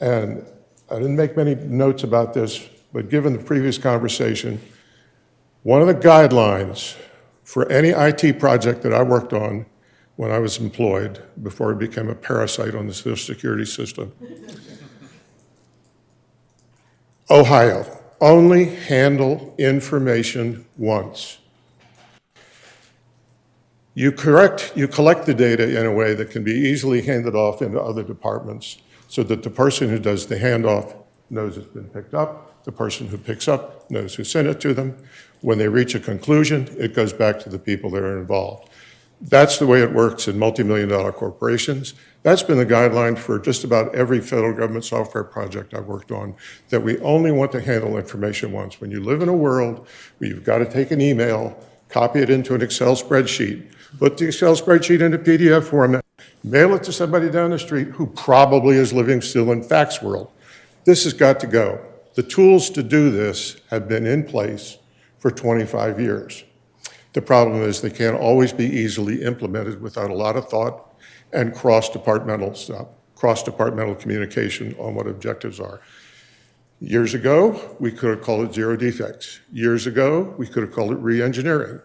And I didn't make many notes about this, but given the previous conversation, one of the guidelines for any IT project that I worked on when I was employed, before I became a parasite on the Social Security system. Ohio, only handle information once. You collect the data in a way that can be easily handed off into other departments so that the person who does the handoff knows it's been picked up, the person who picks up knows who sent it to them. When they reach a conclusion, it goes back to the people that are involved. That's the way it works in multi-million-dollar corporations. That's been the guideline for just about every federal government software project I've worked on, that we only want to handle information once. When you live in a world where you've got to take an email, copy it into an Excel spreadsheet, put the Excel spreadsheet into PDF format, mail it to somebody down the street who probably is living still in fax world. This has got to go. The tools to do this have been in place for 25 years. The problem is they can't always be easily implemented without a lot of thought and cross-departmental stuff, cross-departmental communication on what objectives are. Years ago, we could have called it zero defects. Years ago, we could have called it re-engineering.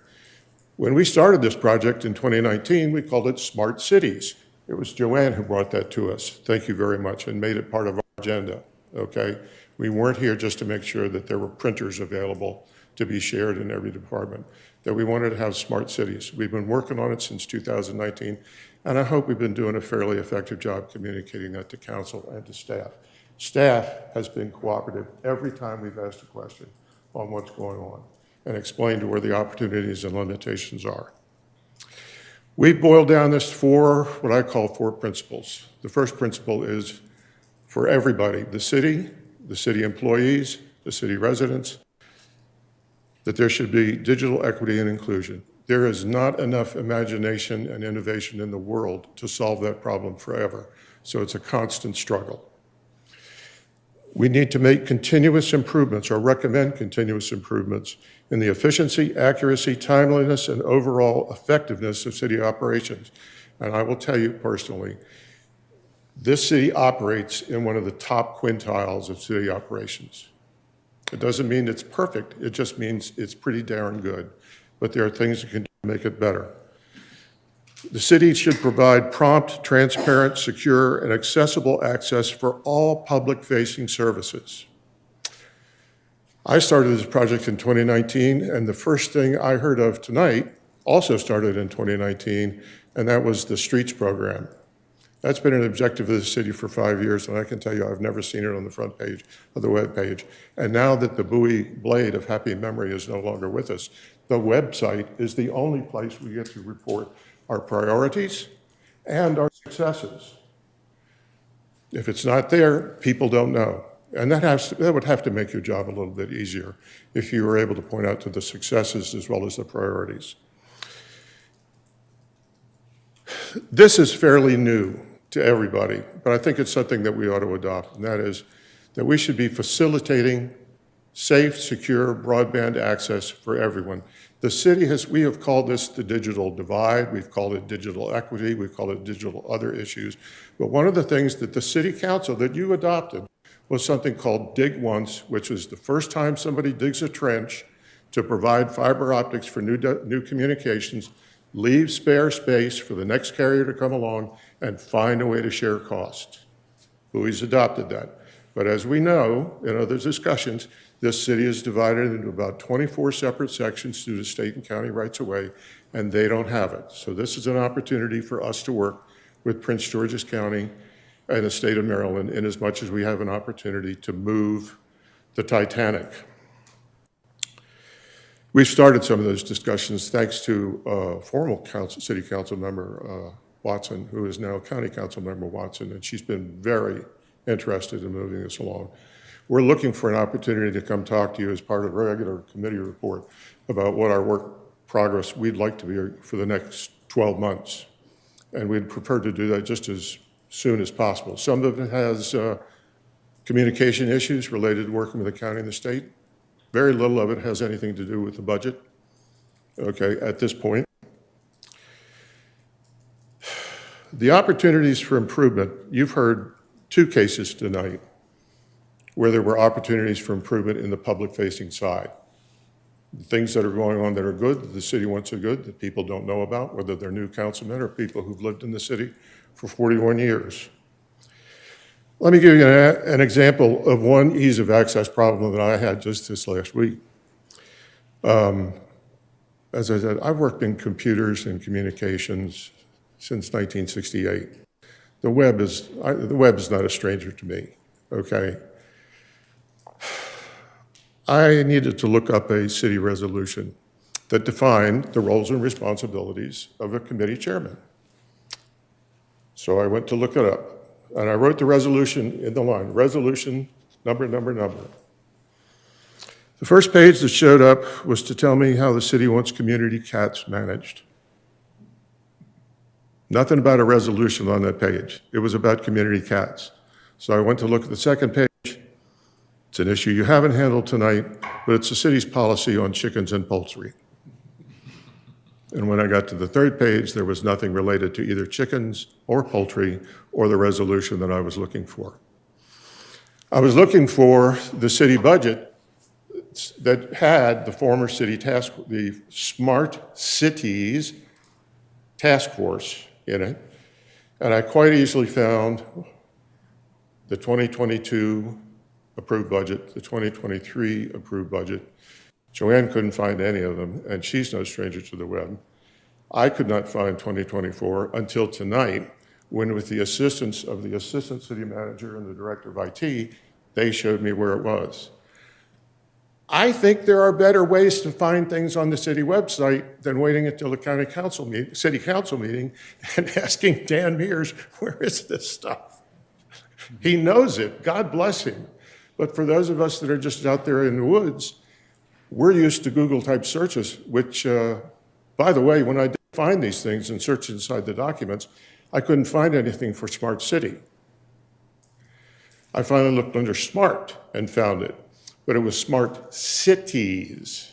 When we started this project in 2019, we called it Smart Cities. It was Joanne who brought that to us. Thank you very much, and made it part of our agenda, okay? We weren't here just to make sure that there were printers available to be shared in every department, that we wanted to have smart cities. We've been working on it since 2019, and I hope we've been doing a fairly effective job communicating that to council and to staff. Staff has been cooperative every time we've asked a question on what's going on and explained where the opportunities and limitations are. We boiled down this what I call four principles. The first principle is for everybody, the city employees, the city residents, that there should be digital equity and inclusion. There is not enough imagination and innovation in the world to solve that problem forever, so it's a constant struggle. We need to make continuous improvements or recommend continuous improvements in the efficiency, accuracy, timeliness, and overall effectiveness of city operations. And I will tell you personally, this city operates in one of the top quintiles of city operations. It doesn't mean it's perfect, it just means it's pretty darn good. But there are things that can make it better. The city should provide prompt, transparent, secure, and accessible access for all public-facing services. I started this project in 2019, and the first thing I heard of tonight also started in 2019, and that was the Streets program. That's been an objective of the city for 5 years, and I can tell you I've never seen it on the front page of the web page. And now that the Bowie blade of happy memory is no longer with us, the website is the only place we get to report our priorities and our successes. If it's not there, people don't know. And that would have to make your job a little bit easier if you were able to point out to the successes as well as the priorities. This is fairly new to everybody, but I think it's something that we ought to adopt, and that is that we should be facilitating safe, secure broadband access for everyone. The city we have called this the digital divide, we've called it digital equity, we've called it digital other issues. But one of the things that the city council that you adopted was something called Dig Once, which was the first time somebody digs a trench to provide fiber optics for new communications, leave spare space for the next carrier to come along and find a way to share costs. Bowie's adopted that. But as we know in other discussions, this city is divided into about 24 separate sections through the state and county rights of way, and they don't have it. So this is an opportunity for us to work with Prince George's County and the state of Maryland in as much as we have an opportunity to move the Titanic. We've started some of those discussions thanks to former city council member Watson, who is now county council member Watson, and she's been very interested in moving this along. We're looking for an opportunity to come talk to you as part of a regular committee report about what our work progress we'd like to be for the next 12 months. And we'd prefer to do that just as soon as possible. Some of it has communication issues related to working with the county and the state. Very little of it has anything to do with the budget, okay, at this point. The opportunities for improvement, you've heard 2 cases tonight where there were opportunities for improvement in the public-facing side. things that are going on that are good, that the city wants are good, that people don't know about, whether they're new councilmen or people who've lived in the city for 41 years. Let me give you an example of one ease of access problem that I had just this last week. As I said, I've worked in computers and communications since 1968. The web is not a stranger to me, okay? I needed to look up a city resolution that defined the roles and responsibilities of a committee chairman. So I went to look it up, and I wrote the resolution in the line, resolution number. The first page that showed up was to tell me how the city wants community cats managed. Nothing about a resolution on that page. It was about community cats. So I went to look at the second page. It's an issue you haven't handled tonight, but it's the city's policy on chickens and poultry. And when I got to the third page, there was nothing related to either chickens or poultry or the resolution that I was looking for. I was looking for the city budget that had the former city task, the Smart Cities Task Force in it, and I quite easily found the 2022 approved budget, the 2023 approved budget. Joanne couldn't find any of them, and she's no stranger to the web. I could not find 2024 until tonight, when with the assistance of the assistant city manager and the director of IT, they showed me where it was. I think there are better ways to find things on the city website than waiting until the city council meeting and asking Dan Mears, where is this stuff? He knows it, God bless him. But for those of us that are just out there in the woods, we're used to Google type searches, which, by the way, when I did find these things and search inside the documents, I couldn't find anything for Smart City. I finally looked under Smart and found it, but it was Smart Cities.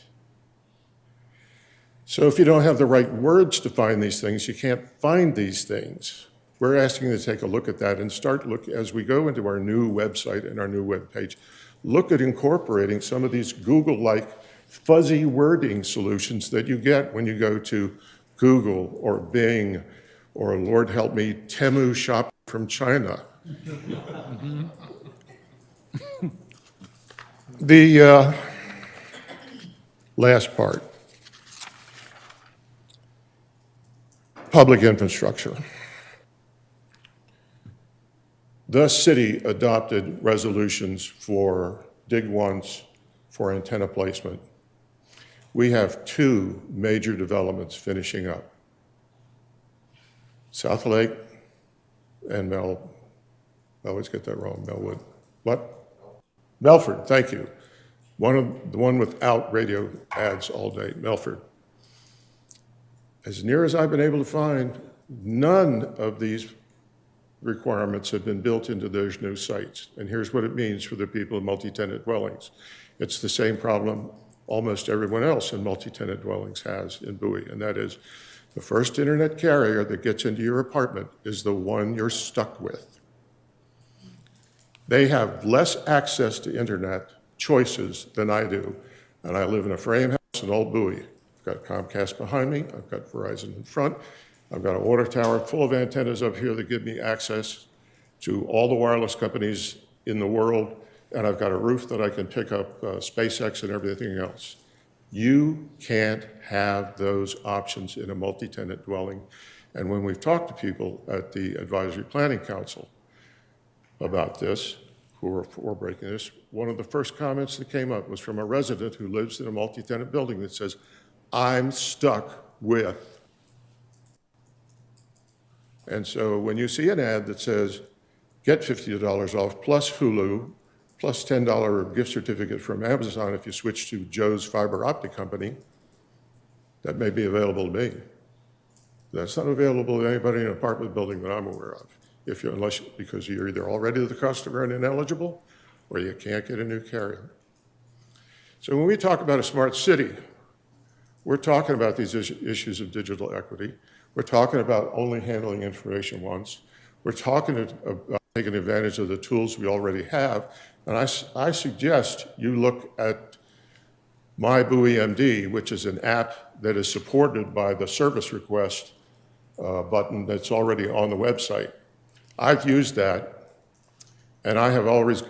So if you don't have the right words to find these things, you can't find these things. We're asking you to take a look at that and start look as we go into our new website and our new web page. Look at incorporating some of these Google-like fuzzy wording solutions that you get when you go to Google or Bing or, Lord help me, Temu Shop from China. The last part, public infrastructure. The city adopted resolutions for dig once, for antenna placement. We have two major developments finishing up. South Lake and I always get that wrong, Melwood. What? Melford, thank you. The one without radio ads all day, Melford. As near as I've been able to find, none of these requirements have been built into those new sites. And here's what it means for the people in multi-tenant dwellings. It's the same problem almost everyone else in multi-tenant dwellings has in Bowie, and that is the first internet carrier that gets into your apartment is the one you're stuck with. They have less access to internet choices than I do, and I live in a frame house in Old Bowie. I've got Comcast behind me, I've got Verizon in front, I've got a water tower full of antennas up here that give me access to all the wireless companies in the world, and I've got a roof that I can pick up SpaceX and everything else. You can't have those options in a multi-tenant dwelling. And when we've talked to people at the Advisory Planning Council about this, who are for breaking this, one of the first comments that came up was from a resident who lives in a multi-tenant building that says, I'm stuck with. And so when you see an ad that says, get $50 off plus Hulu, plus $10 gift certificate from Amazon if you switch to Joe's fiber optic company, that may be available to me. That's not available to anybody in an apartment building that I'm aware of, because you're either already the customer and ineligible, or you can't get a new carrier. So when we talk about a smart city, we're talking about these issues of digital equity. We're talking about only handling information once. We're talking about taking advantage of the tools we already have. And I suggest you look at My Bowie MD, which is an app that is supported by the service request button that's already on the website. I've used that, and I have always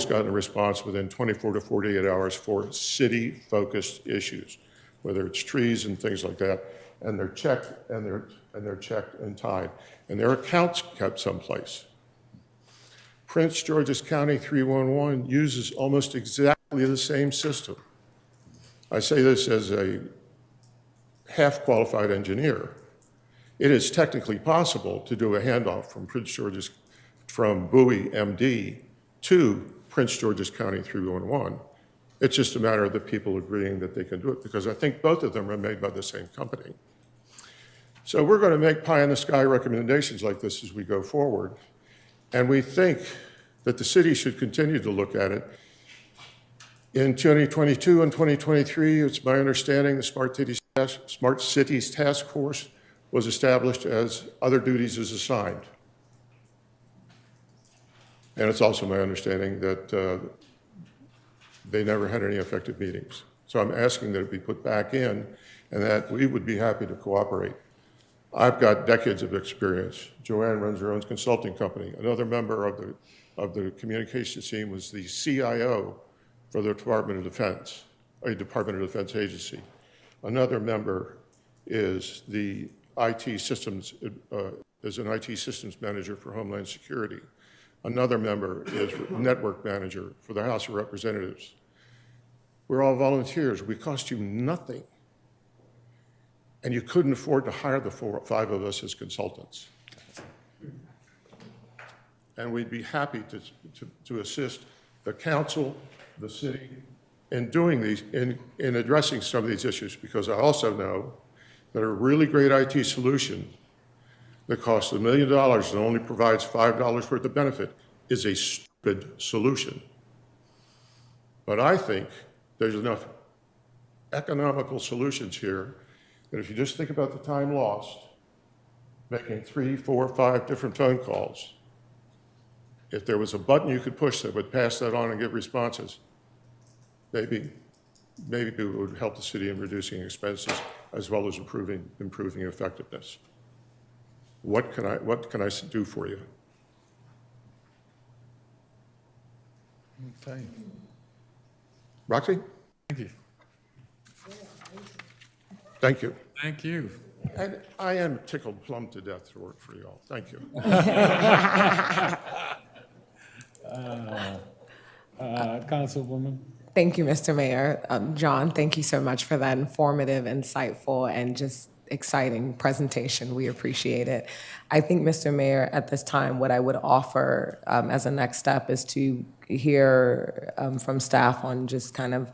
gotten a response within 24 to 48 hours for city-focused issues, whether it's trees and things like that, and they're checked and they're checked and tied, and their accounts kept someplace. Prince George's County 311 uses almost exactly the same system. I say this as a half-qualified engineer. It is technically possible to do a handoff from Bowie MD to Prince George's County 311. It's just a matter of the people agreeing that they can do it, because I think both of them are made by the same company. So we're going to make pie-in-the-sky recommendations like this as we go forward, and we think that the city should continue to look at it. In 2022 and 2023, it's my understanding the Smart Cities Task Force was established as other duties is assigned. And it's also my understanding that they never had any effective meetings. So I'm asking that it be put back in and that we would be happy to cooperate. I've got decades of experience. Joanne runs her own consulting company. Another member of the communications team was the CIO for the Department of Defense, a Department of Defense agency. Another member is the IT systems, is an IT systems manager for Homeland Security. Another member is network manager for the House of Representatives. We're all volunteers. We cost you nothing. And you couldn't afford to hire the 4 or 5 of us as consultants. And we'd be happy to assist the council, the city, in doing these, in addressing some of these issues, because I also know that a really great IT solution that costs $1 million and only provides $5 worth of benefit is a stupid solution. But I think there's enough economical solutions here that if you just think about the time lost, making 3, 4, 5 different phone calls, if there was a button you could push that would pass that on and give responses, maybe it would help the city in reducing expenses as well as improving effectiveness. What can I do for you? Okay. Roxy? Thank you. Thank you. Thank you. And I am tickled plumb to death to work for you all. Thank you. Councilwoman? Thank you, Mr. Mayor. John, thank you so much for that informative, insightful, and just exciting presentation. We appreciate it. I think, Mr. Mayor, at this time, what I would offer as a next step is to hear from staff on just kind of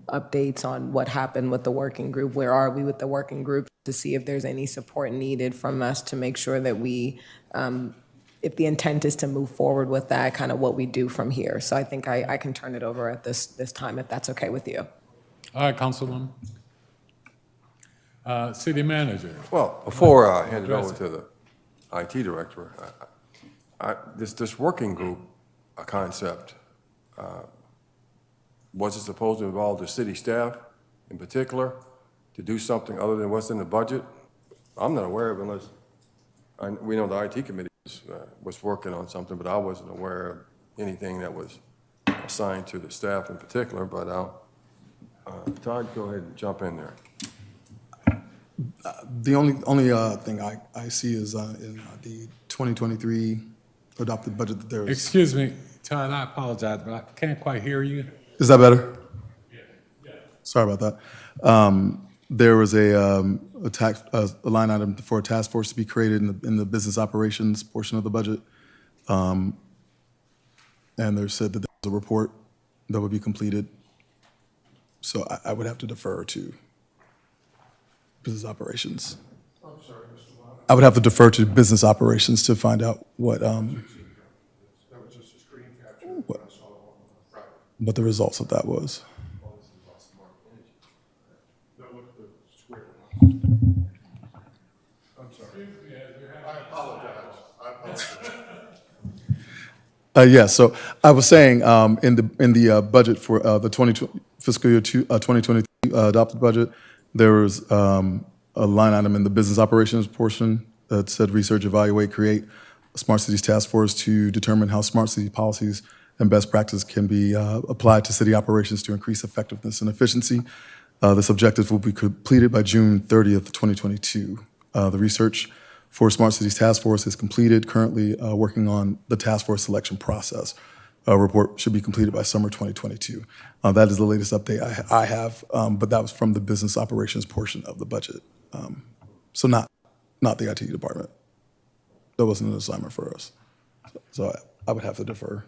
updates on what happened with the working group. Where are we with the working group, to see if there's any support needed from us to make sure that we, if the intent is to move forward with that, kind of what we do from here. So I think I can turn it over at this time, if that's okay with you. All right, Councilwoman. City Manager. Well, before I hand it over to the IT director, this working group concept, was it supposed to involve the city staff in particular to do something other than what's in the budget? I'm not aware of, unless, we know the IT committee was working on something, but I wasn't aware of anything that was assigned to the staff in particular, but Todd, go ahead and jump in there. The only thing I see is in the 2023 adopted budget that there is. Excuse me, Todd, I apologize, but I can't quite hear you. Is that better? Yeah. Sorry about that. There was a line item for a task force to be created in the business operations portion of the budget. And there said that there was a report that would be completed. So I would have to defer to business operations. I'm sorry, Mr. Watt. I would have to defer to business operations to find out what, what the results of that was. I'm sorry. I apologize. Yeah, so I was saying in the budget for the fiscal year 2023 adopted budget, there was a line item in the business operations portion that said research, evaluate, create a smart cities task force to determine how smart city policies and best practices can be applied to city operations to increase effectiveness and efficiency. This objective will be completed by June 30th, 2022. The research for Smart Cities Task Force is completed, currently working on the task force selection process. A report should be completed by summer 2022. That is the latest update I have, but that was from the business operations portion of the budget. So not the IT department. That wasn't an assignment for us. So I would have to defer.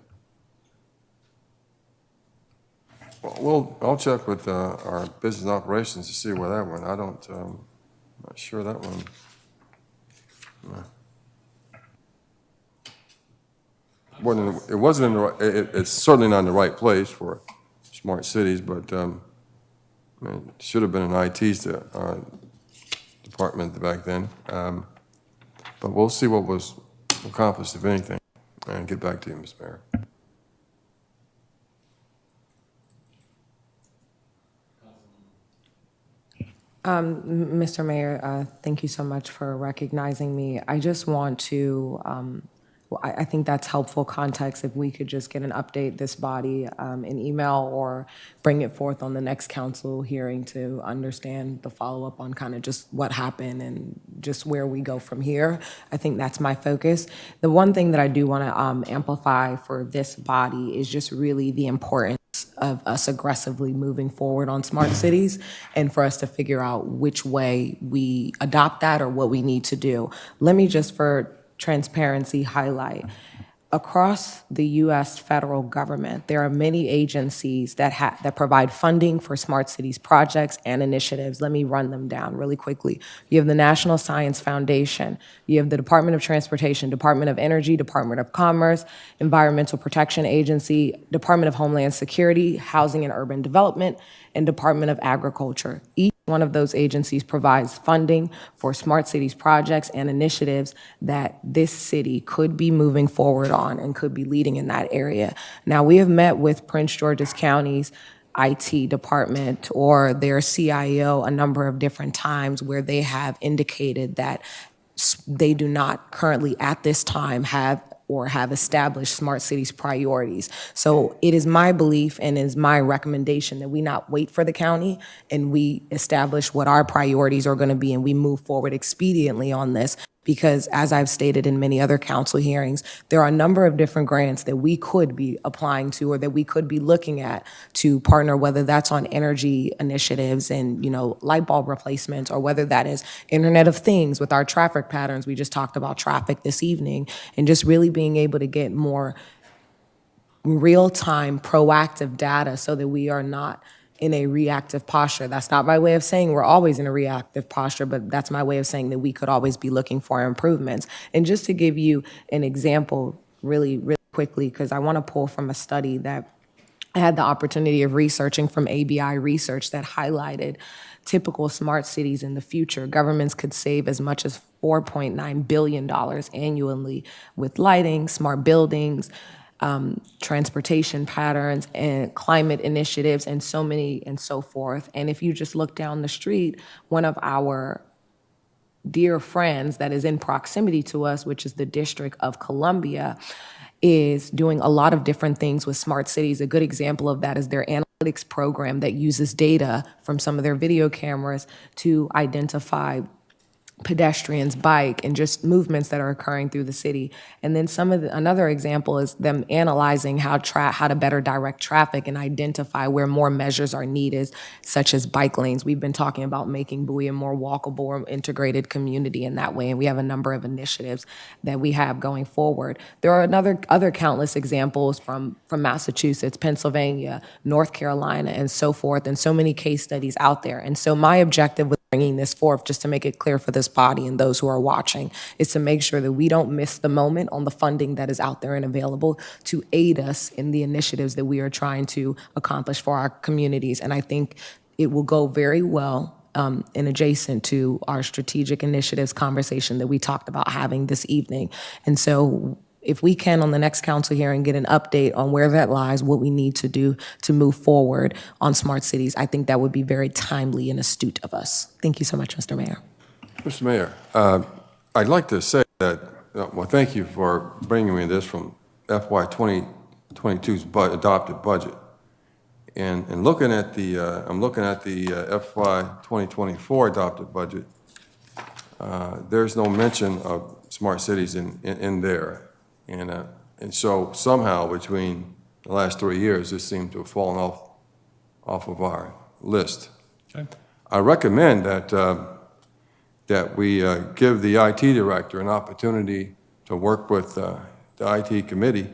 Well, I'll check with our business operations to see where that went. I don't, not sure that one. It wasn't in the right, it's certainly not in the right place for smart cities, but I mean, it should have been an IT's department back then. But we'll see what was accomplished, if anything, and get back to you, Mr. Mayor. Mr. Mayor, thank you so much for recognizing me. I just want to, I think that's helpful context if we could just get an update, this body, an email, or bring it forth on the next council hearing to understand the follow-up on kind of just what happened and just where we go from here. I think that's my focus. The one thing that I do want to amplify for this body is just really the importance of us aggressively moving forward on smart cities and for us to figure out which way we adopt that or what we need to do. Let me just, for transparency, highlight. Across the U.S. federal government, there are many agencies that provide funding for smart cities projects and initiatives. Let me run them down really quickly. You have the National Science Foundation. You have the Department of Transportation, Department of Energy, Department of Commerce, Environmental Protection Agency, Department of Homeland Security, Housing and Urban Development, and Department of Agriculture. Each one of those agencies provides funding for smart cities projects and initiatives that this city could be moving forward on and could be leading in that area. Now, we have met with Prince George's County's IT department or their CIO a number of different times where they have indicated that they do not currently at this time have established smart cities priorities. So it is my belief and is my recommendation that we not wait for the county and we establish what our priorities are going to be and we move forward expediently on this. Because as I've stated in many other council hearings, there are a number of different grants that we could be applying to or that we could be looking at to partner, whether that's on energy initiatives and, light bulb replacements, or whether that is Internet of Things with our traffic patterns. We just talked about traffic this evening, and just really being able to get more real-time proactive data so that we are not in a reactive posture. That's not my way of saying we're always in a reactive posture, but that's my way of saying that we could always be looking for improvements. And just to give you an example really, really quickly, because I want to pull from a study that I had the opportunity of researching from ABI Research that highlighted typical smart cities in the future. Governments could save as much as $4.9 billion annually with lighting, smart buildings, transportation patterns and climate initiatives and so many and so forth. And if you just look down the street, one of our dear friends that is in proximity to us, which is the District of Columbia, is doing a lot of different things with smart cities. A good example of that is their analytics program that uses data from some of their video cameras to identify pedestrians, bike, and just movements that are occurring through the city. And then another example is them analyzing how to better direct traffic and identify where more measures are needed, such as bike lanes. We've been talking about making Bowie a more walkable or integrated community in that way, and we have a number of initiatives that we have going forward. There are other countless examples from Massachusetts, Pennsylvania, North Carolina, and so forth, and so many case studies out there. And so my objective with bringing this forth, just to make it clear for this body and those who are watching, is to make sure that we don't miss the moment on the funding that is out there and available to aid us in the initiatives that we are trying to accomplish for our communities. And I think it will go very well and adjacent to our strategic initiatives conversation that we talked about having this evening. And so if we can on the next council hearing get an update on where that lies, what we need to do to move forward on smart cities, I think that would be very timely and astute of us. Thank you so much, Mr. Mayor. Mr. Mayor, I'd like to say that, well, thank you for bringing me this from FY 2022's adopted budget. And looking at the, I'm looking at the FY 2024 adopted budget. There's no mention of smart cities in there. And so somehow between the last 3 years, this seemed to have fallen off of our list. Okay. I recommend that we give the IT director an opportunity to work with the IT committee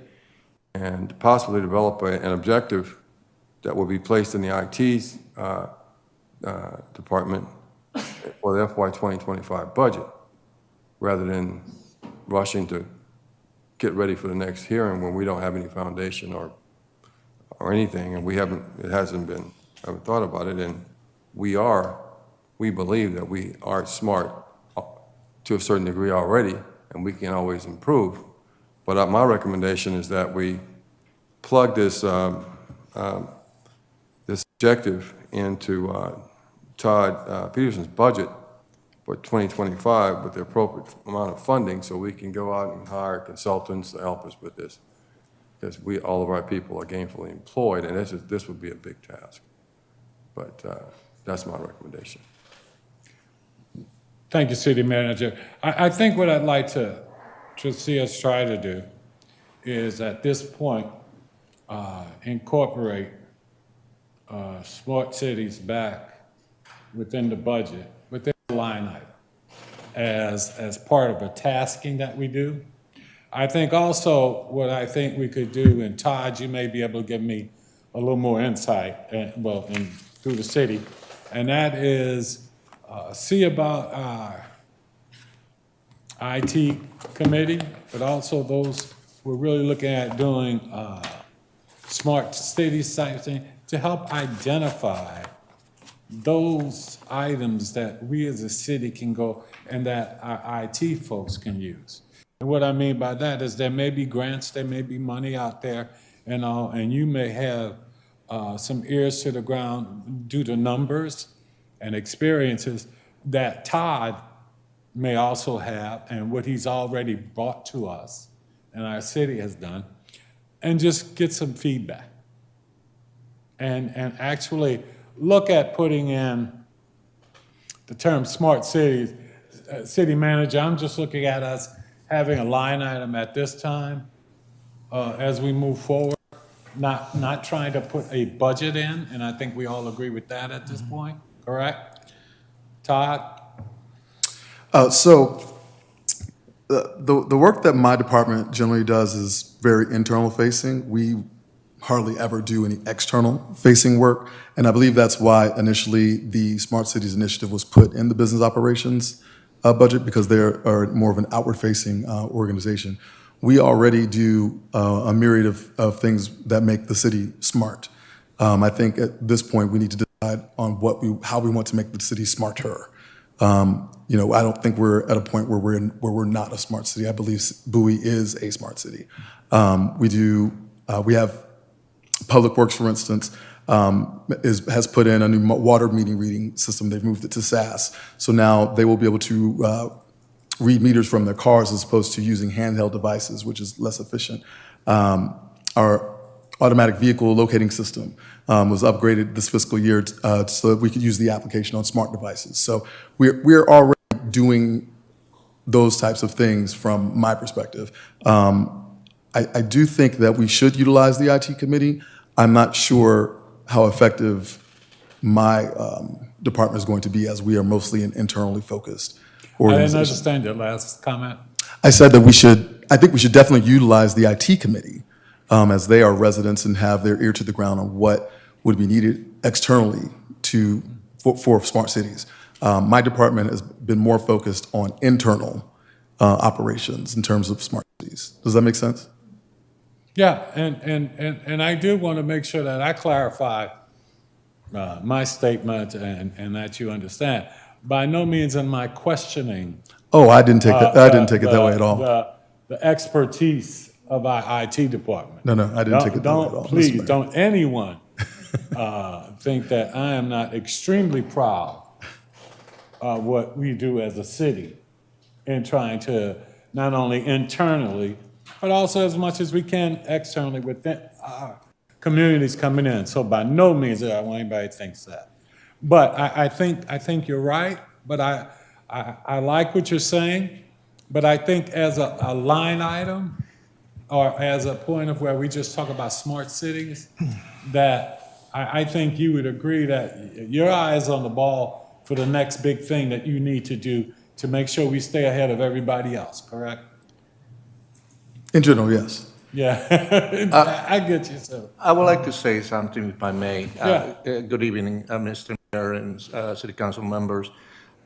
and possibly develop an objective that will be placed in the IT department for the FY 2025 budget, rather than rushing to get ready for the next hearing when we don't have any foundation or anything, and I haven't thought about it, and we believe that we are smart to a certain degree already, and we can always improve. But my recommendation is that we plug this this objective into Todd Peterson's budget for 2025 with the appropriate amount of funding, so we can go out and hire consultants to help us with this, because all of our people are gainfully employed, and this would be a big task. But that's my recommendation. Thank you, City Manager. I think what I'd like to see us try to do is at this point incorporate smart cities back within the budget, within the line item, as part of a tasking that we do. I think also what I think we could do, and Todd, you may be able to give me a little more insight, through the city, and that is see about our IT committee, but also those we're really looking at doing smart cities type thing to help identify those items that we as a city can go and that our IT folks can use. And what I mean by that is there may be grants, there may be money out there, and you may have some ears to the ground due to numbers and experiences that Todd may also have, and what he's already brought to us and our city has done, and just get some feedback. And actually look at putting in the term smart cities. City Manager, I'm just looking at us having a line item at this time as we move forward, not trying to put a budget in, and I think we all agree with that at this point, correct? Todd? So the work that my department generally does is very internal facing. We hardly ever do any external facing work, and I believe that's why initially the Smart Cities Initiative was put in the business operations budget, because they are more of an outward facing organization. We already do a myriad of things that make the city smart. I think at this point we need to decide on how we want to make the city smarter. I don't think we're at a point where we're not a smart city. I believe Bowie is a smart city. We have Public Works, for instance, has put in a new water reading system. They've moved it to SAS. So now they will be able to read meters from their cars as opposed to using handheld devices, which is less efficient. Our automatic vehicle locating system was upgraded this fiscal year so that we could use the application on smart devices. So we're already doing those types of things from my perspective. I do think that we should utilize the IT committee. I'm not sure how effective my department is going to be, as we are mostly an internally focused I didn't organization. understand your last comment. I said that I think we should definitely utilize the IT committee, as they are residents and have their ear to the ground on what would be needed externally for smart cities. My department has been more focused on internal operations in terms of smart cities. Does that make sense? Yeah, and I do want to make sure that I clarify my statement and that you understand. By no means am I questioning Oh, I didn't take it that way at all. the expertise of our IT department. No, I didn't take it that way at all. Don't, Mr. please, Mayor. don't anyone think that I am not extremely proud of what we do as a city in trying to not only internally, but also as much as we can externally within our communities coming in. So by no means do I want anybody to think that. But I think you're right, but I like what you're saying, but I think as a line item, or as a point of where we just talk about smart cities, that I think you would agree that your eye is on the ball for the next big thing that you need to do to make sure we stay ahead of everybody else, correct? In general, yes. Yeah, I get you, sir. I would like to say something, if I may. Yeah. Good evening, Mr. Mayor and City Council members.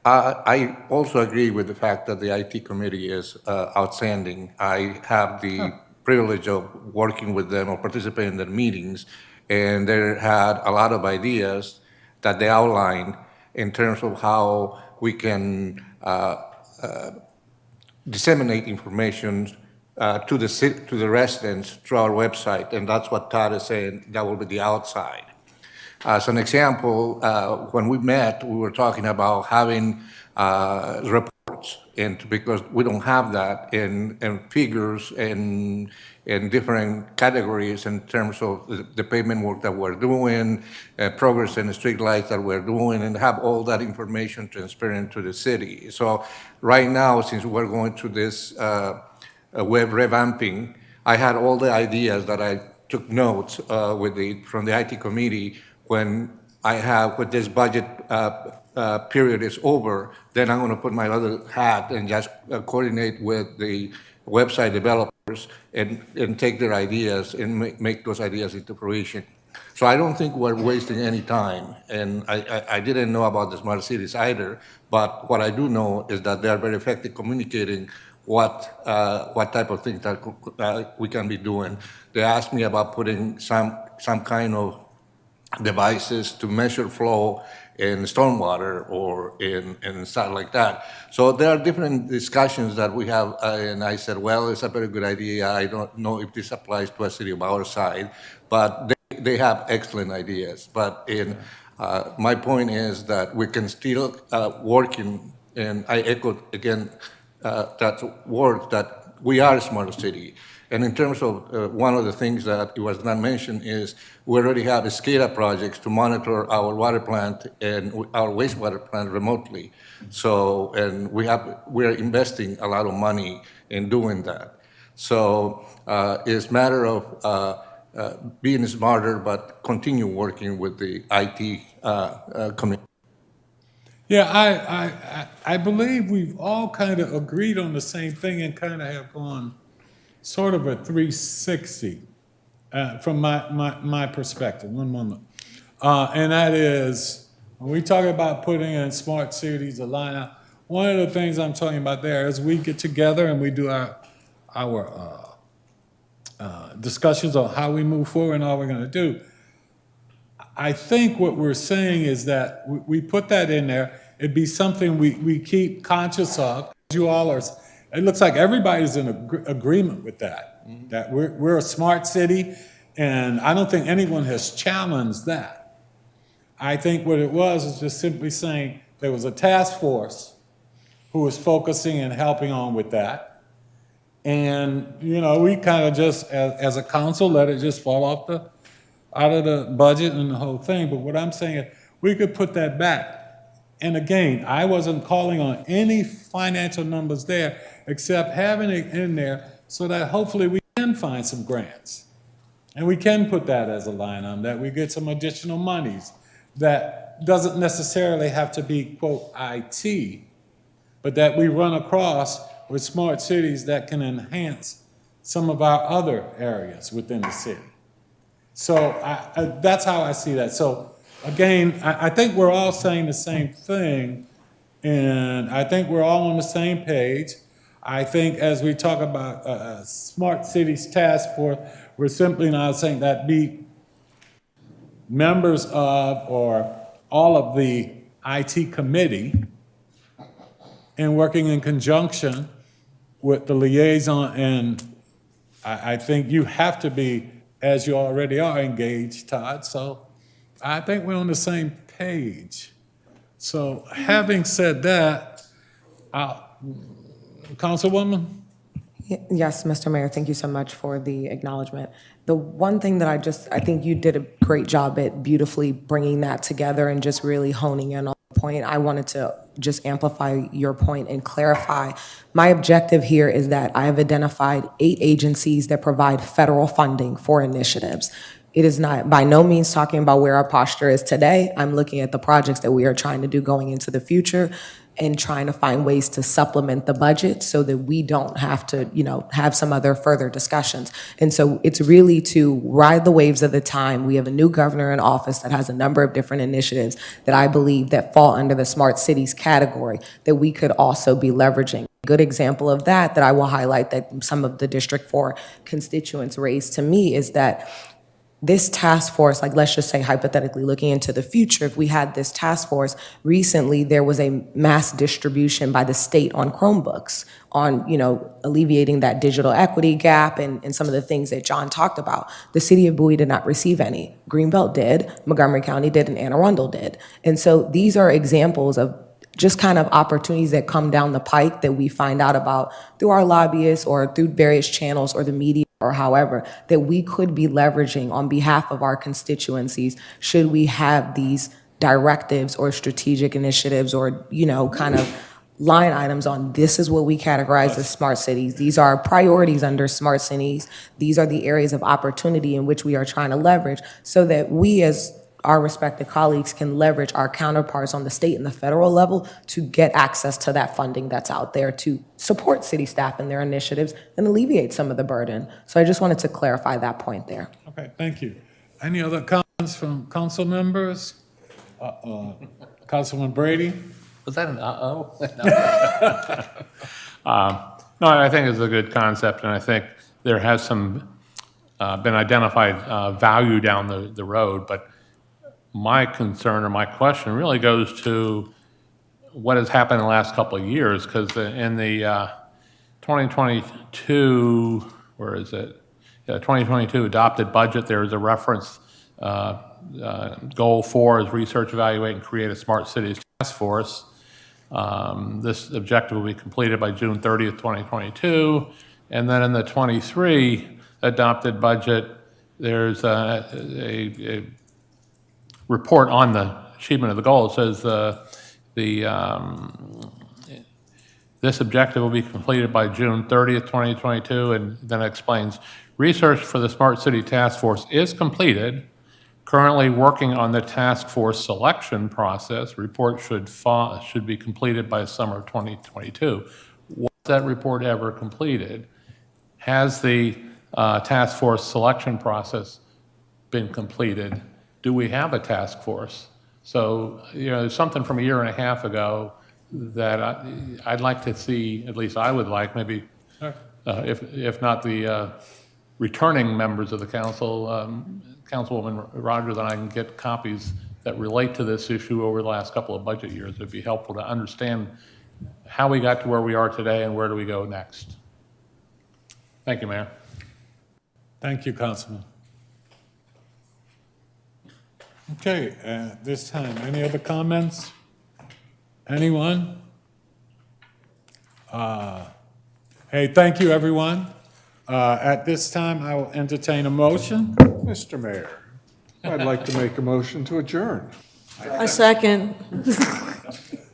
I also agree with the fact that the IT committee is outstanding. I have the privilege of working with them or participating in their meetings, and they had a lot of ideas that they outlined in terms of how we can disseminate information to the residents through our website, and that's what Todd is saying, that will be the outside. As an example, when we met, we were talking about having reports, and because we don't have that in figures in different categories in terms of the pavement work that we're doing, progress in the street lights that we're doing, and have all that information transparent to the city. So right now, since we're going through this web revamping, I had all the ideas that I took notes from the IT committee. When this budget period is over, then I'm going to put my other hat and just coordinate with the website developers and take their ideas and make those ideas into fruition. So I don't think we're wasting any time. And I didn't know about the smart cities either, but what I do know is that they are very effective communicating what type of things that we can be doing. They asked me about putting some kind of devices to measure flow in stormwater or in stuff like that. So there are different discussions that we have, and I said, well, it's a very good idea. I don't know if this applies to a city of our side, but they have excellent ideas. But my point is that we can still working, and I echo again that word that we are a smart city. And in terms of one of the things that was not mentioned is we already have SCADA projects to monitor our water plant and our wastewater plant remotely. So, and we're investing a lot of money in doing that. So it's a matter of being smarter, but continue working with the IT community. Yeah, I believe we've all kind of agreed on the same thing and kind of have gone sort of a 360 from my perspective. One moment. And that is, when we talk about putting in smart cities, a lineup, one of the things I'm talking about there is we get together and we do our discussions on how we move forward and all we're going to do. I think what we're saying is that we put that in there. It'd be something we keep conscious of. You all are. It looks like everybody's in agreement with that. Mm-hmm. That we're a smart city, and I don't think anyone has challenged that. I think what it was is just simply saying there was a task force who was focusing and helping on with that, and we kind of just as a council let it just fall out of the budget and the whole thing. But what I'm saying is we could put that back. And again, I wasn't calling on any financial numbers there, except having it in there so that hopefully we can find some grants. And we can put that as a line item, that we get some additional monies that doesn't necessarily have to be, quote, IT, but that we run across with smart cities that can enhance some of our other areas within the city. So that's how I see that. So again, I think we're all saying the same thing, and I think we're all on the same page. I think as we talk about a smart cities task force, we're simply not saying that be members of or all of the IT committee and working in conjunction with the liaison, and I think you have to be, as you already are, engaged, Todd, so I think we're on the same page. So having said that, Councilwoman? Yes, Mr. Mayor, thank you so much for the acknowledgement. The one thing that I think you did a great job at beautifully bringing that together and just really honing in on the point. I wanted to just amplify your point and clarify. My objective here is that I have identified 8 agencies that provide federal funding for initiatives. It is not by no means talking about where our posture is today. I'm looking at the projects that we are trying to do going into the future and trying to find ways to supplement the budget so that we don't have to, have some other further discussions. And so it's really to ride the waves of the time. We have a new governor in office that has a number of different initiatives that I believe that fall under the smart cities category that we could also be leveraging. A good example of that I will highlight that some of the District 4 constituents raised to me is that this task force, like let's just say hypothetically looking into the future, if we had this task force, recently there was a mass distribution by the state on Chromebooks on, alleviating that digital equity gap and some of the things that John talked about. The city of Bowie did not receive any. Greenbelt did, Montgomery County did, and Anne Arundel did. And so these are examples of just kind of opportunities that come down the pike that we find out about through our lobbyists or through various channels or the media or however, that we could be leveraging on behalf of our constituencies should we have these directives or strategic initiatives or, kind of line items on this is what we categorize as smart cities. These are priorities under smart cities. These are the areas of opportunity in which we are trying to leverage so that we as our respective colleagues can leverage our counterparts on the state and the federal level to get access to that funding that's out there to support city staff in their initiatives and alleviate some of the burden. So I just wanted to clarify that point there. Okay, thank you. Any other comments from council members? Councilman Brady? Was that an uh-oh? No, I think it's a good concept, and I think there has been identified value down the road, but my concern or my question really goes to what has happened in the last couple of years, because in the 2022, where is it? 2022 adopted budget, there is a reference, goal 4 is research, evaluate, and create a smart cities task force. This objective will be completed by June 30th, 2022. And then in the 23 adopted budget, there's a report on the achievement of the goal. It says this objective will be completed by June 30th, 2022, and then it explains, research for the Smart City Task Force is completed, currently working on the task force selection process. Report should be completed by summer of 2022. Was that report ever completed? Has the task force selection process been completed? Do we have a task force? So, there's something from a year and a half ago that I'd like to see, at least I would like, maybe, if not the returning members of the council, Councilwoman Rogers and I can get copies that relate to this issue over the last couple of budget years. It'd be helpful to understand how we got to where we are today and where do we go next. Thank you, Mayor. Thank you, Councilman. Okay, at this time, any other comments? Anyone? Hey, thank you, everyone. At this time, I will entertain a motion. Mr. Mayor, I'd like to make a motion to adjourn. A second.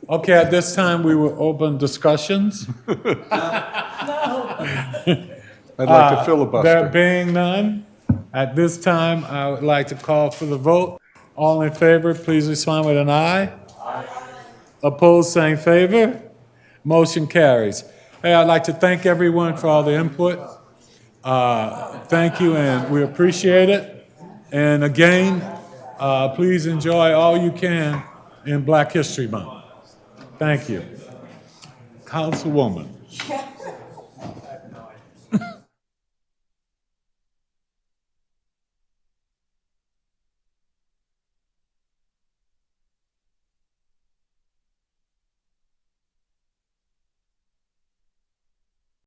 Okay, at this time, we will open discussions. I'd like to There filibuster. being none, at this time, I would like to call for the vote. All in favor, please respond with an aye. Aye. Opposed, same favor. Motion carries. Hey, I'd like to thank everyone for all the input. Thank you, and we appreciate it. And again, please enjoy all you can in Black History Month. Thank you. Councilwoman.